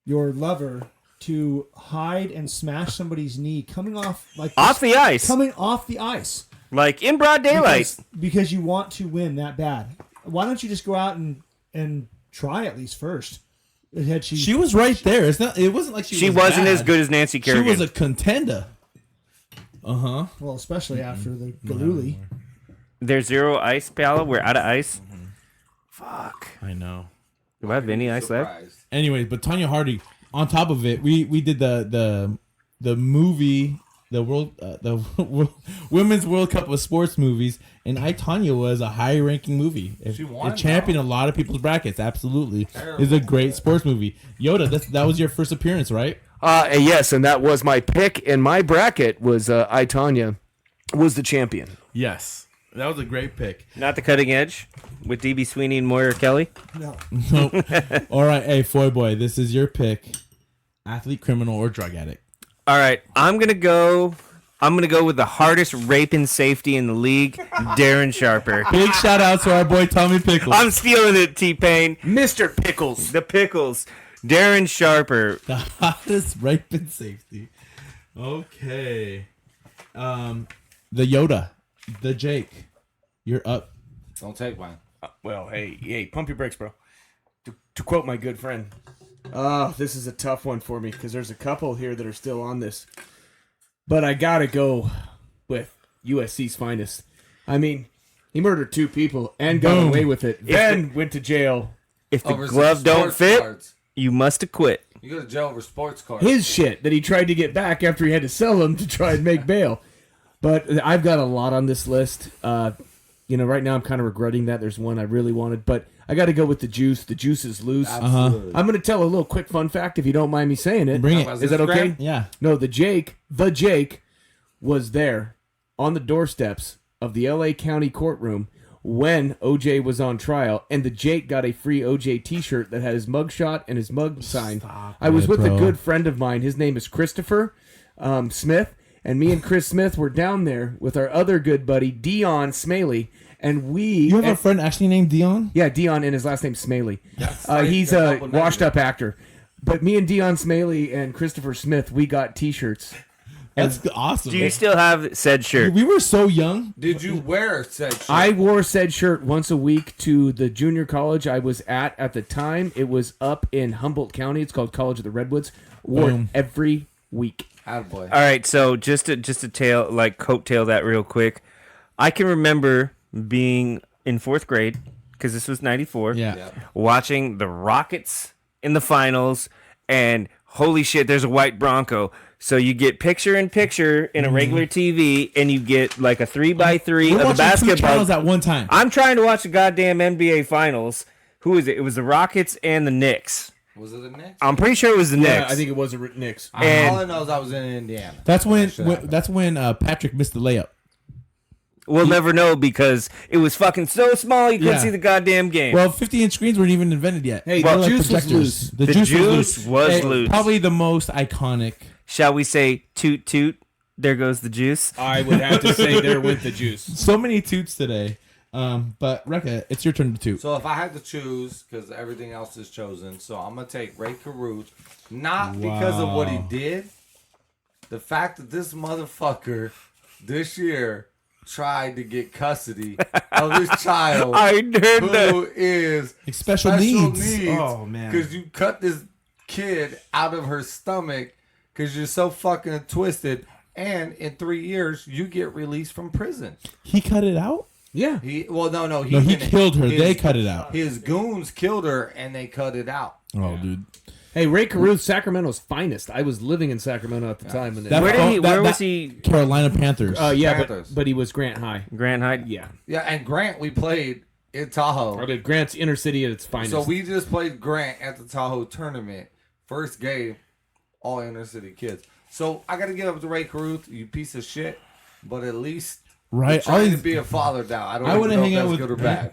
your lover to hide and smash somebody's knee coming off like Off this- the ice. coming off the ice Like in broad daylight. because you want to win that bad. Why don't you just go out and try at least first? Had She was right there. It wasn't like She was wasn't bad. as good as Nancy She Kerrigan. was a contender. well, especially after the Galooly. There's zero ice, Pala. We're out of ice. Fuck. I know. Do I have any ice left? Surprised. Anyways, but Tanya Harding. On top of it, we did the movie, the Women's World Cup of Sports movies, and I, Tanya, was a high ranking movie. She won, It championed a lot of people's brackets. Absolutely, it's a great sports movie. Yoda, that was your first appearance, right? Yes, and that was my pick, and my bracket was I, Tanya, was the champion. Yes, that was a great pick. Not the cutting edge with DB Sweeney and Moira Kelly. No. Nope. All right, hey, Foy Boy, this is your pick: athlete, criminal, or drug addict. All right, I'm gonna go with the hardest raping safety in the league, Darren Sharper. Big shout out to our boy Tommy Pickles. I'm stealing it, T-Pain. Mr. Pickles. The pickles. Darren Sharper. The hottest raping safety. Okay. The Yoda, the Jake, you're up. Don't take mine. Well, hey, pump your brakes, bro. To quote my good friend, this is a tough one for me because there's a couple here that are still on this. But I gotta go with USC's finest. I mean, he murdered 2 people and got Boom. away with it. Then went to jail. If the Over glove some don't sports fit, cards. you must acquit. You go to jail over sports cards. His shit that he tried to get back after he had to sell them to try and make bail. But I've got a lot on this list. Right now I'm kind of regretting that. There's one I really wanted, but I got to go with the juice. The juice is loose. Absolutely. I'm going to tell a little quick fun fact if you don't mind me saying it. Bring it. Was Is that this okay? Graham? Yeah. No, the Jake was there on the doorsteps of the LA County courtroom when OJ was on trial, and the Jake got a free OJ t-shirt that had his mugshot and his mug sign. I was it, with bro. a good friend of mine. His name is Christopher Smith, and me and Chris Smith were down there with our other good buddy, Dion Smaley, and we... You have a friend actually named Dion? Yeah, Dion, and his last name's Smaley. right. He's They're a double washed-up actor. But me and Dion Smaley and Christopher Smith, we got t-shirts. That's awesome. Do you still have said shirt? We were so young. Did you wear said shirt? I wore said shirt once a week to the junior college I was at the time. It was up in Humboldt County. It's called College of the Redwoods. Wore it Boom. every week. Attaboy. All right, so just to coattail that real quick. I can remember being in 4th grade, because this was 94. Yeah. Watching the Rockets in the finals, and holy shit, there's a white Bronco. So you get picture in picture in a regular TV, and you get like a 3x3 We're of the watching 2 basketball. channels at one time. I'm trying to watch the goddamn NBA finals. Who is it? It was the Rockets and the Knicks. Was it the Knicks? I'm pretty sure it was the Yeah, Knicks. I think it was a Knicks. And- All I know is I was in Indiana. That's when happened. Patrick missed the layup. We'll never know because it was fucking so small you couldn't Yeah. see the goddamn game. Well, 50-inch screens weren't even invented yet. Hey, They're the juice was projectors. loose. The The juice juice was Hey, loose. Probably the most iconic. Shall we say toot toot? There goes the juice. I would have to say there went the juice. So many toots today. But Rekka, it's your turn to toot. So if I had to choose, because everything else is chosen, so I'm gonna take Ray Caruth, not because of what he Wow. did, the fact that this motherfucker this year tried to get custody of this child I heard that. who is Like special needs. Oh, man. because you cut this kid out of her stomach because you're so fucking twisted, and in 3 years you get released from prison. He cut it out? Yeah. He No, he killed her. They cut it out. His goons killed her and they cut it out. Oh, dude. Hey, Ray Caruth, Sacramento's finest. I was living in Sacramento at the time. When That- Where did he? that- Where was that- he? Carolina Panthers. yeah, Panthers. but he was Grant High. Grant Hyde. Yeah. Yeah, and Grant we played in Tahoe. I did Grant's inner city at its finest. So we just played Grant at the Tahoe tournament. First game, all inner city kids. So I got to give up to Ray Caruth, you piece of shit. But at least right. you're All trying these, to be a father now. I don't I even wouldn't know if hang out that's with- good or bad.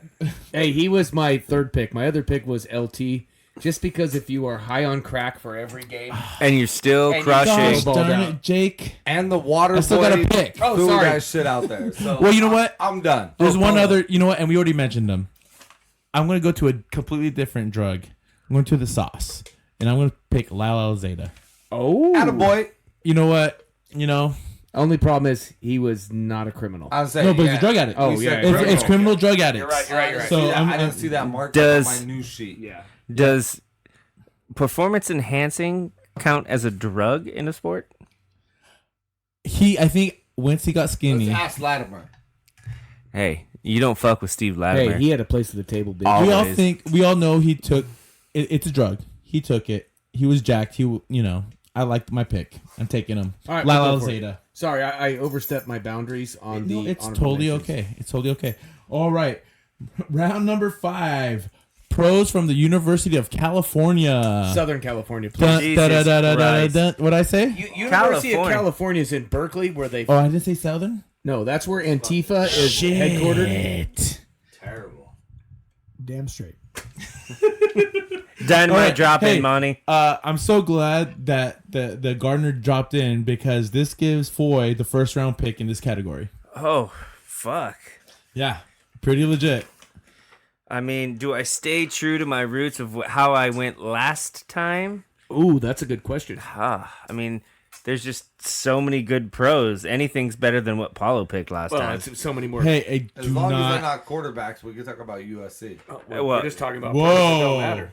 Hey, he was my third pick. My other pick was LT. Just because if you are high on crack for every game, And you're still And you crushing. gosh balled darn out. it, Jake. And the water I still got a boy pick. Oh, threw sorry. that shit out there. So Well, you know what? I'm done. There's one Polo. other, you know what? And we already mentioned them. I'm going to go to a completely different drug. I'm going to the sauce. And I'm going to pick Lyle Zeta. oh, Attaboy. You know what? You know, only problem is he was not a criminal. I was saying, no, but yeah. he's a drug addict. Oh, We yeah, said yeah. It's criminal drug addicts. You're right. So I didn't see that mark Does- on my news sheet. Yeah. Does performance enhancing count as a drug in a sport? I think once he got Let's skinny, ask Latimer. Hey, you don't fuck with Steve Hey, Latimer. he had a place at the table, bitch. Always. we all know he took, it's a drug. He took it. He was jacked. I liked my pick. I'm taking him. All right, Lyle we'll go for it. Zeta. Sorry, I overstepped my boundaries on the. No, it's honorable totally mentions. okay. It's totally okay. All right. Round number 5. Pros from the University of California. Southern California, please. Dun, Jesus dun, dun, dun, dun, Christ. dun. What'd I say? University of California is in Berkeley, where they. Oh, I didn't say Southern? No, that's where Antifa is headquartered. Shit. Terrible. Damn straight. Dynamite All right, drop hey, in, Monty. I'm so glad that the Gardner dropped in because this gives Foy the first round pick in this category. Oh, fuck. Yeah, pretty legit. I mean, do I stay true to my roots of how I went last time? Ooh, that's a good question. I mean, there's just so many good pros. Anything's better than what Paulo picked last Well, time. it's so many more. Hey, I As do long as not. they're not quarterbacks, we can talk about USC. Well, Well, we're just talking about. Whoa. pros that don't matter.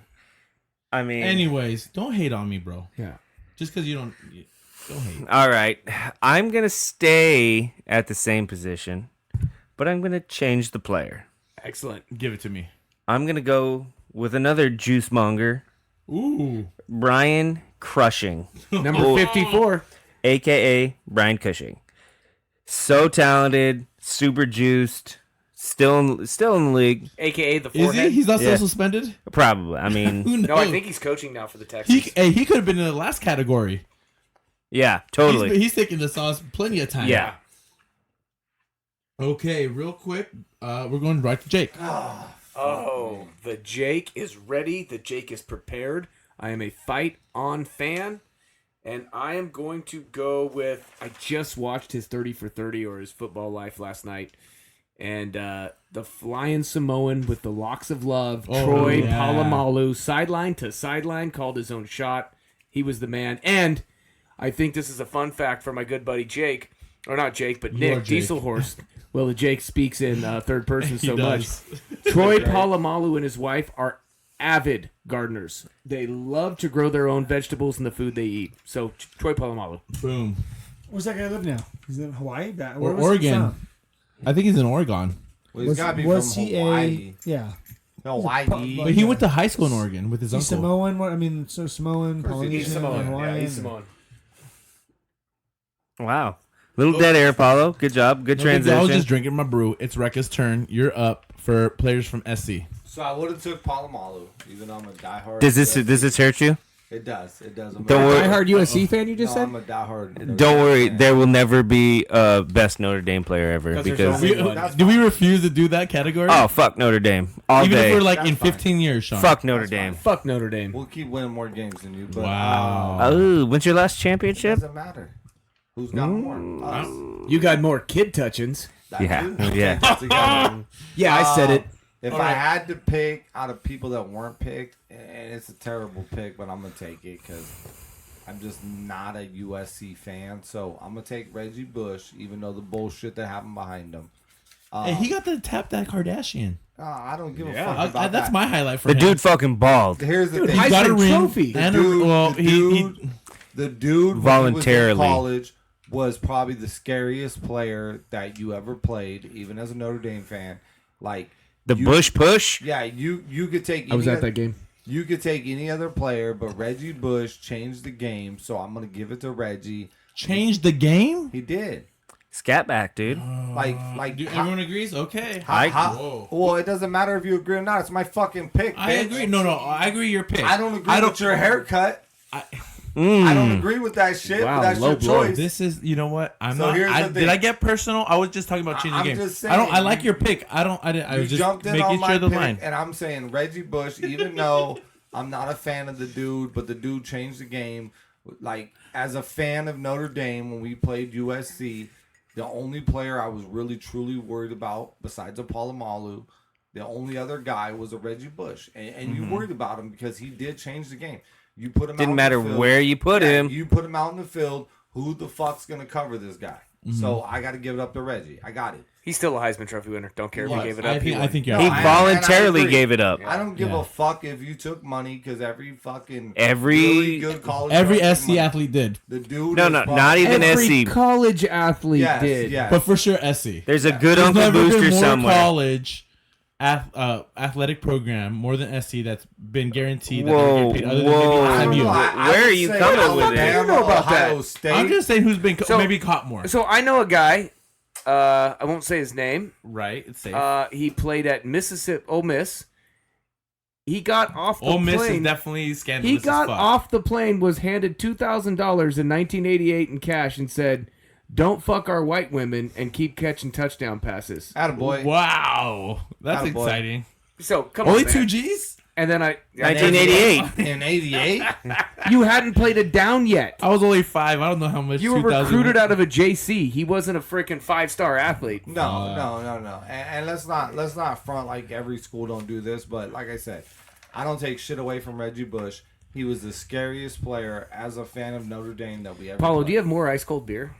I mean, Anyways, don't hate on me, bro. Yeah. Just because you don't hate. all right. I'm going to stay at the same position, but I'm going to change the player. Excellent. Give it to me. I'm going to go with another juice monger, Ooh. Brian Crushing, Number 54. a.k.a. Brian Cushing. So talented, super juiced, still in the league. AKA the Is forehead. he? He's not Yeah. still suspended? Probably. I mean, Who knows? No, I think he's coaching now for the Texans. he could have been in the last category. yeah, totally. He's taking the sauce plenty of time. Yeah. Okay, real quick, we're going right to Jake. Oh, the Jake is ready. The Jake is prepared. I am a fight on fan, and I am going to go with. I just watched his 30 for 30 or his football life last night, and the flying Samoan with the locks of love, Oh, Troy yeah. Polamalu, sideline to sideline, called his own shot. He was the man, and I think this is a fun fact for my good buddy Jake, or not Jake, but You are Nick Jake. Dieselhorst. Well, the Jake speaks in third person He so does. much. Troy Polamalu and his wife are avid gardeners. They love to grow their own vegetables and the food they eat. So, Troy Polamalu. Boom. Where's that guy live now? He's in Hawaii? Or Oregon. I think he's in Oregon. Well, he's got to be was from he Hawaii. Yeah. No, ID. But he went to high school in Oregon with his He's uncle. Samoan. What I mean, so Samoan, Polynesian, He's Samoan. Hawaiian. Yeah, he's Samoan. Wow. Little dead air, Paulo. Good job. Good No big deal. I was transition. just drinking my brew. It's Rekka's turn. You're up for players from SC. So I would have took Palomalu, even though I'm a diehard. Does this hurt you? It does. It does. I'm Don't a worry. Diehard USC fan, you just No, said? I'm a diehard. Don't worry. There will never be a best Notre Dame player ever Because there's because. only one. That's Do we refuse to do that category? Oh, fuck Notre Dame. All Even day. if we're like That's in fine. 15 years, Sean. Fuck Notre That's Dame. Fuck Notre Dame. We'll keep winning more games than you. But, Wow. Oh, when's your last It championship? doesn't matter. Who's got more? Us. You got more kid touchings. That Yeah. too. Yeah. That's together. Yeah, I said it. If I had to pick out of people that weren't picked, and it's a terrible pick, but I'm gonna take it because I'm just not a USC fan. So I'm gonna take Reggie Bush, even though the bullshit that happened behind him. Hey, he got to tap that Kardashian. I don't give a fuck about That's that. my highlight for The him. dude fucking bald. Here's the Dude, thing. He's got a Heisman ring. Trophy. And Dude, well, the he dude- The dude Voluntarily. when he was in college was probably the scariest player that you ever played, even as a Notre Dame fan. Like The Bush push? yeah, you could take. I was any at that game. You could take any other player, but Reggie Bush changed the game, so I'm gonna give it to Reggie. changed the game. He did. Scat back, dude. Like Dude, how- everyone agrees. Okay. how- well, it doesn't matter if you agree or not. It's my fucking pick. I bitch. agree. No, I agree. Your pick. I don't agree with your haircut. I Mm. don't agree with that shit. Wow, but that's low your blow. choice. This is, you know what? I'm So not. here's the Did thing. I get personal? I was just talking about changing I'm the game. just I don't. I saying, like you- your pick. I don't. I didn't. I You was just jumped in making on sure my the pick, line. and I'm saying Reggie Bush, even though I'm not a fan of the dude, but the dude changed the game. Like, as a fan of Notre Dame, when we played USC, the only player I was really, truly worried about, besides a Palomalu, the only other guy was a Reggie Bush. And you worried about him because he did change the game. You put him out Didn't in matter the field. where you put Yeah, him. You put him out in the field. Who the fuck's going to cover this guy? Mm-hmm. So I got to give it up to Reggie. I got it. He's still a Heisman Trophy winner. Don't care if he Yes, gave it up. I think you're He right. voluntarily agree. gave it up. I don't give Yeah. a fuck if you took money because every fucking Every- really good college Every player took SC money. athlete did, The dude No, is no, probably- not even Every SC. college athlete Yes, did. yes. but for sure SC. There's a good There's Uncle never been Booster more somewhere. college athletic program more than SC that's been guaranteed. That Whoa, they're getting paid, other than whoa. I don't maybe know. SMU. I Where are would you say coming Alabama, with it? I don't know about that. Ohio State. I'm just saying who's been So- maybe caught more. So I know a guy. I won't say his name. Right, it's safe. He played at Mississippi Ole Miss. He got off the Ole Miss is plane. definitely scandalous. He as got fuck. off the plane, was handed $2,000 in 1988 in cash, and said, "Don't fuck our white women and keep catching touchdown passes." Attaboy. Wow, that's Attaboy. exciting. So come Only on, man. 2 G's. And then I 1988. In 88? You hadn't played it down yet. I was only 5. I don't know how much. You were 2000 recruited out of a JC. He wasn't a freaking 5-star athlete. No. And let's not front like every school don't do this, but like I said, I don't take shit away from Reggie Bush. He was the scariest player as a fan of Notre Dame that we ever Paulo, played. do you have more ice cold beer?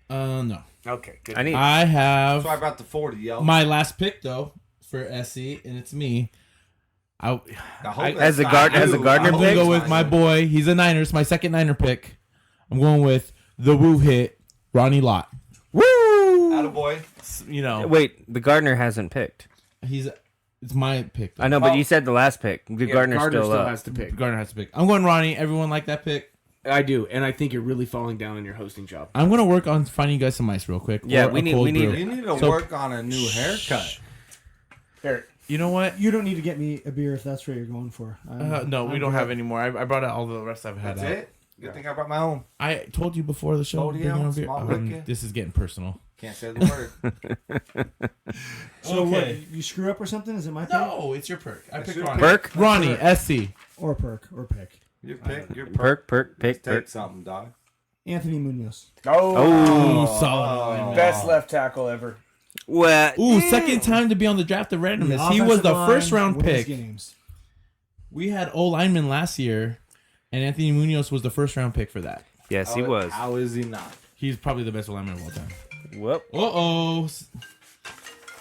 No. Okay, good. I need. I have So I brought the 40, yo. my last pick though for SC, and it's me. I hope As that's a not guard- you. as a Gardner I hope I'm gonna pick? go it's with not my you. boy. He's a Niners. My second Niner pick. I'm going with the Woo hit, Ronnie Lott. Woo! Attaboy. You know, Wait, the Gardner hasn't picked. it's my pick. I know, but Oh. you said the last pick. The Gardner's Gardner still still up. has to pick. Gardner has to pick. I'm going Ronnie. Everyone like that pick. I do, and I think you're really falling down in your hosting job. I'm gonna work on finding you guys some ice real quick. Yeah, or we a need- cold we need- brew. You need to So- work on a new haircut. Eric, You know what? You don't need to get me a beer if that's what you're going for. No, we I'm don't good. have any more. I brought out all the rest I've had That's out. it? Good thing I brought my own. I told you before the show. Told bring you, your own beer. small wicked. This is getting personal. Can't say the word. So what? Okay. You screw up or something? Is it my pick? No, it's your perk. I It's picked your Ronnie. Perk? Ronnie, SC. Or perk or pick? Your pick, your Perk, pick, Take perk. something, dog. Anthony Munoz. Oh, Solid. best left tackle ever. what? Ooh, second time to be on the draft of randomness. He was Offensive the line first round wins pick. Games. We had O lineman last year, and Anthony Munoz was the first round pick for that. Yes, he was. How is he not? He's probably the best lineman of all time. Whoop. Uh-oh.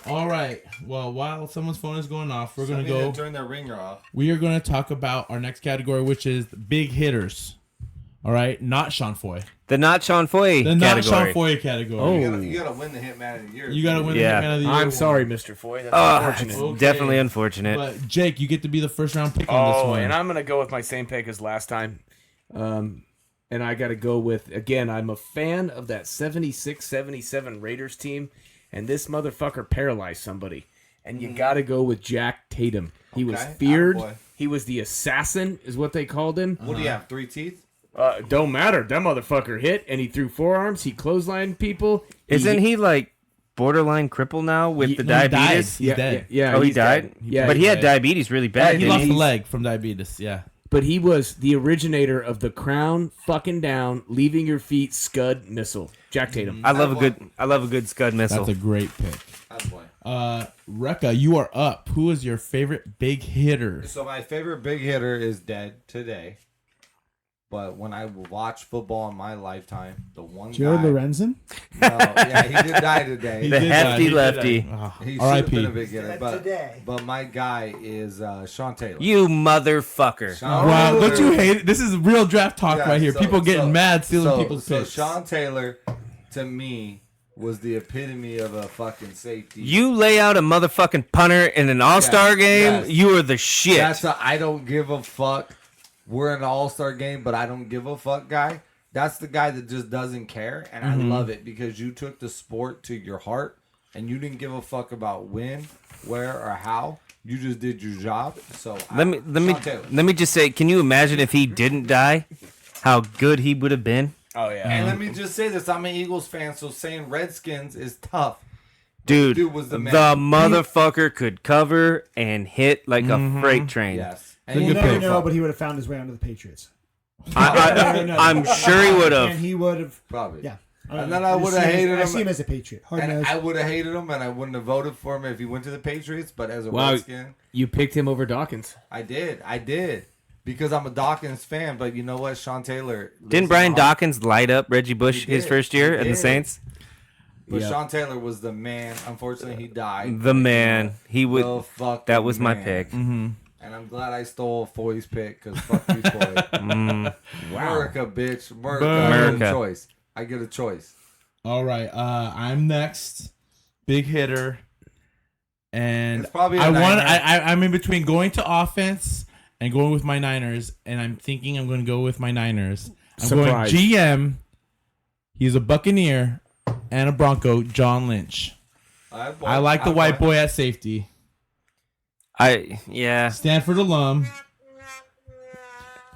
All right. Well, while someone's phone is going off, we're going to go. turn their ringer off. We are going to talk about our next category, which is big hitters. All right, not Sean Foy. The not Sean Foy The not category. Sean Foy category. You gotta win the Hitman of the Year. You gotta win Yeah. the Hitman of the Year. I'm award. sorry, Mr. Foy. That's It's unfortunate. definitely unfortunate. But Jake, you get to be the first round pick on this Oh, one. and I'm gonna go with my same pick as last time. And I got to go with, again, I'm a fan of that 76-77 Raiders team, and this motherfucker paralyzed somebody. And you got to go with Jack Tatum. He was Okay, feared. attaboy. He was the assassin, is what they called him. What do you have? 3 teeth? Don't matter. That motherfucker hit, and he threw forearms. He clotheslined people. Isn't he like borderline crippled now with the diabetes? He's dead. Yeah. Oh, he he's died? dead. Yeah, but he he's had dead. diabetes really bad. He didn't lost he? a leg from diabetes. Yeah. But he was the originator of the crown fucking down, leaving your feet scud missile. Jack Tatum. I love a good scud missile. That's a great pick. Attaboy. Rekka, you are up. Who is your favorite big hitter? So my favorite big hitter is dead today. But when I watch football in my lifetime, the one Joe guy... Lorenzen? No, yeah, he did die today. The did hefty die. He did lefty. die. Oh, He should have R.I.P. been a big hitter. But, today. but my guy is Sean Taylor. You motherfucker. Sean Wow, Taylor- don't you hate it? This is real draft talk Yeah, right here. so- People getting so- mad stealing so- people's so picks. Sean Taylor, to me, was the epitome of a fucking safety. You lay out a motherfucking punter in an all-star game, yes. you are the shit. That's a I don't give a fuck. We're in an all-star game, but I don't give a fuck guy. That's the guy that just doesn't care, and I love it because you took the sport to your heart, and you didn't give a fuck about when, where, or how. You just did your job. So let me just say, can you imagine if he didn't die? How good he would have been? Oh, yeah. And let me just say this: I'm an Eagles fan, so saying Redskins is tough. Dude, Dude was the man. motherfucker could cover and hit like a freight train. Yes, Good We'll never pick. know, but he would have found his way onto the Patriots. I'm sure he would And have. he would have. probably. Yeah. And then I would have hated I him. see him as a Patriot. Hard And nosed. I would have hated him, and I wouldn't have voted for him if he went to the Patriots. But as a Wow. Redskin, You picked him over Dawkins. I did, because I'm a Dawkins fan. But you know what, Sean Taylor lives Didn't in Brian my heart. Dawkins light up Reggie Bush He his did. first year He in the did. Saints? But Yeah. Sean Taylor was the man. Unfortunately, he died. The man. He would. The fucking That was my man. pick. And I'm glad I stole Foy's pick because fuck you, Foy. America, bitch. America. I get America. a choice. I get a choice. All right, I'm next. Big hitter. And It's probably a I'm Niner. in between going to offense and going with my Niners, and I'm thinking I'm going to go with my Niners. I'm Surprise. going GM. He's a Buccaneer and a Bronco, John Lynch. I like the white boy at safety. Yeah. Stanford alum.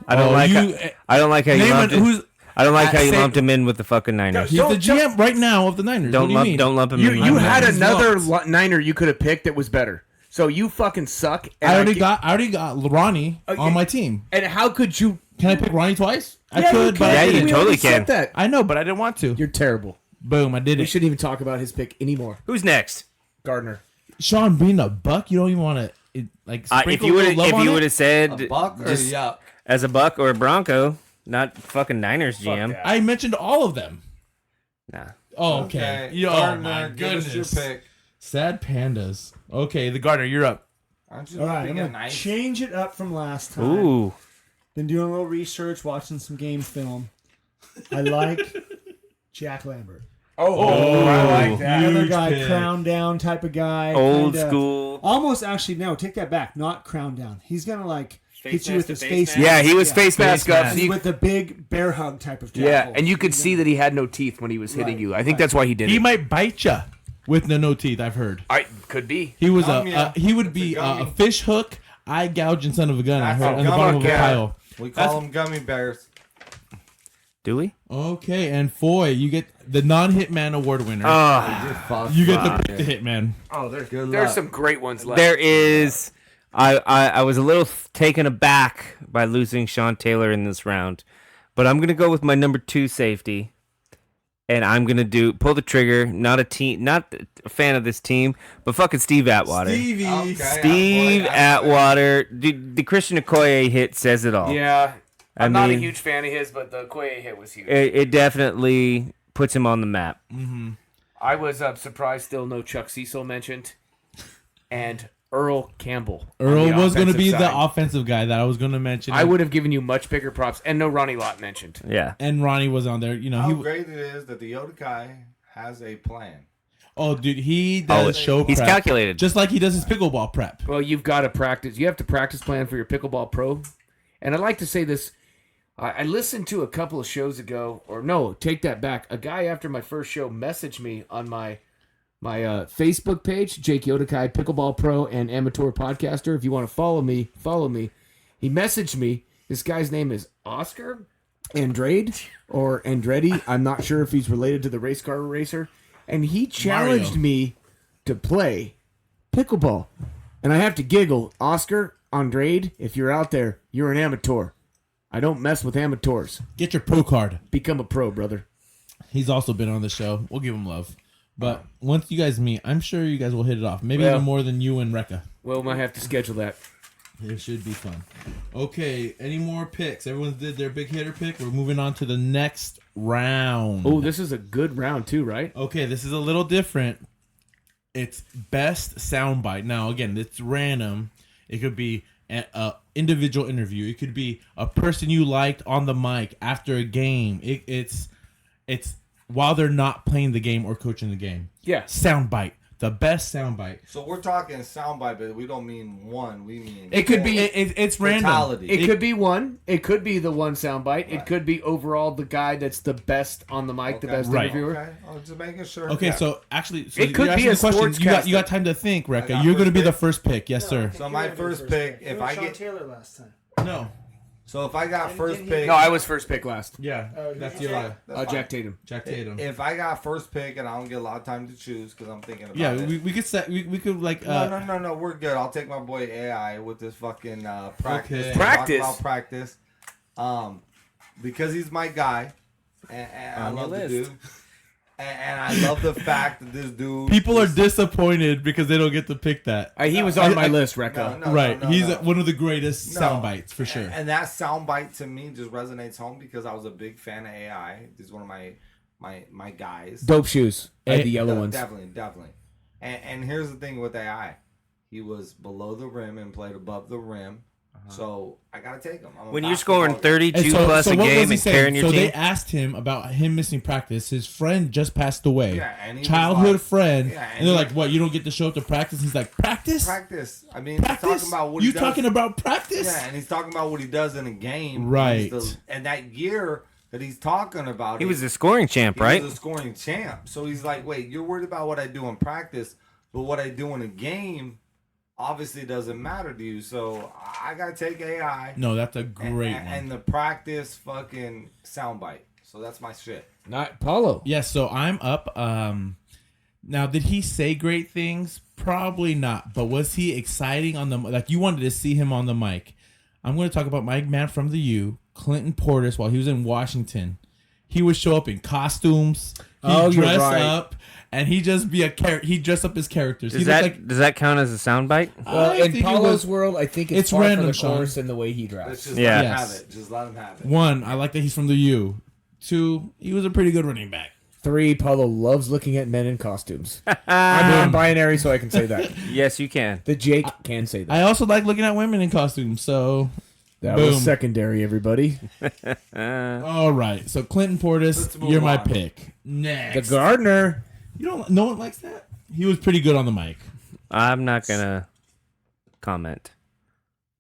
I don't like. I don't like how you Name lumped it, who's I don't like how you say- lumped him in with the fucking Niners. he's the GM right now of the Niners. Don't what do you lump mean? him in. You with the had Niners. another Niner you could have picked that was better. So you fucking suck. And I already got Ronnie on my team. And how could you? Can I pick Ronnie twice? I Yeah, could, you but can. I you didn't. We totally already can. said that. I know, but I didn't want to. You're terrible. Boom, I did We it. shouldn't even talk about his pick anymore. Who's next? Gardner. Sean being a Buck, you don't even want to like. If sprinkle you a would little love on it? have said A buck or just yuck? as a Buck or a Bronco, not fucking Niners GM. that. I mentioned all of them. Nah. Oh, okay. Oh Gardner, my give us your goodness. pick. Sad pandas. Okay, the Gardner, you're up. Aren't you All right, looking I'm at going to nice? change it up from last time. Ooh. Been doing a little research, watching some game film. I like Jack Lambert. Oh, I like that. Another Huge guy, pick. crown down type of guy. Old kinda- school. Almost actually, no, take that back. Not crown down. He's going to like hit you with his face. Yeah, he was Yeah. face mask up. mask. so you- With the big bear hug type of tackle. yeah, and you could see that he had no teeth when he was hitting Right, you. I think right. that's why he did He it. might bite you with no teeth. I've heard. I could be. He was Gum ya. he would It's be a a gummy. fish hook, eye gouging son of a gun. I That's heard a on the bottom of a gummy pile. We call them gummy bears. Do we? Okay, and Foy, you get the non-Hitman award winner. You get to pick the Hitman. Oh, there's luck. some great ones left. There is. I was a little taken aback by losing Sean Taylor in this round, but I'm gonna go with my number 2 safety, and I'm gonna pull the trigger. Not a fan of this team, but fucking Steve Atwater. Okay, Steve Atwater, the Christian Okoye hit says it all. Yeah, I I'm not a mean- huge fan of his, but the Quay hit was huge. It definitely puts him on the map. I was surprised still no Chuck Cecil mentioned. And Earl Campbell. on Earl the was going to offensive be side. the offensive guy that I was going to mention. I would have given you much bigger props, and no Ronnie Lott mentioned. Yeah. And Ronnie was on there. You know, How great it is that the Yodakai has a plan. oh, dude, he does show He's prep. calculated. Just like he does his pickleball prep. Well, you've got to practice. You have to practice plan for your pickleball pro. And I'd like to say this. I listened to a couple of shows ago, or no, take that back. A guy after my first show messaged me on my Facebook page, Jake Yodakai, Pickleball Pro and Amateur Podcaster. If you want to follow me, follow me. He messaged me. This guy's name is Oscar. Andrade or Andretti. I'm not sure if he's related to the race car racer. And he challenged Mario. me to play pickleball. And I have to giggle. Oscar, Andrade, if you're out there, you're an amateur. I don't mess with amateurs. Get your pro card. Become a pro, brother. He's also been on the show. We'll give him love. But once you guys meet, I'm sure you guys will hit it off. Maybe Well- even more than you and Rekka. Well, might have to schedule that. It should be fun. Okay, any more picks? Everyone did their big hitter pick. We're moving on to the next round. Oh, this is a good round too, right? Okay, this is a little different. It's best soundbite. Now, again, it's random. It could be a individual interview. It could be a person you liked on the mic after a game. It's while they're not playing the game or coaching the game. Yeah. Soundbite. The best soundbite. So we're talking soundbite, but we don't mean one. We mean It could four. be. It's random. Totality. It could be one. It could be the one soundbite. It could be overall the guy that's the best on the mic, the Okay. best Right. interviewer. Okay, I'm just making sure. Okay, Yeah. so actually, so It could you're be asking a the question. You got sportscaster. time to think, Rekka. got You're going to first be the pick? first pick. Yes, sir. So my first pick, if I Sean get, Taylor last time. No. so if I got first didn't pick, No, I was first pick last. Yeah, that's your lie. that's fine. Jack Tatum. Jack Tatum. If I got first pick and I don't get a lot of time to choose because I'm thinking about Yeah, it. we could set. We could like. No, we're good. I'll take my boy AI with this fucking practice. Okay. We'll talk Practice? about practice. Because he's my guy, and I On your love the list. dude. And I love the fact that this dude. People are disappointed because they don't get to pick that. He was on my list, Rekka. Right, he's one of the greatest No. sound bites for sure. And that soundbite to me just resonates home because I was a big fan of AI. He's one of my guys. Dope shoes. Hey, the yellow No, ones. Definitely. And here's the thing with AI. He was below the rim and played above the rim. So I gotta take him. I'm a When you're basketball scoring guy. 32 And plus a what was game he and saying? carrying your So team. they asked him about him missing practice. His friend just passed away. Yeah, and he was Childhood like- friend. Yeah, and and they're he- like, "What? You don't get to show up to practice?" He's like, "Practice? Practice. I mean, he's Practice? talking about what You he does. talking about practice?" Yeah, and he's talking about what he does in a game. Right. And that year that he's talking about, He was the scoring champ, he right? was a scoring champ. So he's like, wait, you're worried about what I do in practice, but what I do in a game obviously doesn't matter to you. So I gotta take AI. No, that's a great one. And the practice fucking soundbite. So that's my shit. Not Paulo. Yes, so I'm up. Now, did he say great things? Probably not. But was he exciting on the like? You wanted to see him on the mic. I'm going to talk about my man from the U, Clinton Portis, while he was in Washington. He would show up in costumes. He'd you're dress right. up, and he'd just be a character. He'd dress up as characters. Does He that looked like does that count as a soundbite? Well, I in think it Paulo's was- world, I think it's it's par random, for the Sean. course and the way he Let's drives. just Yeah. let him Yes. have it. Just let him have it. one. I like that he's from the U. Two, he was a pretty good running back. 3, Paulo loves looking at men in costumes. I'm non-binary, so I can say that. Yes, you can. The Jake can say that. I also like looking at women in costumes. So, That boom. was secondary, everybody. All right. So Clinton Portis, Let's move you're my on. pick. The Next. gardener. You don't. No one likes that. He was pretty good on the mic. I'm not gonna comment.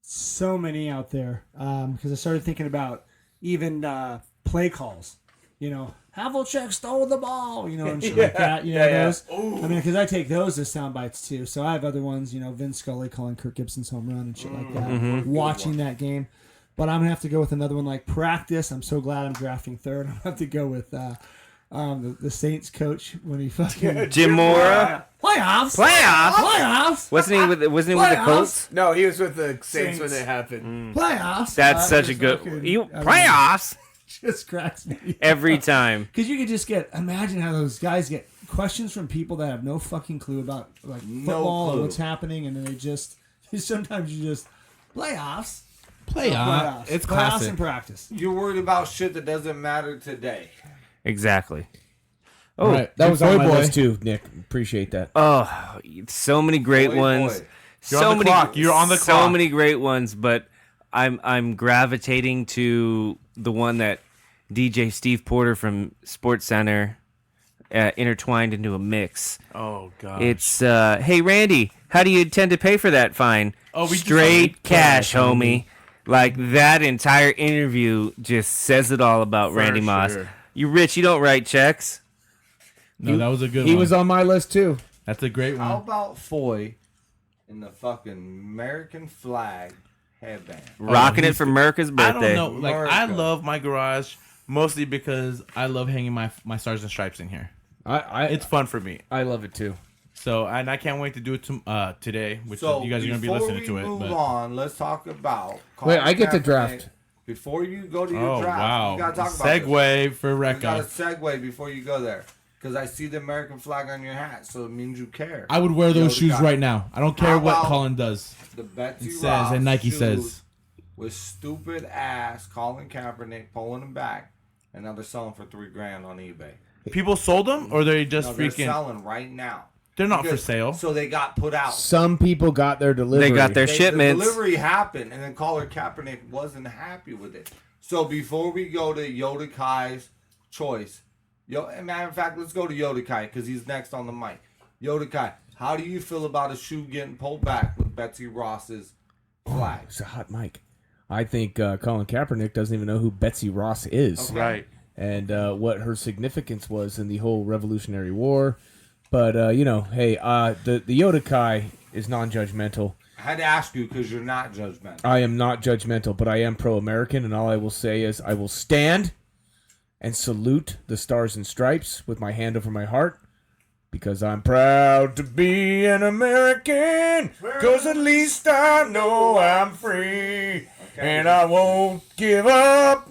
So many out there because I started thinking about even play calls. You know, Havlicek stole the ball. You know, and shit like that. You know those. I mean, because I take those as sound bites too. So I have other ones. You know, Vince Scully calling Kirk Gibson's home run and shit like that. Watching that game. But I'm gonna have to go with another one like practice. I'm so glad I'm drafting third. I'm gonna have to go with the Saints coach when he fucking Jim Mora. playoffs. Wasn't he with the Playoffs. Colts? No, he was with the Saints when Saints. it happened. Playoffs. That's such a just good fucking- you I mean, playoffs just cracks me every time. because you could just imagine how those guys get questions from people that have no fucking clue about like football clue. or what's happening, and then they just sometimes you just playoffs. Playoff. It's Playoffs classic. in practice. You're worried about shit that doesn't matter today. Exactly. Oh, That was on my boy. list too, Nick. Appreciate that. Oh, so many great Boy, ones. boy. You're on the clock. You're on the So clock. many great ones, but I'm gravitating to the one that DJ Steve Porter from Sports Center intertwined into a mix. Oh god. It's hey Randy, how do you intend to pay for that fine? Oh, we just straight said cash, cash, homie. Like that entire interview just says it all about For Randy Moss. sure. You rich, you don't write checks. No, that was a good He one. was on my list too. That's a great How one. about Foy in the fucking American flag headband? Rocking it for America's I birthday. don't know. Like I America. love my garage mostly because I love hanging my stars and stripes in here. It's fun for me. I love it too. So and I can't wait to do it today, which So you guys are gonna be before listening we to it. move But on, let's talk about. Wait, Colin I get to Kaepernick. draft. Before you go to your oh draft, wow, you gotta talk about this. segue for You gotta Recca. segue before you go there, because I see the American flag on your hat, so it means you care. I would wear those Yoda shoes guy. right now. I don't care How what about Colin does. The Betsy It says Ross and Nike shoes says. with stupid ass Colin Kaepernick pulling them back, and now they're selling for $3,000 on eBay. People sold them, or they just No, they're freaking. selling right now. They're not for Because- sale. So they got put out. Some people got their delivery. They got their The shipments. delivery happened, and then Colin Kaepernick wasn't happy with it. So before we go to Yoda Kai's choice, matter of fact, let's go to Yoda Kai because he's next on the mic. Yoda Kai, how do you feel about a shoe getting pulled back with Betsy Ross's flag? It's a hot mic. I think Colin Kaepernick doesn't even know who Betsy Ross is. Okay. Right. And what her significance was in the whole Revolutionary War. But, hey, the Yoda Kai is non-judgmental. I had to ask you because you're not judgmental. I am not judgmental, but I am pro-American, and all I will say is I will stand and salute the Stars and Stripes with my hand over my heart because I'm proud to be an American because at least I know I'm free. And I won't give up.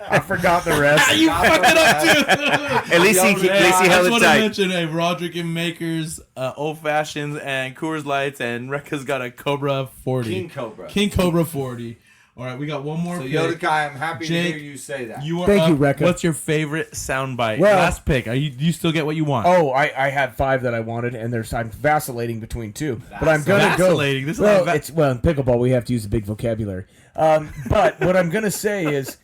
I forgot the rest. You fucked it up too. At least he I held just it want to tight. mention, hey, Roderick and Makers, Old Fashions, and Coors Lights, and Rekka's got a Cobra 40. King Cobra. King Cobra 40. All right, we got one more So pick. Yoda Kai, I'm happy Jake, to hear you say that. You are Thank you, up. Rekka. What's your favorite soundbite? Well- Last pick. Do you still get what you want? Oh, I had 5 that I wanted, and I'm vacillating between 2. But I'm gonna go. Vacillating? This is Well, not it's in pickleball we have to use a big vocabulary. But what I'm gonna say is,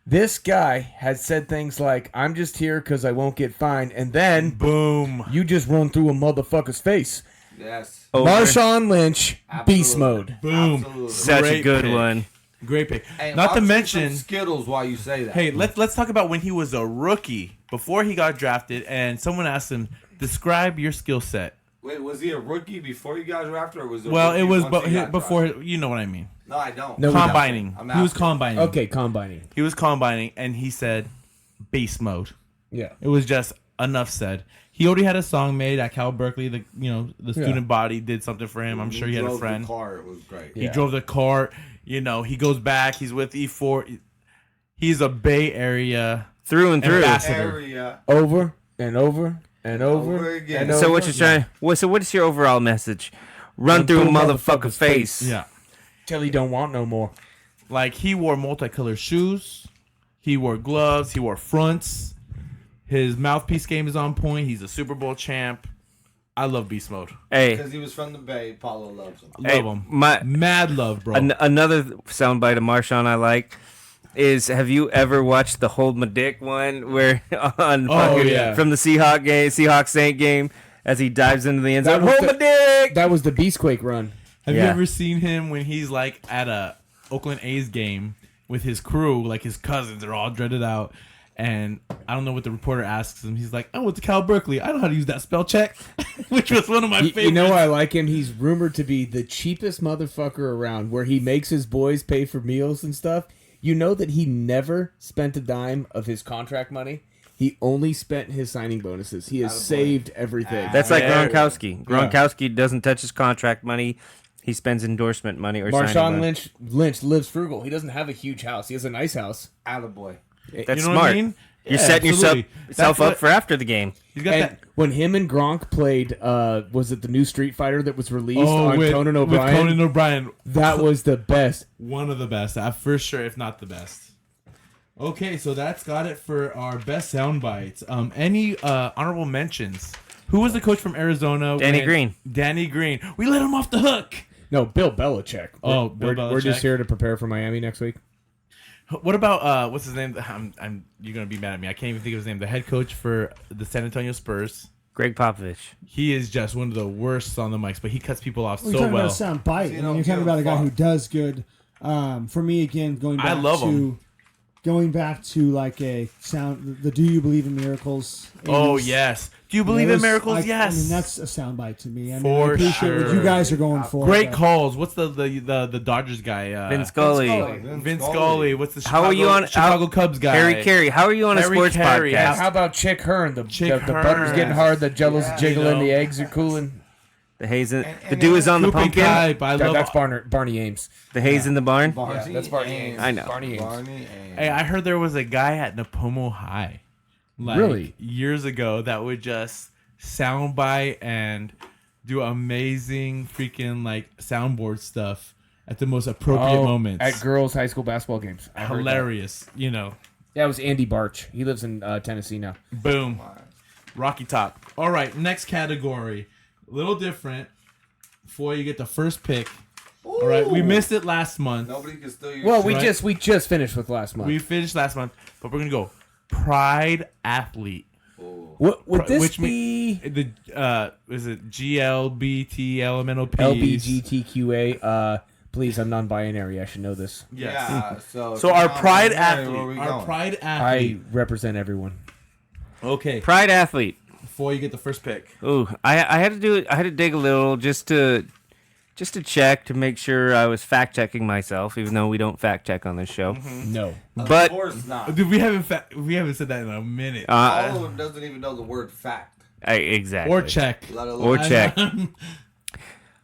this guy has said things like, "I'm just here because I won't get fined," and then Boom. you just run through a motherfucker's face. Yes. Over. Marshawn Lynch, beast Absolutely. mode. Boom. Absolutely. Such a Great good pick. one. Great pick. Hey, Not I'll to chew mention, some Skittles while you say that. hey, let's talk about when he was a rookie before he got drafted, and someone asked him, "Describe your skill set." Wait, was he a rookie before you got drafted, or was it? Well, rookie it was once he got before. drafted? You know what I mean. No, I don't. No, we don't. Combining. I'm He was asking. combining. Okay, combining. He was combining, and he said, "Beast mode." Yeah. It was just enough said. He already had a song made at Cal Berkeley. The student body did something for him. I'm sure he had a drove friend. The car. It was great. He drove the car. He goes back. He's with E4. He's a Bay Area Through and through. ambassador. Area. Over and over and over, Over again. and over. So what you're trying? So what is your overall message? Run through a motherfucker's face. Yeah. Till he don't want no more. Like, he wore multicolored shoes. He wore gloves. He wore fronts. His mouthpiece game is on point. He's a Super Bowl champ. I love Beast Mode. Hey, Because he was from the Bay. Paulo loves him. Love hey, him. my Mad love, bro. another soundbite of Marshawn I like is: have you ever watched the "Hold My Dick" one where on fucking- yeah. from the Seahawks Saint game as he dives into the end That zone? was Hold the- my dick. That was the Beastquake run. Have you Yeah. ever seen him when he's like at a Oakland A's game with his crew, like his cousins are all dreaded out, and I don't know what the reporter asks him. He's like, "I went to Cal Berkeley. I know how to use that spell check," which was one of my favorites. You know why I like him? He's rumored to be the cheapest motherfucker around, where he makes his boys pay for meals and stuff. You know that he never spent a dime of his contract money. He only spent his signing bonuses. He has saved everything. That's like Yeah. Gronkowski. Gronkowski doesn't touch his contract money. He spends endorsement money or signing Marshawn money. Lynch lives frugal. He doesn't have a huge house. He has a nice house. Attaboy. That's You know smart. what I mean? You're Yeah, setting absolutely. yourself That's up for after the game. He's got And that. when him and Gronk played, was it the new Street Fighter that was released Oh, on with Conan O'Brien? With Conan O'Brien, That was the best. one of the best, for sure, if not the best. Okay, so that's got it for our best sound bites. Any honorable mentions Who was the coach from Arizona? Danny Green. Danny Green. We let him off the hook. No, Bill Belichick. Oh, Bill We're just Belichick. here to prepare for Miami next week. What about what's his name? You're gonna be mad at me. I can't even think of his name. The head coach for the San Antonio Spurs. Greg Popovich. He is just one of the worst on the mics, but he cuts people off We're so talking well. about a sound bite. You I know, mean, you're talking give about a a guy fuck. who does good. For me, again, going I back love to him. going back to like a sound. The Do You Believe in Miracles? Oh 80s. yes. Do you believe in Those- miracles? I yes. mean, that's a soundbite to me. I mean, For I appreciate what sure. you guys are going for. Great but- calls. What's the Dodgers guy? Vince Scully. Vince Scully. What's the How are you on- Chicago Cubs guy? Harry Carey. How are you on a Harry sports Carey. podcast? How about Chick Hearn? The Chick butter's Hearn. getting hard, the jello's Yeah, jiggling, you the know. eggs are cooling. The haze in, And- the and dew then is on the Coop and pumpkin. Type. I love. That's Barney Ames. The haze in the barn. Barney that's Barney Ames. I know. Barney Ames. Barney Ames. Hey, I heard there was a guy at Napomo High, like, Really? years ago, that would just soundbite and do amazing freaking like soundboard stuff at the most appropriate moments. At girls' high school basketball games. I heard that. Hilarious, you know. Yeah, it was Andy Barch. He lives in Tennessee now. Boom. Rocky Top. All right, next category. A little different. Before you get the first pick. All right, we missed it last month. Nobody can steal your Well, shit. we just finished with last month. We finished last month, but we're gonna go Pride Athlete. What would this Which be? The is it GLBTLMNOP? LBGTQA. Please, I'm non-binary. I should know this. Yes. Yeah, so So if our you're not Pride binary, where we Athlete. Our going? Pride I Athlete. represent everyone. Okay. Pride athlete. Before you get the first pick. Ooh, I had to do it. I had to dig a little just to check to make sure I was fact checking myself, even though we don't fact check on this show. No. But Of course not. Dude, we haven't said that in a minute. All of them doesn't even know the word fact. Exactly. or check. Let alone Or check.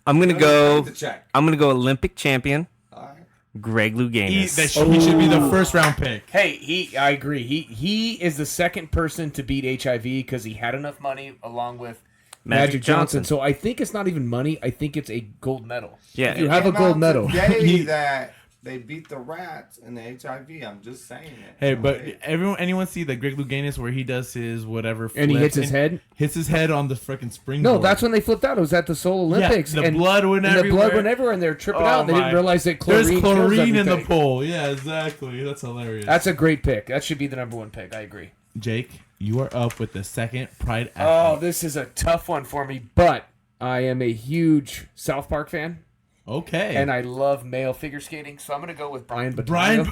I'm gonna Let go. the check. I'm gonna go Olympic champion All right. Greg He Louganis. should be the first round pick. Hey, I agree. He is the second person to beat HIV because he had enough money along with Magic Johnson. So I think it's not even money. I think it's a gold medal. Yeah. If you have a Came gold out medal. today that they beat the rats and the HIV. I'm just saying it. Hey, but anyone see the Greg Louganis where he does his whatever flip And he hits his head? Hits his head on the freaking springboard. No, that's when they flipped out. It was at the Seoul Olympics. the and, blood went and everywhere. the blood went everywhere, and they're tripping Oh out. And they my. didn't realize that chlorine There's kills chlorine in the everything. pool. Yeah, exactly. That's hilarious. That's a great pick. That should be the number one pick. I agree. Jake, you are up with the second Pride Oh, Athlete. this is a tough one for me, but I am a huge South Park fan, Okay. and I love male figure skating, so I'm going to go with Brian Bottano. Brian.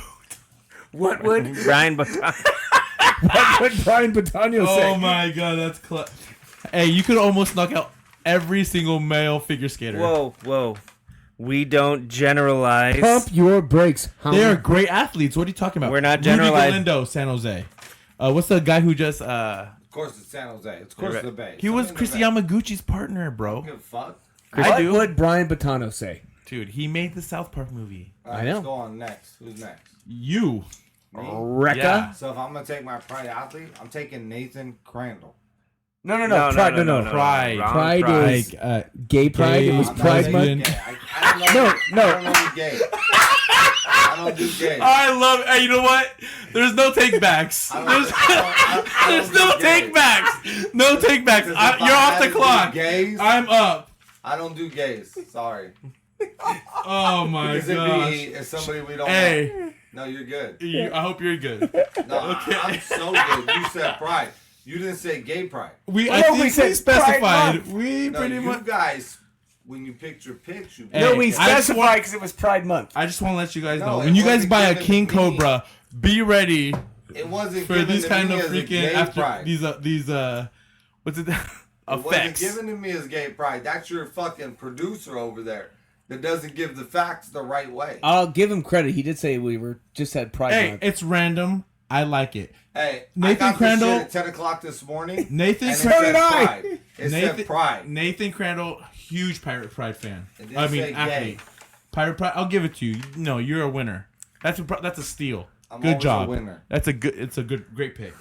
What would Brian Button. what would Brian Bottano say? Oh my god, that's Hey, you could almost knock out every single male figure skater. Whoa. We don't generalize. Pump your brakes. They are great athletes. What are you talking about? We're not Rudy generalizing. Galindo, San Jose. What's the guy who just Of course, it's San Jose. Of course, it's the Bay. he was Something Chris in the Bay. Yamaguchi's partner, bro. Don't give a fuck. I What do. would Brian Bottano say? Dude, he made the South Park movie. All right, I know. Let's go on next. Who's next? You. Me? Rekka? Yeah. So if I'm gonna take my Pride athlete, I'm taking Nathan Crandall. No. No, Pride, no. Pride. Wrong Pride is gay pride. gay It was I'm Pride not Month. saying gay. I don't know. No. I don't know who's gay. I don't do gay. I love it. Hey, you know what? There's no take backs. There's no take backs. No take backs. You're off the clock. Gays, I'm up. I don't do gays. Sorry. Oh my Because gosh. it's somebody we don't know. Hey, No, you're good. I hope you're good. No, I'm so good. You said pride. You didn't say gay pride. I we think said we specified. Pride We No, pretty you much. guys, when you picked your picks, you Hey, No, we I just specified because it was Pride Month. I just want to let you guys No, know it when you guys wasn't buy a given king to me. cobra, be ready it wasn't for given these to kind me of as a freaking gay after pride. these what's it It wasn't effects. given to me as gay pride. That's your fucking producer over there that doesn't give the facts the right way. I'll give him credit. He did say we just had Pride Hey, Month. it's random. I like it. Hey, Nathan I got Crandall- this shit at 10 o'clock this morning. Nathan and it Crandall- said did I. pride. It said pride. Nathan Crandall, huge Pirate Pride fan. It didn't I mean, say athlete. gay. Pirate Pride. I'll give it to you. No, you're a winner. That's a steal. I'm Good always a job. winner. That's a good. It's a great pick.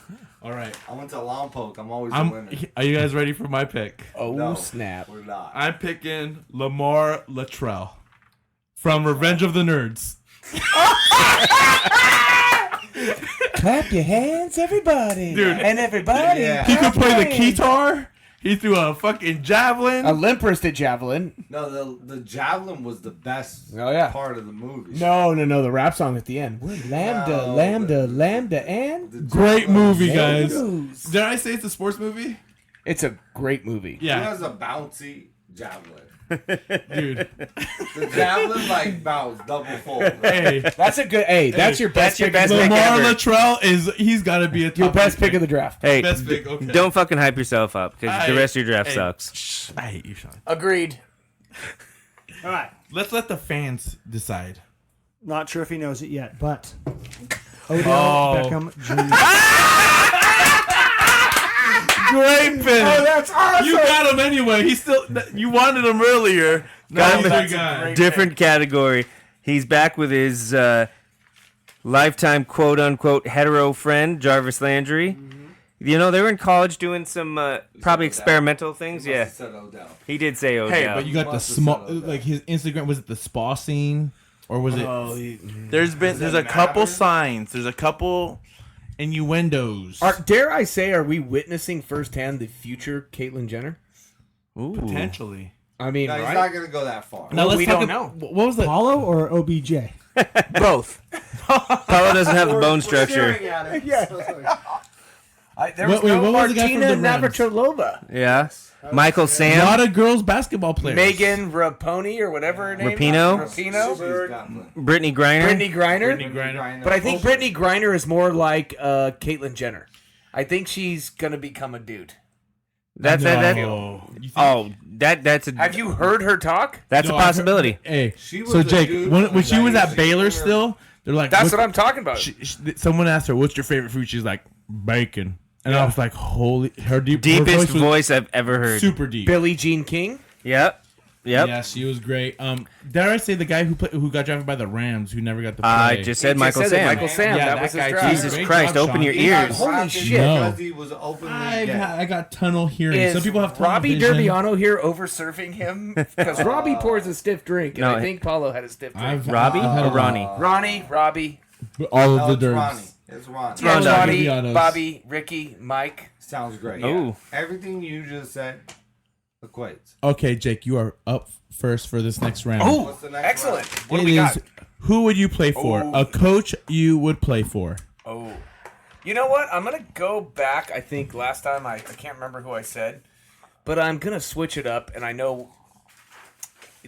All right. I went to Lompoc. I'm always a winner. Are you guys ready for my pick? Oh, No, snap. We're not. I'm picking Lamar Latrell from Revenge of the Nerds. Clap your hands, everybody. Dude. And everybody. Yeah. He could play the guitar. He threw a fucking javelin. Olympus did javelin. No, the javelin was the best Oh, yeah. part of the movie. No, the rap song at the end. We're lambda, No, lambda, the- lambda, and The Great javelin- movie, guys. News. Did I say it's a sports movie? It's a great movie. He Yeah, has a bouncy javelin. dude. The javelin like bounce double fold. Hey, That's a good. Hey, that's your best. That's your pick best of the- pick Lamar ever. Latrell he's got to be a top Your best pick of the draft. Hey, Best pick, okay. don't fucking hype yourself up because the I- rest of your draft hey, sucks. shh, I hate you, Sean. Agreed. All right. Let's let the fans decide. Not sure if he knows it yet, but Odell Oh. Beckham Jr. Great pick. Oh, that's awesome. You got him anyway. He still. You wanted him earlier. Got him. Now That's he's your guy. Different category. He's back with his lifetime quote unquote hetero friend Jarvis Landry. You know, they were in college doing some probably experimental things. He Yeah, must have said Odell. he did say Odell. Hey, but you got the Must have small. said that. Like his Instagram, was it the spa scene or was it? There's that a couple matter? signs. There's a couple Innuendos. Dare I say, are we witnessing firsthand the future Caitlyn Jenner? Ooh. Potentially. I mean, No, he's right? not gonna go that far. Now let's we talk don't ab- know. What was the? Paulo or OBJ? Both. Paulo doesn't have the bone structure. There Wait, what was the guy from Martina the Rams? Navratilova. Yeah, Michael A Sam. lot of girls basketball players. Megan Raponi or whatever her name Rapinoe? is. Rapinoe. She's got one. Brittany Griner. Brittany Griner. Brittany Griner. But I think Brittany Griner is more like Caitlyn Jenner. I think she's gonna become a dude. That's that. No. You think- Oh, that's a Have you heard her talk? that's No, a I heard- possibility. Hey, She was so a Jake, dude when from she was at Vegas. Baylor still, they're like, That's what I'm talking about. Someone asked her, "What's your favorite food?" She's like, "Bacon," and I was like, "Holy!" Her Deepest her was voice I've ever heard. super deep. Billie Jean King. Yep. Yep. Yeah, she was great. Dare I say the guy who got drafted by the Rams, who never got to play? I just said Michael Sam. Michael Sam. Yeah, that was that his guy draft. too. Jesus Great Christ, job, open Sean. your He got ears. Holy drafted shit. because he was openly gay. I got tunnel hearing. Is Some people have tunnel Robbie vision. Durbiano here over serving him? Because Robbie pours a stiff drink, and No, I think Paulo had a stiff drink. Robbie I've had or a Ronnie? Ronnie, Robbie, all No, of the it's Ronnie. derbs. It's Ronnie. yeah, Rondo. Ronnie, Durbianos. Bobby, Ricky, Mike. Sounds great. Ooh. Everything you just said equates. Okay, Jake, you are up first for this next round. What's the next Excellent. round? What do It we got? is, who would you play for? Oh. A coach you would play for. Oh. You know what? I'm going to go back. I think last time, I can't remember who I said, but I'm going to switch it up, and I know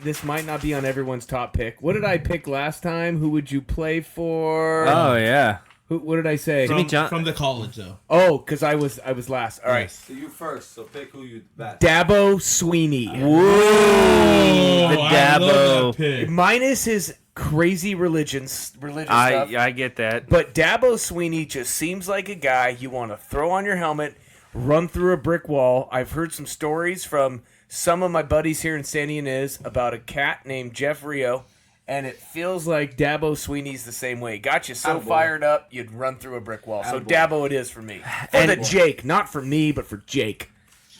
this might not be on everyone's top pick. What did I pick last time? Who would you play for? Oh yeah. What did I say? Jimmy John- From the college, though. Oh, because I was last. All right. So you first. So pick who you bet. Dabo Sweeney. Whoa. The I love Dabo. that pick. Minus his crazy religious stuff. I get that. But Dabo Sweeney just seems like a guy you want to throw on your helmet, run through a brick wall. I've heard some stories from some of my buddies here in San Ynez about a cat named Jeff Rio, and it feels like Dabo Sweeney's the same way. Got you so Attaboy. fired up, you'd run through a brick wall. So Attaboy. Dabo it is for me. For the Jake, not for me, but for Jake.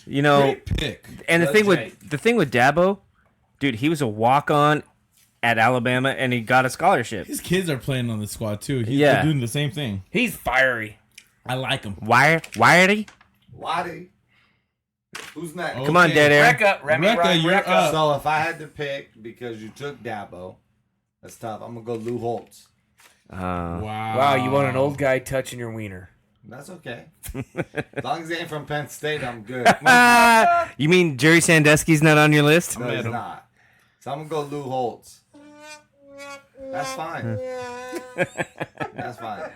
You know, Great pick. and the That's thing right. with Dabo, dude, he was a walk-on at Alabama, and he got a scholarship. His kids are playing on the squad, too. He's Yeah. doing the same thing. He's fiery. I like him. Wiredy? Waddy. Who's next? Oh. Come on, Okay. dead air. Recca, Remy, Recca, Ryan, you're Recca. up. So if I had to pick because you took Dabo, that's tough. I'm gonna go Lou Holtz. Wow. Wow, you want an old guy touching your wiener. That's okay. As long as he ain't from Penn State, I'm good. You mean Jerry Sandusky's not on your list? No, he's not. So I'm gonna go Lou Holtz. That's fine. That's fine.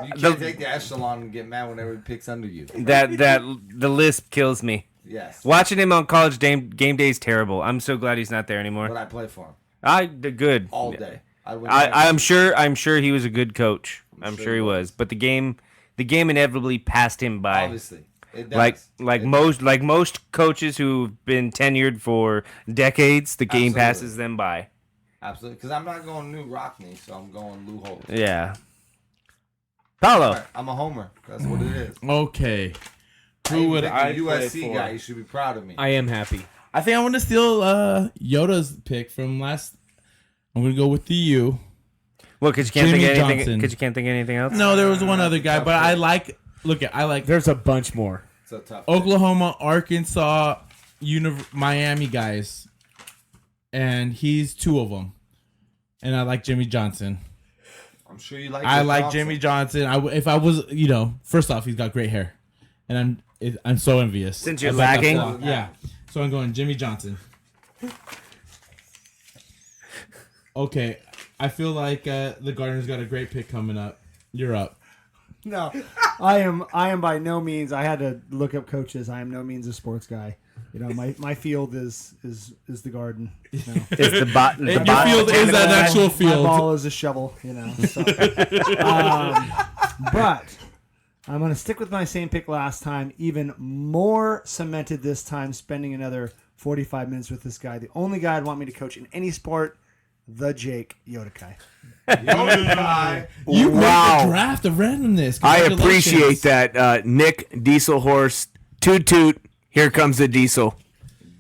You can't take the echelon and get mad whenever he picks under you. That the list kills me. Yes. Watching him on college game day is terrible. I'm so glad he's not there But anymore. I play for him Good. all day. I'm sure he was a good coach. I'm sure he was. But the game inevitably passed him by. Obviously. It does. Like It most coaches who've been tenured for decades, the game Absolutely. passes them by. Absolutely. Because I'm not going New Rockney, so I'm going Lou Holtz. Yeah. Paulo. I'm a homer. That's what it is. Okay. I Who even would picked I a play USC for? guy? You should be proud of me. I am happy. I think I want to steal Yoda's pick from last. I'm going to go with the U. Well, because you can't Jimmy think of anything. Johnson. Because you can't think of anything else. No, there was one other guy, but I like. I like. There's a bunch more. It's a tough. Oklahoma, Arkansas, Miami guys, and he's 2 of them. And I like Jimmy Johnson. I'm sure you like. I Joe like Johnson. Jimmy Johnson. If I was, first off, he's got great hair, and I'm so envious. Since you're about that lagging? flaw. Yeah. So I'm going Jimmy Johnson. Okay, I feel like the Gardeners got a great pick coming up. You're up. No, I am by no means. I had to look up coaches. I am no means a sports guy. My field is the garden. It's the bot. Your field is an actual My field. ball is a shovel. So. But I'm going to stick with my same pick last time. Even more cemented this time. Spending another 45 minutes with this guy. The only guy I'd want me to coach in any sport. The Jake Yodakai. You Wow. made the draft of randomness. I Congratulations. appreciate that, Nick Diesel Horse. Toot toot. Here comes the diesel.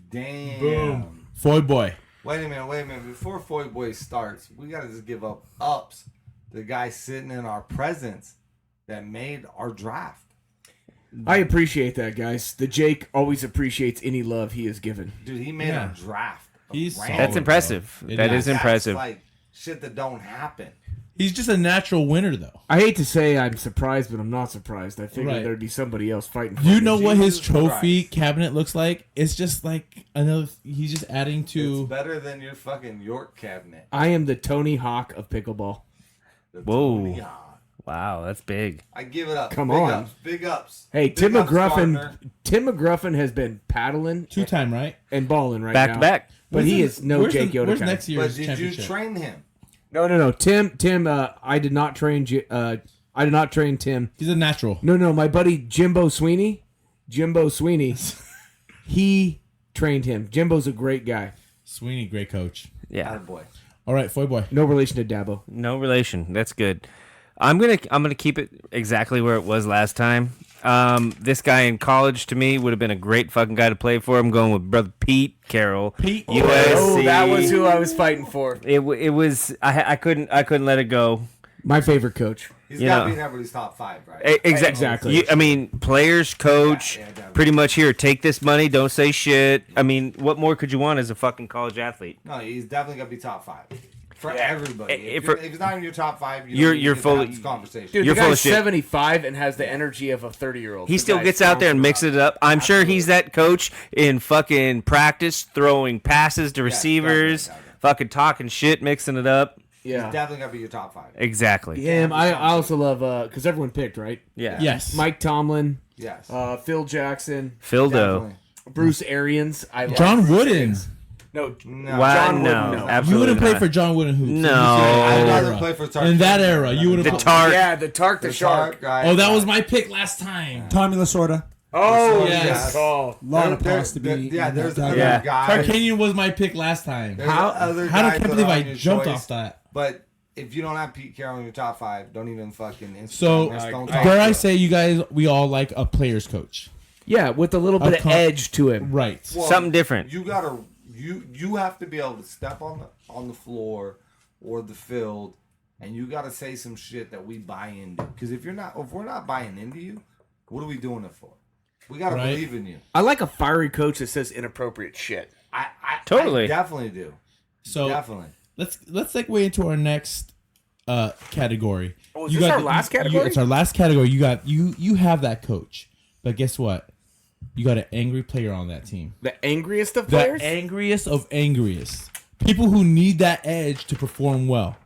Damn. Boom. Foy boy. Wait a minute. Before Foy Boy starts, we gotta just give ups. The guy sitting in our presence that made our draft. I appreciate that, guys. The Jake always appreciates any love he is given. Dude, he made Yeah. a draft. of He's random- That's impressive. It That is. is impressive. That's like shit that don't happen. He's just a natural winner, though. I hate to say I'm surprised, but I'm not surprised. I figured Right. there'd be somebody else fighting for You me. know what his Jesus trophy Christ. cabinet looks like? It's just like another. He's just adding It's to. better than your fucking York cabinet. I am the Tony Hawk of pickleball. The Whoa. Tony Hawk. Wow, that's big. I give it up. Come Big on. Ups, big ups. Hey, Big Tim ups, McGruffin. partner. Tim McGruffin has been paddling 2-time, right? and balling right Back now. to back. But he is no where's Jake the, Yodakai. Where's next year's But did you championship? train him? No. Tim. I did not train. I did not train Tim. He's a natural. No. My buddy Jimbo Sweeney. He trained him. Jimbo's a great guy. Sweeney, great coach. Yeah. Boy. All right, Foy boy. No relation to Dabo. No relation. That's good. I'm gonna keep it exactly where it was last time. This guy in college to me would have been a great fucking guy to play for. I'm going with brother Pete Carroll. Pete. USC. Oh, that was who I was fighting for. It was I couldn't let it go. My favorite coach. He's You got know. to be in everybody's top 5, right? Exactly. I mean, players, coach, Yeah, definitely. pretty much here. Take this money. Don't say shit. I mean, what more could you want as a fucking college athlete? No, he's definitely gonna be top 5 for Yeah. everybody. If For- it's not in your top 5, You're you're full full of- this conversation. Dude, You're the full guy's of shit. 75 and has the energy of a 30-year-old. He The still guy's gets out there and thrown mixes it up. I'm sure he's that coach in fucking practice, throwing passes to receivers, definitely. fucking talking shit, mixing it up. Yeah. He's definitely gonna be your top 5. Exactly. Him. I also love because everyone picked right. Yeah. Yes. Mike Tomlin, Yes. Phil Jackson, Phildo. Definitely. Bruce Arians. I love John Bruce Wooden. Arians. No, No. Wow, John no, Wooden, no. You absolutely would have played not. for John Wooden hoops. No. I'd rather Era. play for Tark In that Jr. era, you would the have. Tark. Yeah, the Tark the Shark. guy. Oh, that was my pick last time. Tommy Lasorda. Oh, Yes. yes. Oh. Lot of pause to be. Yeah, in there's that other Yeah. guys. Tarkanian was my pick last time. There's How? other How guys I can't that believe are I on your jumped choice, off that. But if you don't have Pete Carroll in your top 5, don't even fucking Instagram So, us, don't talk dare to I us. say, you guys, we all like a player's coach, Yeah, with a little bit of edge to him. right? Well, Something different. You gotta you have to be able to step on the floor or the field, and you gotta say some shit that we buy into. Because if we're not buying into you, what are we doing it for? We gotta Right. believe in you. I like a fiery coach that says inappropriate shit. I Totally. I definitely do. So Definitely. let's segue into our next category. Oh, is this our last category? It's our last category. You have that coach, but guess what? You got an angry player on that team. The angriest of The players? angriest of angriest. People who need that edge to perform well.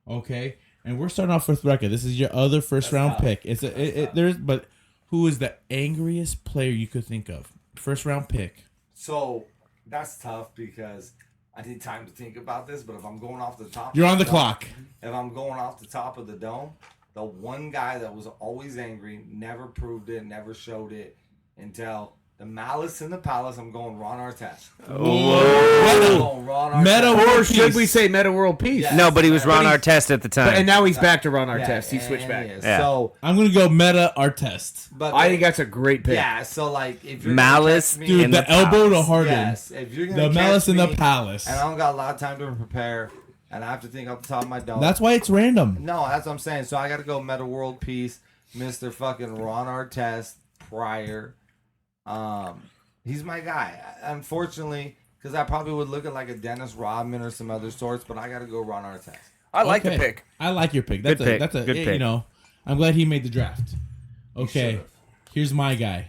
Okay? And we're starting off with Rekka. This is your other first round pick. But who is the angriest player you could think of? First round pick. So that's tough because I need time to think about this. But if I'm going off the top, You're of on the dome- clock. If I'm going off the top of the dome, the one guy that was always angry, never proved it, never showed it until the Malice in the Palace. I'm going Ron Artest. I'm going Ron Artest. Meta Or World should Peace. we say Meta World Peace? Yeah. No, but he was Ron But Artest at the time. And now he's back to Ron Yeah, Artest. He switched and back. he is. Yeah. So, I'm gonna go Meta Artest. but I think that's a great pick. yeah. So like, if you're Malice, gonna catch me Dude, in the the elbow to Palace. Harden. yes, if you're gonna The catch Malice in the me, Palace. and I don't got a lot of time to prepare, and I have to think off the top of my dome. That's why it's random. No, that's what I'm saying. So I got to go Meta World Peace, Mr. fucking Ron Artest prior He's my guy. Unfortunately, because I probably would look at like a Dennis Rodman or some other sorts, but I got to go Ron Artest. I like the Okay. pick. I like your pick. That's Good pick. That's a Good you pick. know. I'm glad he made the draft. Okay, here's my guy.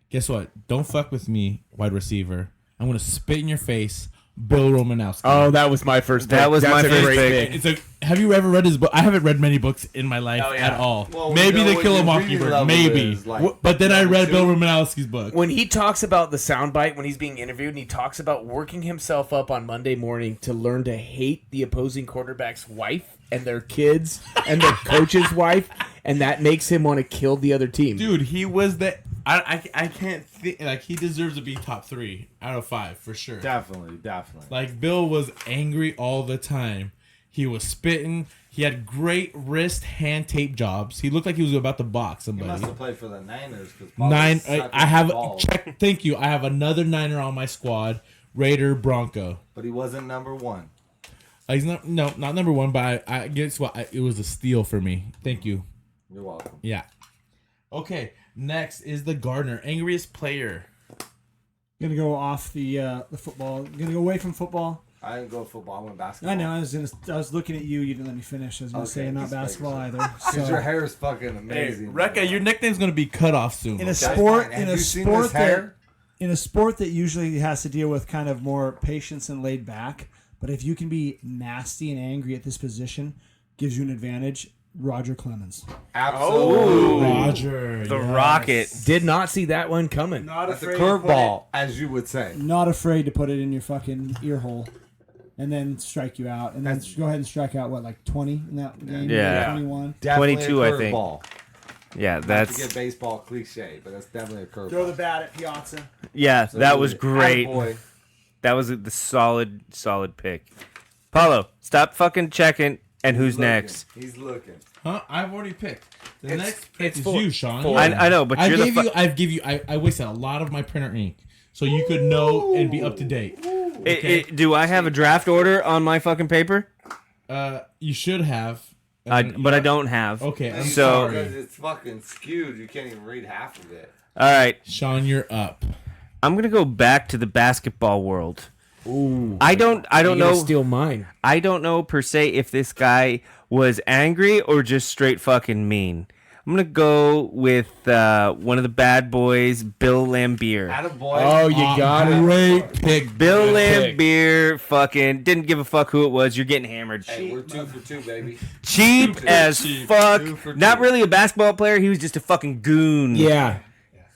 Guess what? Don't fuck with me, wide receiver. I'm gonna spit in your face, Bill Romanowski. Oh, that was my first pick. That was That's my a first great pick. It's a. Have you ever read his book? I haven't read many books in my life at all. Well, we Maybe know The what Kill a your reading Mockingbird. level Maybe. is, like, But then I read Bill level Romanowski's book. When he talks about the soundbite when he's being interviewed and he talks about working himself up on Monday morning to learn to hate the opposing quarterback's wife and their kids and the coach's wife, and that makes him want to kill the other team. Dude, he was the. I can't think. Like, he deserves to be top 3 out of 5 for sure. Definitely. Like, Bill was angry all the time. He was spitting. He had great wrist hand tape jobs. He looked like he was about to box He must somebody. have played for the Niners. Nine. I have check. Thank you. I have another Niner on my squad. Raider Bronco. But he wasn't number one. He's not not number 1, but I guess what? It was a steal for me. Thank you. You're welcome. Yeah. Okay. Next is the Gardner, angriest player. Gonna go off the football. Gonna go away from football. I didn't go football. I went basketball. I know. I was looking at you. You didn't let me finish. I was gonna Okay, say not just basketball making either. Because your So hair is fucking amazing. Rekka, your nickname's gonna be cut off soon. in a That's sport, fine. in Have a you seen sport this that hair? in a sport that usually has to deal with kind of more patience and laid back. But if you can be nasty and angry at this position, gives you an advantage. Roger Clemens. Absolutely. Roger. The yes. Rocket. Did not see that one coming. Not That's a curveball, as you would say. Not afraid to put it in your fucking ear hole, and then strike you out, and then go ahead and strike out like 20 in that game. Yeah. 21. Definitely 22, a I think. curveball. Yeah, Not to that's get baseball cliche, but that's definitely a curveball. Throw the bat at Piazza. yeah, that was great. Attaboy. That was the solid pick. Paulo, stop fucking checking. And who's Looking. next? He's looking. Huh? I've already picked. The It's- next pick it's is four. you, Sean. Four. I know, but you're I wasted a lot of my printer ink, so you could know and be up to date. do I have a draft order on my fucking paper? You should have. But I don't have. Okay, I'm So- Because sorry. it's fucking skewed. You can't even read half of it. All right, Sean, you're up. I'm gonna go back to the basketball world. Ooh. I don't You're gonna know. steal mine. I don't know per se if this guy was angry or just straight fucking mean. I'm gonna go with one of the bad boys, Bill Lambier. Attaboy. Oh, you got it. Great pick. Bill pick. Lambier fucking didn't give a fuck who it was. You're getting hammered. Hey, we're 2 for 2, baby. Cheap as cheap. fuck. 2 for 2. Not really a basketball player. He was just a fucking goon. Yeah.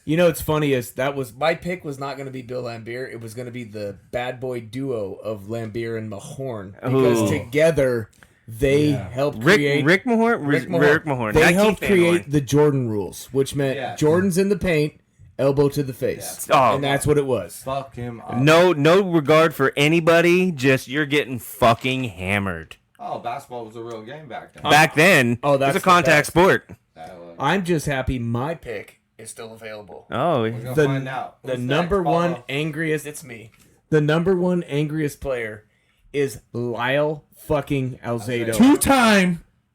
You know what's funny is that was my pick was not going to be Bill Lambier. It was going to be the bad boy duo of Lambier and Mahorn because Ooh. together they helped create Rick Mahorn. Rick Mahorn. They Not helped Keith Van Horn. create the Jordan rules, which meant Yeah. Jordan's in the paint, elbow to the face, Yeah. Oh. and that's what it was. Fuck him up. No regard for anybody. Just you're getting fucking hammered. Oh, basketball was a real game back then. Back then, Oh, it that's was a the contact best. sport. That was- I'm just happy my pick is still available. Oh, We're gonna the- find out. The Who's number next, one Paulo? angriest, it's me. The number one angriest player is Lyle fucking Alzado.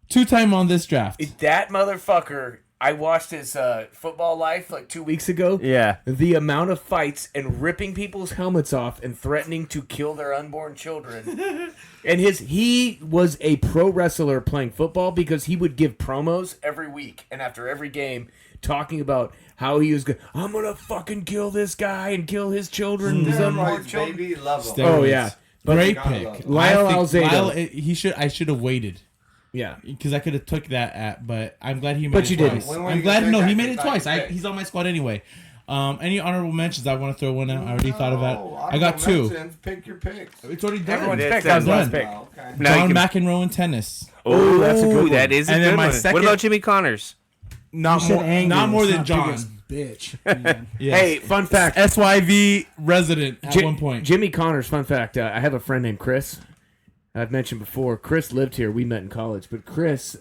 Two-time on this draft. That motherfucker, I watched his football life like 2 weeks ago. yeah. The amount of fights and ripping people's helmets off and threatening to kill their unborn children. And he was a pro wrestler playing football because he would give promos every week and after every game talking about how he was I'm gonna fucking kill this guy and kill his children, his unborn Steroids, children. baby, love him. Oh yeah. Great gotta pick. love it. Lyle I think Alzado. I should have waited Yeah. because I could have took that at, but I'm glad he made But it you twice. didn't. When were I'm you glad. gonna No, take he that? made it twice. Okay. He's on my squad anyway. Any honorable mentions? I want to throw one out. I already thought of that. No, I got two. mentions. Pick your picks. It's already done. Everyone's It's pick. That was done. last pick. Oh, okay. Now John you can- McEnroe in tennis. Oh, that's a good one. That is a And then good my one. second- What about Jimmy Connors? Not You said more. angry, Not more it's than not John. biggest bitch. Man. Yes. Hey, fun fact. SYV resident at one point. Jimmy Connors, fun fact. I have a friend named Chris. I've mentioned before. Chris lived here. We met in college. But Chris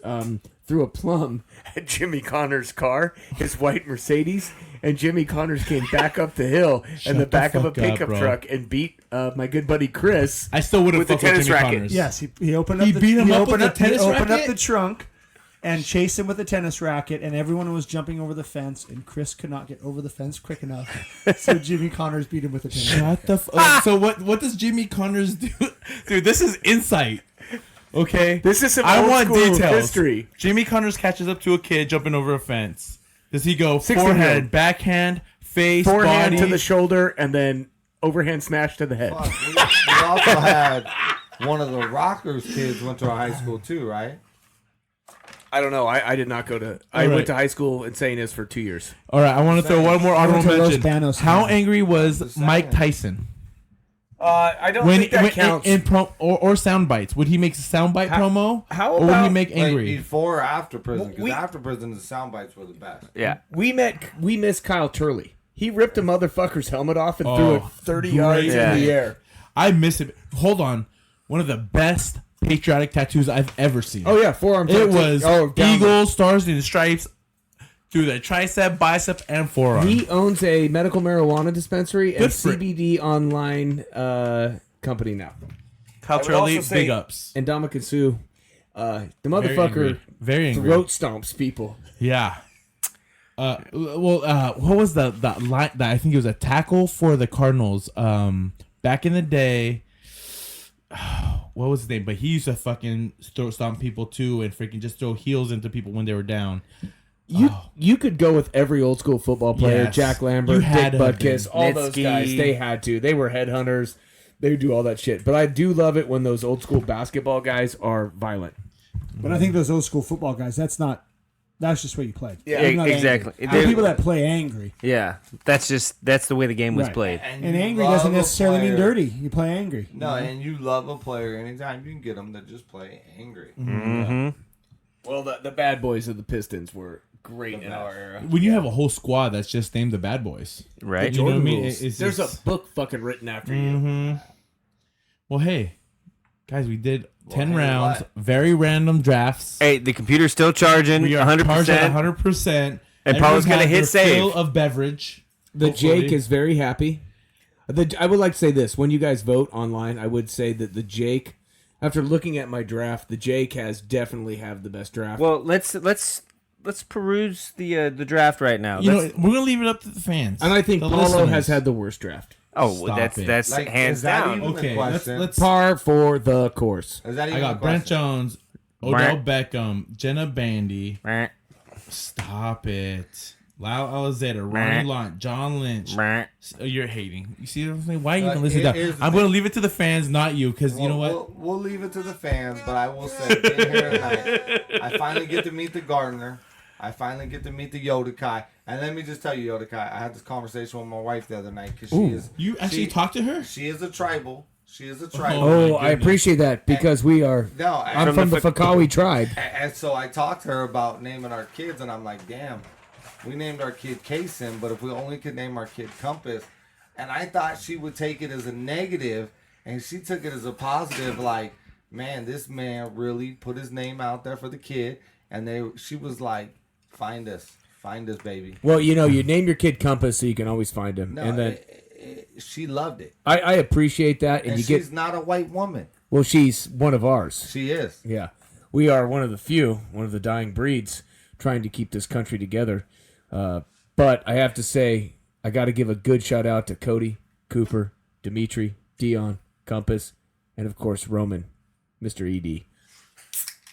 threw a plum at Jimmy Connors' car, his white Mercedes. And Jimmy Connors came back up the hill in the the back of a fuck up, pickup bro. truck and beat my good buddy Chris. I still would have With the fucked with tennis Jimmy racket. Connors. Yes, he opened up. He the, beat him he up opened with a up, he tennis opened up racket? the trunk, and chased him with a tennis racket, and everyone was jumping over the fence, and Chris could not get over the fence quick enough, so Jimmy Connors beat him with a tennis racket. What the so what does Jimmy Connors do? Dude, this is insight. Okay? This is some I old want school details. history. Jimmy Connors catches up to a kid jumping over a fence. Does he go 16 forehand, hand. backhand, face, Forehand body? to the shoulder and then overhand smash to the head. Fuck, we also had one of the Rockers kids went to our high school too, right? I don't know. I did not go to. I All went right. to high school in St. Is for 2 years. All right, I want to throw one more honorable went to Los mention. Banos. How angry was Just Mike saying. Tyson? I don't think that counts. Or sound bites? Would he make a sound bite promo? how or would he about- make Like angry? before or after prison? Because We- after prison, the sound bites were the best. Yeah. we missed Kyle Turley. He ripped a motherfucker's helmet off and threw it Oh, 30 great. yards Yeah. in the air. I miss it. Hold on, one of the best patriotic tattoos I've ever seen. Oh yeah, forearm. It was down eagle, stars, and stripes through the tricep, bicep, and forearm. He owns a medical marijuana dispensary and Good for- CBD online company now. Kyle would Turley, also say- big ups. And Dominican Sue, the Very motherfucker angry. Very angry. throat stomps people. Yeah. What was the line? I think it was a tackle for the Cardinals. Back in the day, what was his name? But he used to fucking throat stomp people too, and freaking just throw heels into people when they were down. You could go with every old school football player, Yes. Jack You Lambert, had Dick to have Butkus, been. all those Nitschke. guys. They had to. They were headhunters. They would do all that shit. But I do love it when those old school basketball guys are violent. But I think those old school football guys, that's just what you played. Yeah, They're not exactly. angry. There are They- people that play angry. Yeah. That's the way the game was Right. played. And you angry love doesn't a necessarily mean player- dirty. You play angry. No, and you love a player anytime you can get them to just play angry. Well, the bad boys of the Pistons were great in our era. When you have a whole squad that's just named the Bad Boys, Right? you know what I Jordan mean? rules. It's There's a just- book fucking written after you. Mhm. Well, hey, guys, we did 10 hey, rounds, what? very random drafts. Hey, the computer's still charging. We are 100%. charged at 100%. And Paul's Everyone's gonna had hit their save. fill of beverage. The hopefully. Jake is very happy. I would like to say this: when you guys vote online, I would say that the Jake, after looking at my draft, the Jake has definitely have the best draft. Well, let's peruse the draft right now. You know, Let's- we're gonna leave it up to the fans. and I think the Paulo listeners. has had the worst draft. oh, Stop that's it. that's Like, hands is that down. even- Okay, the let's question. Par for the course. Is that even I got a Brent question? Jones, Odell Beckham, Jenna Bandy. Meh, Stop it. Lau Alzada, Ronnie Lott, John Lynch. meh. You're hating. You see what I'm saying? Why are you even It listening to is that? the I'm thing. going to leave it to the fans, not you, because you know what? We'll leave it to the fans, but I will say, being here tonight, I finally get to meet the gardener. I finally get to meet the Yoda Kai. And let me just tell you, Yoda Kai, I had this conversation with my wife the other night because she is. You actually she- talked to her? She is a tribal. She is a tribal. Oh, my I goodness. appreciate that because we are. No, I'm and, from the Fakawi tribe. and so I talked to her about naming our kids, and I'm like, damn, we named our kid Kason, but if we only could name our kid Compass, and I thought she would take it as a negative, and she took it as a positive, like, man, this man really put his name out there for the kid, and she was like, find us, baby. Well, you know, you name your kid Compass so you can always find him, No, and then she loved it, I appreciate that. And and you she's get not a white woman. well, she's one of ours. She is. Yeah, we are one of the few, one of the dying breeds, trying to keep this country together. But I have to say, I got to give a good shout out to Cody, Cooper, Dimitri, Dion, Compass, and of course Roman, Mr. ED.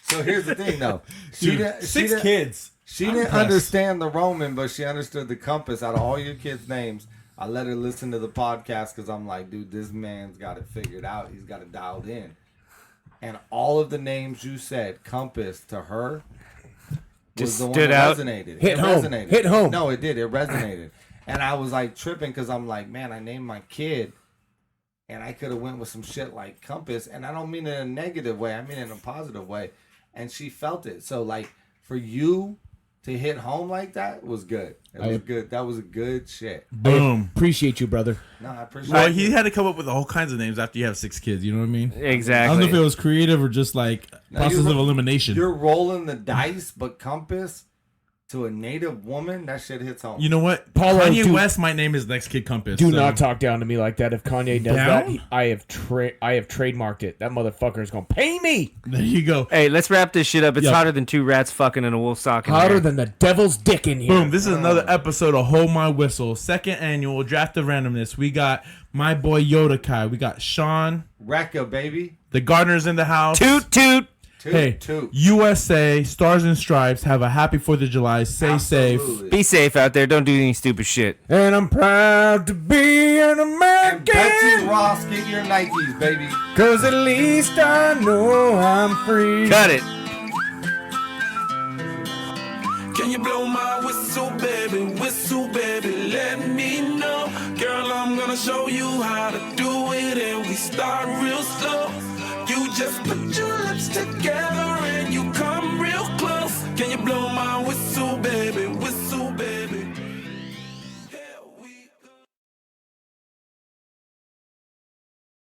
So here's the thing, though. Six kids. She I'm didn't impressed. understand the Roman, but she understood the Compass. Out of all your kids' names, I let her listen to the podcast because I'm like, dude, this man's got it figured out. He's got it dialed in. And all of the names you said, Compass, to her, was Just the one stood that out. resonated. Hit It home. resonated. Hit home. No, it did. It resonated. And I was like tripping because I'm like, man, I named my kid. And I could have went with some shit like Compass. And I don't mean it in a negative way. I mean it in a positive way. And she felt it. So, like, for you to hit home like that was good. It was good. That was a good shit. Boom. Appreciate you, brother. No, I appreciate Well, it. he had to come up with all kinds of names after you have 6 kids. You know what I mean? I don't know if it Exactly. was creative or just like process you're- of elimination. You're rolling the dice, but Compass, to a native woman, that shit hits home. You know what? Paulo, Kanye do- West might name his next kid Compass. Do so- not talk down to me like that. If Kanye does that, Down? I have trademarked it. That motherfucker is gonna pay me There you go. Hey, let's wrap this shit up. It's Yep. hotter than two rats fucking in a wool sock. in hotter there. than the devil's dick in here. Boom. This is another episode of Hold My Whistle. Second annual Draft of Randomness. We got my boy Yoda Kai. We got Sean. Rekka, baby. The Gardeners in the house. Toot toot. Toot, Hey, toot. USA, Stars and Stripes. Have a happy 4th of July. Stay safe. Absolutely. Be safe out there. Don't do any stupid shit. And I'm proud to be an And American. Betsy Ross, get your Nikes, baby. Cause at least I know I'm free. Cut it. Can you blow my whistle, baby, let me know. Girl, I'm gonna show you how to do it, and we start real slow. You just put your lips together and you come real close. Can you blow my whistle, baby,